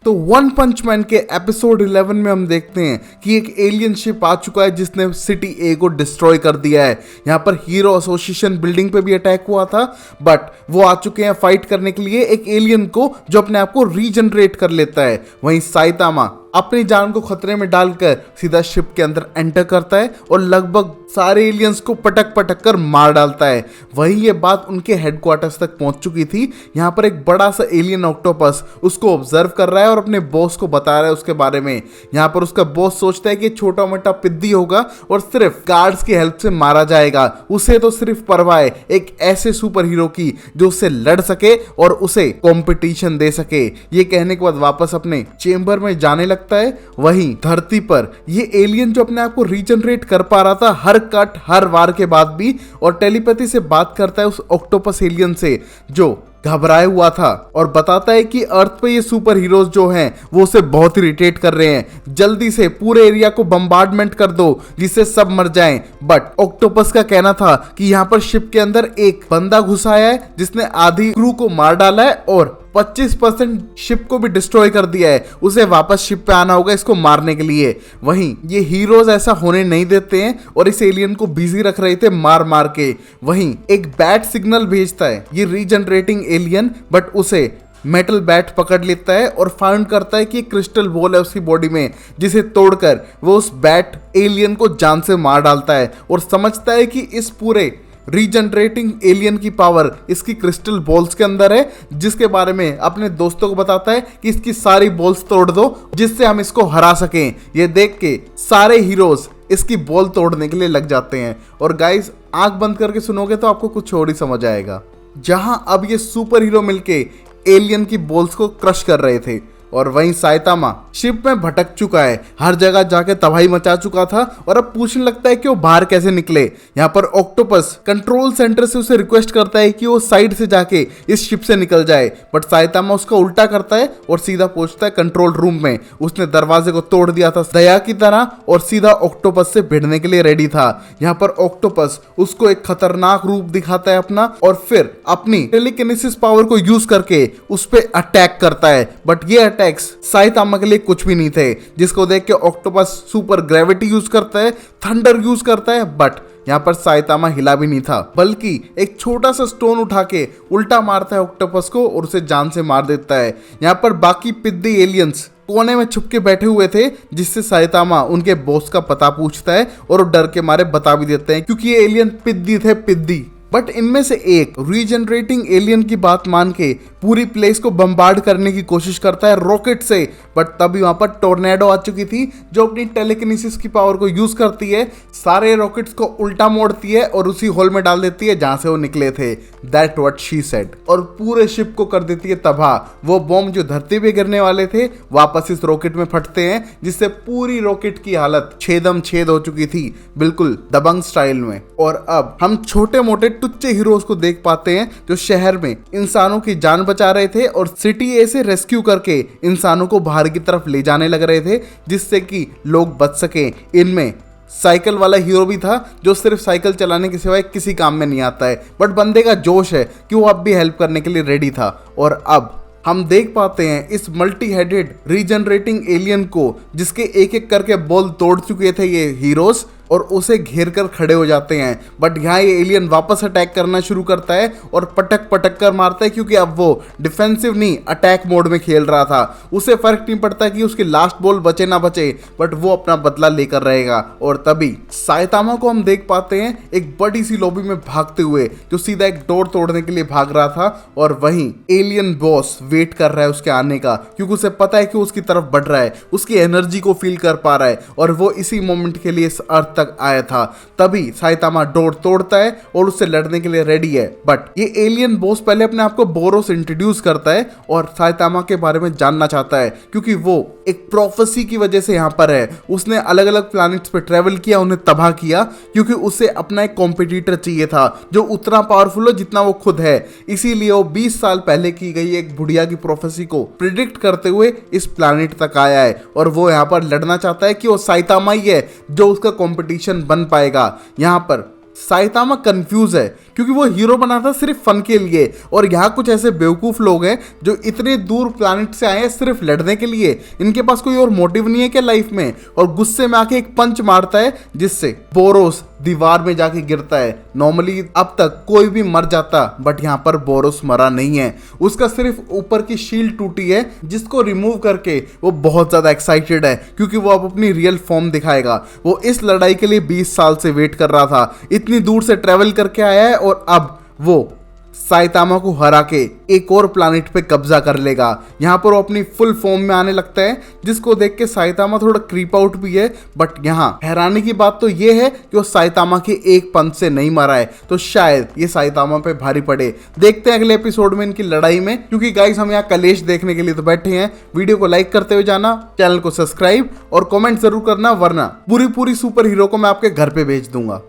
तो वन पंच मैन के एपिसोड 11 में हम देखते हैं कि एक एलियन शिप आ चुका है जिसने सिटी ए को डिस्ट्रॉय कर दिया है। यहाँ पर हीरो एसोसिएशन बिल्डिंग पे भी अटैक हुआ था, बट वो आ चुके हैं फाइट करने के लिए एक एलियन को जो अपने आप को रीजनरेट कर लेता है। वहीं साइतामा अपनी जान को खतरे में डालकर सीधा शिप के अंदर एंटर करता है और लगभग सारे एलियंस को पटक पटक कर मार डालता है। वहीं ये बात उनके हेडक्वार्टर्स तक पहुंच चुकी थी। यहाँ पर एक बड़ा सा एलियन ऑक्टोपस उसको ऑब्जर्व कर रहा है और अपने बॉस को बता रहा है उसके बारे में। यहाँ पर उसका बॉस सोचता है कि छोटा मोटा पिद्दी होगा और सिर्फ गार्ड्स की हेल्प से मारा जाएगा। उसे तो सिर्फ परवाह है एक ऐसे सुपर हीरो की जो उससे लड़ सके और उसे कॉम्पिटिशन दे सके। ये कहने के बाद वापस अपने चेंबर में जाने लगता है। वहीं धरती पर ये एलियन जो अपने आप को रीजनरेट कर पा रहा था हर कट हर वार के बाद भी, और टेलीपैथी से बात करता है उस ऑक्टोपस एलियन से जो घबराया हुआ था, और बताता है कि अर्थ पे ये सुपर हीरोज जो हैं वो उसे बहुत इरिटेट कर रहे हैं, जल्दी से पूरे एरिया को बम्बार्डमेंट कर दो जिससे सब मर जाएं। बट ऑक्टोपस का कहना था कि यहाँ पर शिप के अंदर एक बंदा घुसा है जिसने आधी क्रू को मार डाला है और 25% शिप को भी डिस्ट्रॉय कर दिया है। उसे वापस शिप पे आना होगा इसको मारने के लिए। वहीं ये हीरोज ऐसा होने नहीं देते हैं और इस एलियन को बिजी रख रहे थे मार मार के। वहीं एक बैड सिग्नल भेजता है ये रीजनरेटिंग एलियन, बट उसे मेटल बैट पकड़ लेता है और फाउंड करता है कि क्रिस्टल बॉल है उसकी बॉडी में, जिसे तोड़कर वो उस बैट एलियन को जान से मार डालता है और समझता है कि इस पूरे रीजनरेटिंग एलियन की पावर इसकी क्रिस्टल बॉल्स के अंदर है, जिसके बारे में अपने दोस्तों को बताता है कि इसकी सारी बॉल्स तोड़ दो जिससे हम इसको हरा सकें। ये देख के सारे हीरोज इसकी बॉल तोड़ने के लिए लग जाते हैं। और गाइस आंख बंद करके सुनोगे तो आपको कुछ और ही समझ आएगा। जहां अब ये सुपर हीरो मिलके एलियन की बॉल्स को क्रश कर रहे थे, और वहीं साइतामा शिप में भटक चुका है, हर जगह जाके तबाही मचा चुका था और अब पूछने लगता है कि वो बाहर कैसे निकले। यहाँ पर ऑक्टोपस कंट्रोल सेंटर से उसे रिक्वेस्ट करता है कि वो साइड से जाके इस शिप से निकल जाए, बट साइतामा उसका उल्टा करता है और सीधा पहुंचता है कंट्रोल रूम में। उसने दरवाजे को तोड़ दिया था दया की तरह और सीधा ऑक्टोपस से भिड़ने के लिए रेडी था। यहाँ पर ऑक्टोपस उसको एक खतरनाक रूप दिखाता है अपना और फिर अपनी टेलीकिनेसिस पावर को यूज करके उस पर अटैक करता है। बट ये अटैक्स साइतामा के लिए कुछ भी नहीं थे, जिसको देख के ऑक्टोपस सुपर ग्रेविटी यूज करता है, थंडर यूज करता है, बट यहाँ पर साइतामा हिला भी नहीं था, बल्कि एक छोटा सा स्टोन उठा के उल्टा मारता है ऑक्टोपस को और उसे जान से मार देता है। यहाँ पर बाकी पिद्दी एलियंस कोने में छुप के बैठे हुए थे, जिससे साइतामा उनके बॉस का पता पूछता है और वो डर के मारे बता भी देते हैं क्योंकि ये एलियन पिद्दी थे, पिद्दी। बट इनमें से एक रीजनरेटिंग एलियन की बात मान के पूरी प्लेस को बम्बार्ड करने की कोशिश करता है रॉकेट से, बट तभी वहां पर टोर्नेडो आ चुकी थी जो अपनी टेलीकिनेसिस की पावर को यूज करती है, सारे रॉकेट्स को उल्टा मोड़ती है और उसी होल में डाल देती है जहां से वो निकले थे। That what she said. और पूरे शिप को कर देती है तबाह। वो बॉम्ब जो धरती पे गिरने वाले थे वापस इस रॉकेट में फटते हैं, जिससे पूरी रॉकेट की हालत छेदम छेद हो चुकी थी, बिल्कुल दबंग स्टाइल में। और अब हम छोटे मोटे टुच्चे हीरोज को देख पाते हैं जो शहर में इंसानों की जान बचा रहे थे और सिटी ए से रेस्क्यू करके इंसानों को बाहर की तरफ ले जाने लग रहे थे, जिससे कि लोग बच सके। इनमें साइकिल वाला हीरो भी था जो सिर्फ साइकिल चलाने के सिवाय किसी काम में नहीं आता है, बट बंदे का जोश है कि वो अब भी हेल्प करने के लिए रेडी था। और अब हम देख पाते हैं इस मल्टी हेडेड रीजनरेटिंग एलियन को, जिसके एक एक करके बॉल तोड़ चुके थे ये हीरोज, और उसे घेर कर खड़े हो जाते हैं। बट यहाँ ये एलियन वापस अटैक करना शुरू करता है और पटक पटक कर मारता है, क्योंकि अब वो डिफेंसिव नहीं अटैक मोड में खेल रहा था। उसे फर्क नहीं पड़ता कि उसकी लास्ट बॉल बचे ना बचे, बट वो अपना बदला लेकर रहेगा। और तभी साइतामा को हम देख पाते हैं एक बड़ी सी लॉबी में भागते हुए, जो सीधा एक डोर तोड़ने के लिए भाग रहा था। और वहीं एलियन बॉस वेट कर रहा है उसके आने का, क्योंकि उसे पता है कि उसकी तरफ बढ़ रहा है, उसकी एनर्जी को फील कर पा रहा है और वो इसी मोमेंट के लिए इस अर्थ तक आया था। तभी साइतामा डोर तोड़ता है और उससे लड़ने के लिए रेडी है। बट ये एलियन बॉस पहले अपने आप को बोरोस इंट्रोड्यूस करता है और साइतामा के बारे में जानना चाहता है, क्योंकि वो एक प्रोफेसी की वजह से यहाँ पर है। उसने अलग अलग प्लैनेट्स पे ट्रेवल किया, उन्हें तबाह किया, क्योंकि उसे अपना एक कॉम्पिटिटर चाहिए था जो उतना पावरफुल हो जितना वो खुद है। इसीलिए वो 20 साल पहले की गई एक बुढ़िया की प्रोफेसी को प्रिडिक्ट करते हुए इस प्लैनेट तक आया है। और वो यहाँ पर लड़ना चाहता है कि वो साइतामा ही है जो उसका कॉम्पिटिशन बन पाएगा। यहाँ पर साइतामा कंफ्यूज है, क्योंकि वो हीरो बना था सिर्फ फन के लिए, और यहाँ कुछ ऐसे बेवकूफ लोग हैं जो इतने दूर प्लैनेट से आए हैं सिर्फ लड़ने के लिए। इनके पास कोई और मोटिव नहीं है क्या लाइफ में? और गुस्से में आके एक पंच मारता है जिससे बोरोस दीवार में जाके गिरता है। नॉर्मली अब तक कोई भी मर जाता, बट यहाँ पर बोरोस मरा नहीं है। उसका सिर्फ ऊपर की शील्ड टूटी है, जिसको रिमूव करके वो बहुत ज्यादा एक्साइटेड है, क्योंकि वो अब अपनी रियल फॉर्म दिखाएगा। वो इस लड़ाई के लिए 20 साल से वेट कर रहा था, इतनी दूर से ट्रेवल करके आया है, और अब वो साइतामा को हरा के एक और प्लैनेट पे कब्जा कर लेगा। यहाँ पर वो अपनी फुल फॉर्म में आने लगता है, जिसको देख के साइतामा थोड़ा क्रीप आउट भी है। बट यहाँ हैरानी की बात तो ये है कि वो साइतामा के एक पंच से नहीं मरा है, तो शायद ये साइतामा पे भारी पड़े। देखते हैं अगले एपिसोड में इनकी लड़ाई में, क्योंकि गाइस हम यहाँ कलेश देखने के लिए तो बैठे हैं। वीडियो को लाइक करते हुए जाना, चैनल को सब्सक्राइब और कॉमेंट जरूर करना, वरना पूरी सुपर हीरो को मैं आपके घर पे भेज दूंगा।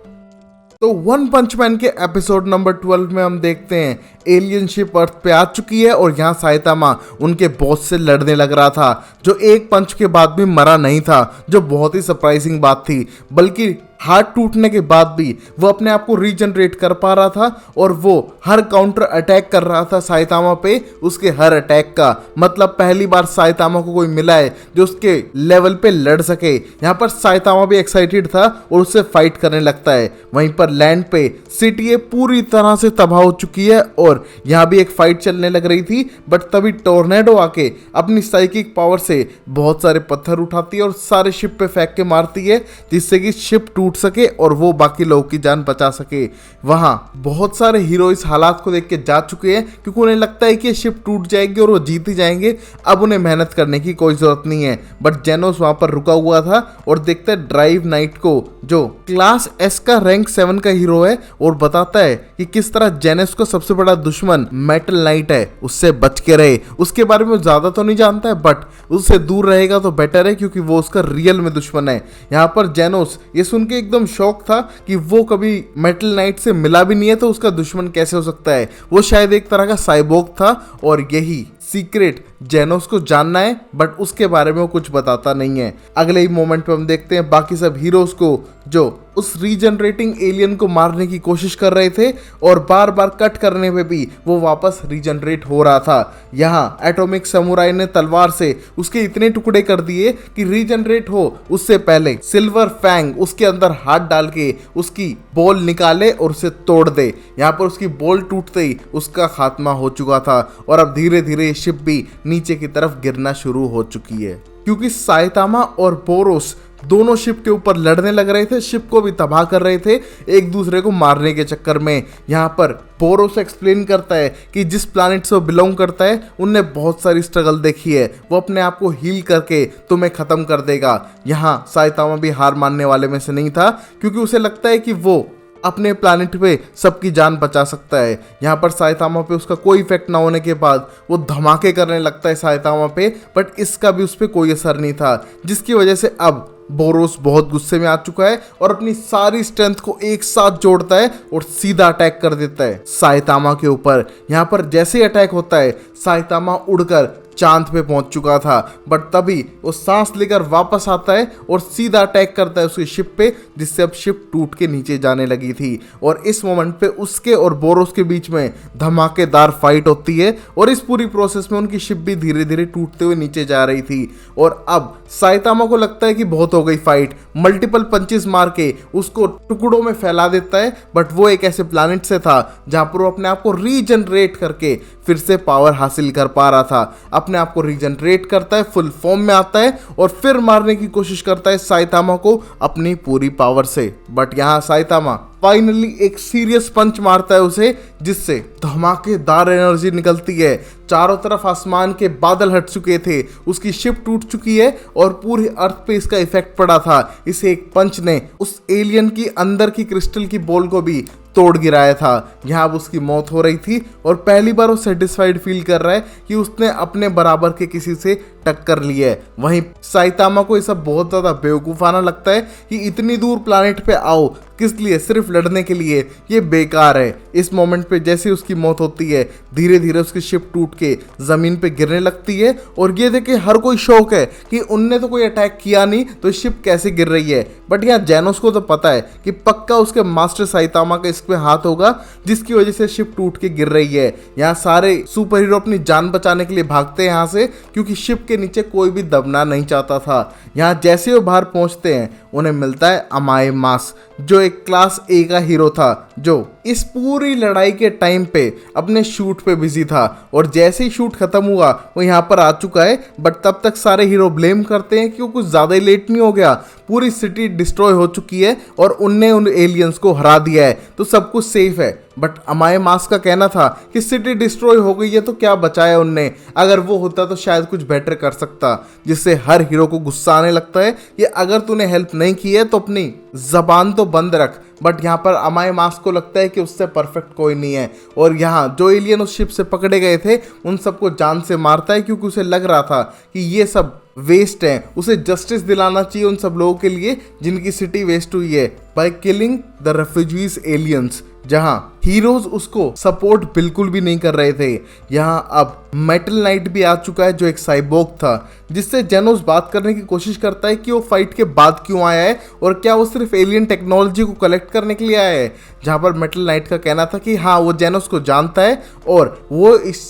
तो वन पंच मैन के एपिसोड नंबर 12 में हम देखते हैं एलियन शिप अर्थ पे आ चुकी है और यहाँ साइतामा उनके बॉस से लड़ने लग रहा था, जो एक पंच के बाद भी मरा नहीं था, जो बहुत ही सरप्राइजिंग बात थी। बल्कि हार्ट टूटने के बाद भी वो अपने आप को रीजनरेट कर पा रहा था, और वो हर काउंटर अटैक कर रहा था साइतामा पे, उसके हर अटैक का। मतलब पहली बार साइतामा को कोई मिला है जो उसके लेवल पे लड़ सके। यहाँ पर साइतामा भी एक्साइटेड था और उससे फाइट करने लगता है। वहीं पर लैंड पे सिटी पूरी तरह से तबाह हो चुकी है और यहाँ भी एक फाइट चलने लग रही थी। बट तभी टोर्नेडो आके अपनी साइकिक पावर से बहुत सारे पत्थर उठाती है और सारे शिप पे फेंक के मारती है, जिससे कि शिप टूट सके और वो बाकी लोगों की जान बचा सके। वहां बहुत सारे हीरो इस हालात को देख के जा चुके हैं, क्योंकि उन्हें लगता है कि शिप टूट जाएगी और वो जीत ही जाएंगे, अब उन्हें मेहनत करने की कोई जरूरत नहीं है। बट जेनोस वहां पर रुका हुआ था और देखता है ड्राइव नाइट को, जो क्लास एस का रैंक 7 का हीरो है, और बताता है कि किस तरह जेनोस का सबसे बड़ा दुश्मन मेटल नाइट है, उससे बच के रहे। उसके बारे में ज्यादा तो नहीं जानता है, बट उससे दूर रहेगा तो बेटर है, क्योंकि वो उसका रियल में दुश्मन है। यहाँ पर जेनोस ये सुन के एकदम शौक था कि वो कभी मेटल नाइट से मिला भी नहीं है, तो उसका दुश्मन कैसे हो सकता है। वो शायद एक तरह का साइबोर्ग था, और यही सीक्रेट जेनोस को जानना है, बट उसके बारे में वो कुछ बताता नहीं है। अगले ही मोमेंट पे हम देखते हैं बाकी सब हीरोज को, जो उस रीजनरेटिंग एलियन को मारने की कोशिश कर रहे थे, और बार बार कट करने पे भी वो वापस रीजनरेट हो रहा था। यहाँ एटॉमिक समुराई ने तलवार से उसके इतने टुकड़े कर दिए कि रीजनरेट हो उससे पहले सिल्वर फैंग उसके अंदर हाथ डाल के उसकी बॉल निकाले और उसे तोड़ दे। यहाँ पर उसकी बॉल टूटते ही उसका खात्मा हो चुका था, और अब धीरे धीरे शिप भी नीचे की तरफ गिरना शुरू हो चुकी है। क्योंकि साइतामा और बोरोस दोनों शिप के ऊपर लड़ने लग रहे थे, शिप को भी तबाह कर रहे थे एक दूसरे को मारने के चक्कर में। यहाँ पर बोरोस एक्सप्लेन करता है कि जिस प्लैनेट से वो बिलोंग करता है उनने बहुत सारी स्ट्रगल देखी है, वो अपने आप को हील करके तुम्हें ख़त्म कर देगा। यहाँ साइतामा भी हार मानने वाले में से नहीं था, क्योंकि उसे लगता है कि वो अपने प्लैनेट पे सबकी जान बचा सकता है। यहाँ पर साइतामा पे उसका कोई इफेक्ट ना होने के बाद वो धमाके करने लगता है साइतामा पे, बट इसका भी उस पर कोई असर नहीं था, जिसकी वजह से अब बोरोस बहुत गुस्से में आ चुका है और अपनी सारी स्ट्रेंथ को एक साथ जोड़ता है और सीधा अटैक कर देता है साइतामा के ऊपर। यहाँ पर जैसे ही अटैक होता है साइतामा उड़कर चांद पे पहुंच चुका था, बट तभी वो सांस लेकर वापस आता है और सीधा अटैक करता है उसकी शिप पे, जिससे अब शिप टूट के नीचे जाने लगी थी। और इस मोमेंट पे उसके और बोरोस के बीच में धमाकेदार फाइट होती है और इस पूरी प्रोसेस में उनकी शिप भी धीरे धीरे टूटते हुए नीचे जा रही थी। और अब साइतामा को लगता है कि बहुत हो गई फाइट, मल्टीपल पंचेस मार के उसको टुकड़ों में फैला देता है, बट वो एक ऐसे प्लैनेट से था जहां पर वो अपने आप को रीजनरेट करके फिर से पावर हासिल कर पा रहा था। अपने आप को रीजनरेट करता है, फुल फॉर्म में आता है और फिर मारने की कोशिश करता है साइतामा को अपनी पूरी पावर से। बट यहाँ साइतामा फाइनली एक सीरियस पंच मारता है उसे, जिससे धमाकेदार एनर्जी निकलती है। चारों तरफ आसमान के बादल हट चुके थे, उसकी शिप टूट चुकी है और पूरी अर्थ पे इसका इफेक्ट पड़ा था। इसे एक पंच ने उस एलियन की अंदर की क्रिस्टल की बॉल को भी तोड़ गिराया था। यहाँ अब उसकी मौत हो रही थी और पहली बार वो सेटिस्फाइड फील कर रहा है कि उसने अपने बराबर के किसी से टक्कर ली है। वहीं साइतामा को ये सब बहुत ज़्यादा बेवकूफ़ाना लगता है कि इतनी दूर प्लैनेट पे आओ किस लिए, सिर्फ लड़ने के लिए, ये बेकार है। इस मोमेंट पे जैसे उसकी मौत होती है धीरे धीरे उसकी शिप टूट के ज़मीन पे गिरने लगती है और ये देख के हर कोई शौक है कि उनने तो कोई अटैक किया नहीं तो शिप कैसे गिर रही है। बट यहाँ जेनोस को तो पता है कि पक्का उसके मास्टर साइतामा का इसमें हाथ होगा, जिसकी वजह से शिप टूट के गिर रही है। यहाँ सारे सुपर हीरो अपनी जान बचाने के लिए भागते हैं यहाँ से, क्योंकि शिप के नीचे कोई भी दबना नहीं चाहता था। यहाँ जैसे वो बाहर पहुंचते हैं उन्हें मिलता है अमाए मास, जो एक क्लास ए का हीरो था, जो इस पूरी लड़ाई के टाइम पे अपने शूट पे बिजी था। और जैसे ही शूट खत्म हुआ वो यहाँ पर आ चुका है, बट तब तक सारे हीरो ब्लेम करते हैं कि वो कुछ ज़्यादा ही लेट नहीं हो गया, पूरी सिटी डिस्ट्रॉय हो चुकी है और उनने उन एलियंस को हरा दिया है तो सब कुछ सेफ है। बट अमाए मास का कहना था कि सिटी डिस्ट्रॉय हो गई है तो क्या बचाया उनने, अगर वो होता तो शायद कुछ बेटर कर सकता, जिससे हर हीरो को गुस्सा आने लगता है कि अगर तूने हेल्प नहीं की है तो अपनी जबान तो बंद रख। बट यहाँ पर अमाए मास को लगता है कि उससे परफेक्ट कोई नहीं है और यहाँ जो एलियन उस शिप से पकड़े गए थे उन सबको जान से मारता है, क्योंकि उसे लग रहा था कि ये सब वेस्ट है। उसे जस्टिस दिलाना चाहिए उन सब लोगों के लिए जिनकी सिटी वेस्ट हुई है, by killing the refugees aliens, जहां हीरोज उसको सपोर्ट बिल्कुल भी नहीं कर रहे थे। यहां अब मेटल नाइट भी आ चुका है, जो एक साइबोर्ग था, जिससे जेनोस बात करने की कोशिश करता है कि वो फाइट के बाद क्यों आया है और क्या वो सिर्फ एलियन टेक्नोलॉजी को कलेक्ट करने के लिए आया है। जहां पर मेटल नाइट का कहना था कि हाँ वो जेनोस को जानता है और वो इस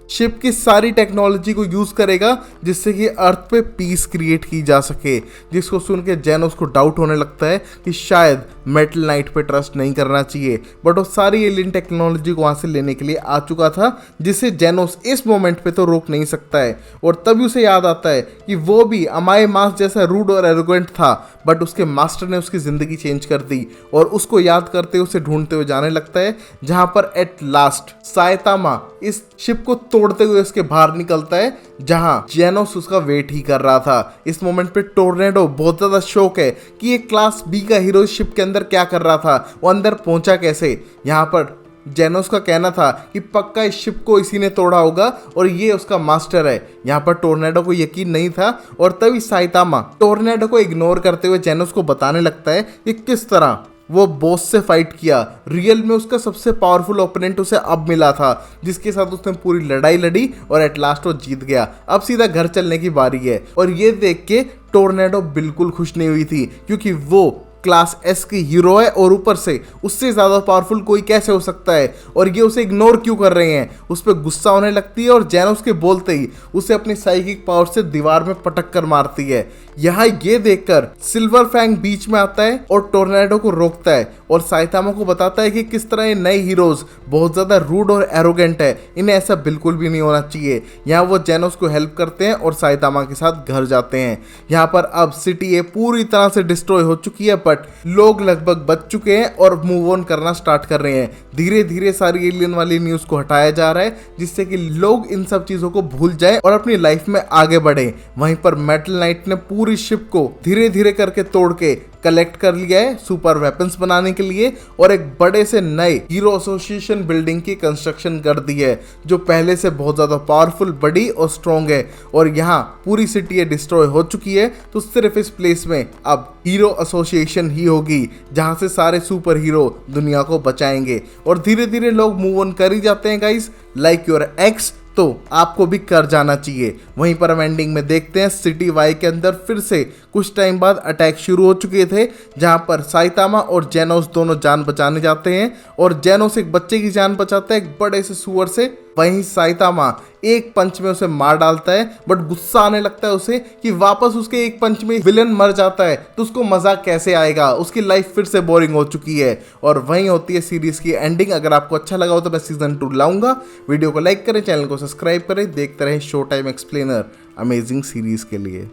शिप की सारी टेक्नोलॉजी को यूज़ करेगा जिससे कि अर्थ पे पीस क्रिएट की जा सके। जिसको सुन के जेनोस को डाउट होने लगता है कि शायद मेटल नाइट पे ट्रस्ट नहीं करना चाहिए, बट वो सारी एलियन टेक्नोलॉजी को वहाँ से लेने के लिए आ चुका था, जिसे जेनोस इस मोमेंट पे तो रोक नहीं सकता है। और तभी उसे याद आता है कि वो भी अमाए मास जैसा रूड और एरोगेंट था, बट उसके मास्टर ने उसकी ज़िंदगी चेंज कर दी। और उसको याद करते उसे ढूंढते हुए जाने लगता है, जहाँ पर एट लास्ट साइतामा इस शिप को तोड़ते हुए उसके बाहर निकलता है, जहां जेनोस उसका वेट ही कर रहा था। इस मोमेंट पे टोर्नेडो बहुत ज्यादा शौक है कि ये क्लास बी का हीरो शिप के अंदर क्या कर रहा था, वो अंदर पहुंचा कैसे। यहाँ पर जेनोस का कहना था कि पक्का इस शिप को इसी ने तोड़ा होगा और ये उसका मास्टर है। यहाँ पर टोर्नेडो को यकीन नहीं था और तभी साइतामा टोर्नेडो को इग्नोर करते हुए जेनोस को बताने लगता है कि किस तरह वो बॉस से फाइट किया। रियल में उसका सबसे पावरफुल ओपोनेंट उसे अब मिला था, जिसके साथ उसने पूरी लड़ाई लड़ी और एट लास्ट वो जीत गया। अब सीधा घर चलने की बारी है। और ये देख के टोर्नेडो बिल्कुल खुश नहीं हुई थी, क्योंकि वो क्लास एस की हीरो है और ऊपर से उससे ज्यादा पावरफुल कोई कैसे हो सकता है, और ये उसे इग्नोर क्यों कर रहे हैं। उस पर गुस्सा होने लगती है और जेनोस के बोलते ही उसे अपनी साइकिक पावर से दीवार में पटक कर मारती है। यहाँ ये देखकर सिल्वर फैंग बीच में आता है और टोर्नेडो को रोकता है और साइतामा को बताता है कि किस तरह ये नए हीरोज बहुत ज्यादा रूड और एरोगेंट है, इन्हें ऐसा बिल्कुल भी नहीं होना चाहिए। यहाँ वो जेनोस को हेल्प करते हैं और साइतामा के साथ घर जाते हैं। यहाँ पर अब सिटी ये पूरी तरह से डिस्ट्रॉय हो चुकी है, बट लोग लगभग बच चुके हैं और मूव ऑन करना स्टार्ट कर रहे हैं। धीरे धीरे सारी एलियन वाली न्यूज को हटाया जा रहा है जिससे कि लोग इन सब चीजों को भूल जाएं और अपनी लाइफ में आगे बढ़े। वहीं पर मेटल नाइट ने पूरी शिप को धीरे धीरे करके तोड़ के कलेक्ट कर लिया है सुपर वेपन्स बनाने के लिए और एक बड़े से नए हीरो एसोसिएशन बिल्डिंग की कंस्ट्रक्शन कर दी है जो पहले से बहुत ज्यादा पावरफुल, बड़ी और स्ट्रॉन्ग है। और यहाँ पूरी सिटी डिस्ट्रॉय हो चुकी है तो सिर्फ इस प्लेस में अब हीरो एसोसिएशन ही होगी जहां से सारे सुपर हीरो दुनिया को बचाएंगे। और धीरे धीरे लोग मूव ऑन कर ही जाते हैं गाइस, लाइक योर एक्स, तो आपको भी कर जाना चाहिए। वहीं पर हम एंडिंग में देखते हैं सिटी वाई के अंदर फिर से कुछ टाइम बाद अटैक शुरू हो चुके थे जहां पर साइतामा और जेनोस दोनों जान बचाने जाते हैं और जेनोस एक बच्चे की जान बचाता है एक बड़े से सुअर से। वहीं साइतामा एक पंच में उसे मार डालता है, बट गुस्सा आने लगता है उसे कि वापस उसके एक पंच में विलन मर जाता है तो उसको मजा कैसे आएगा, उसकी लाइफ फिर से बोरिंग हो चुकी है। और वहीं होती है सीरीज की एंडिंग। अगर आपको अच्छा लगा हो तो मैं सीजन 2 लाऊंगा। वीडियो को लाइक करें, चैनल को सब्सक्राइब करें, देखते रहें show time explainer amazing series के लिए।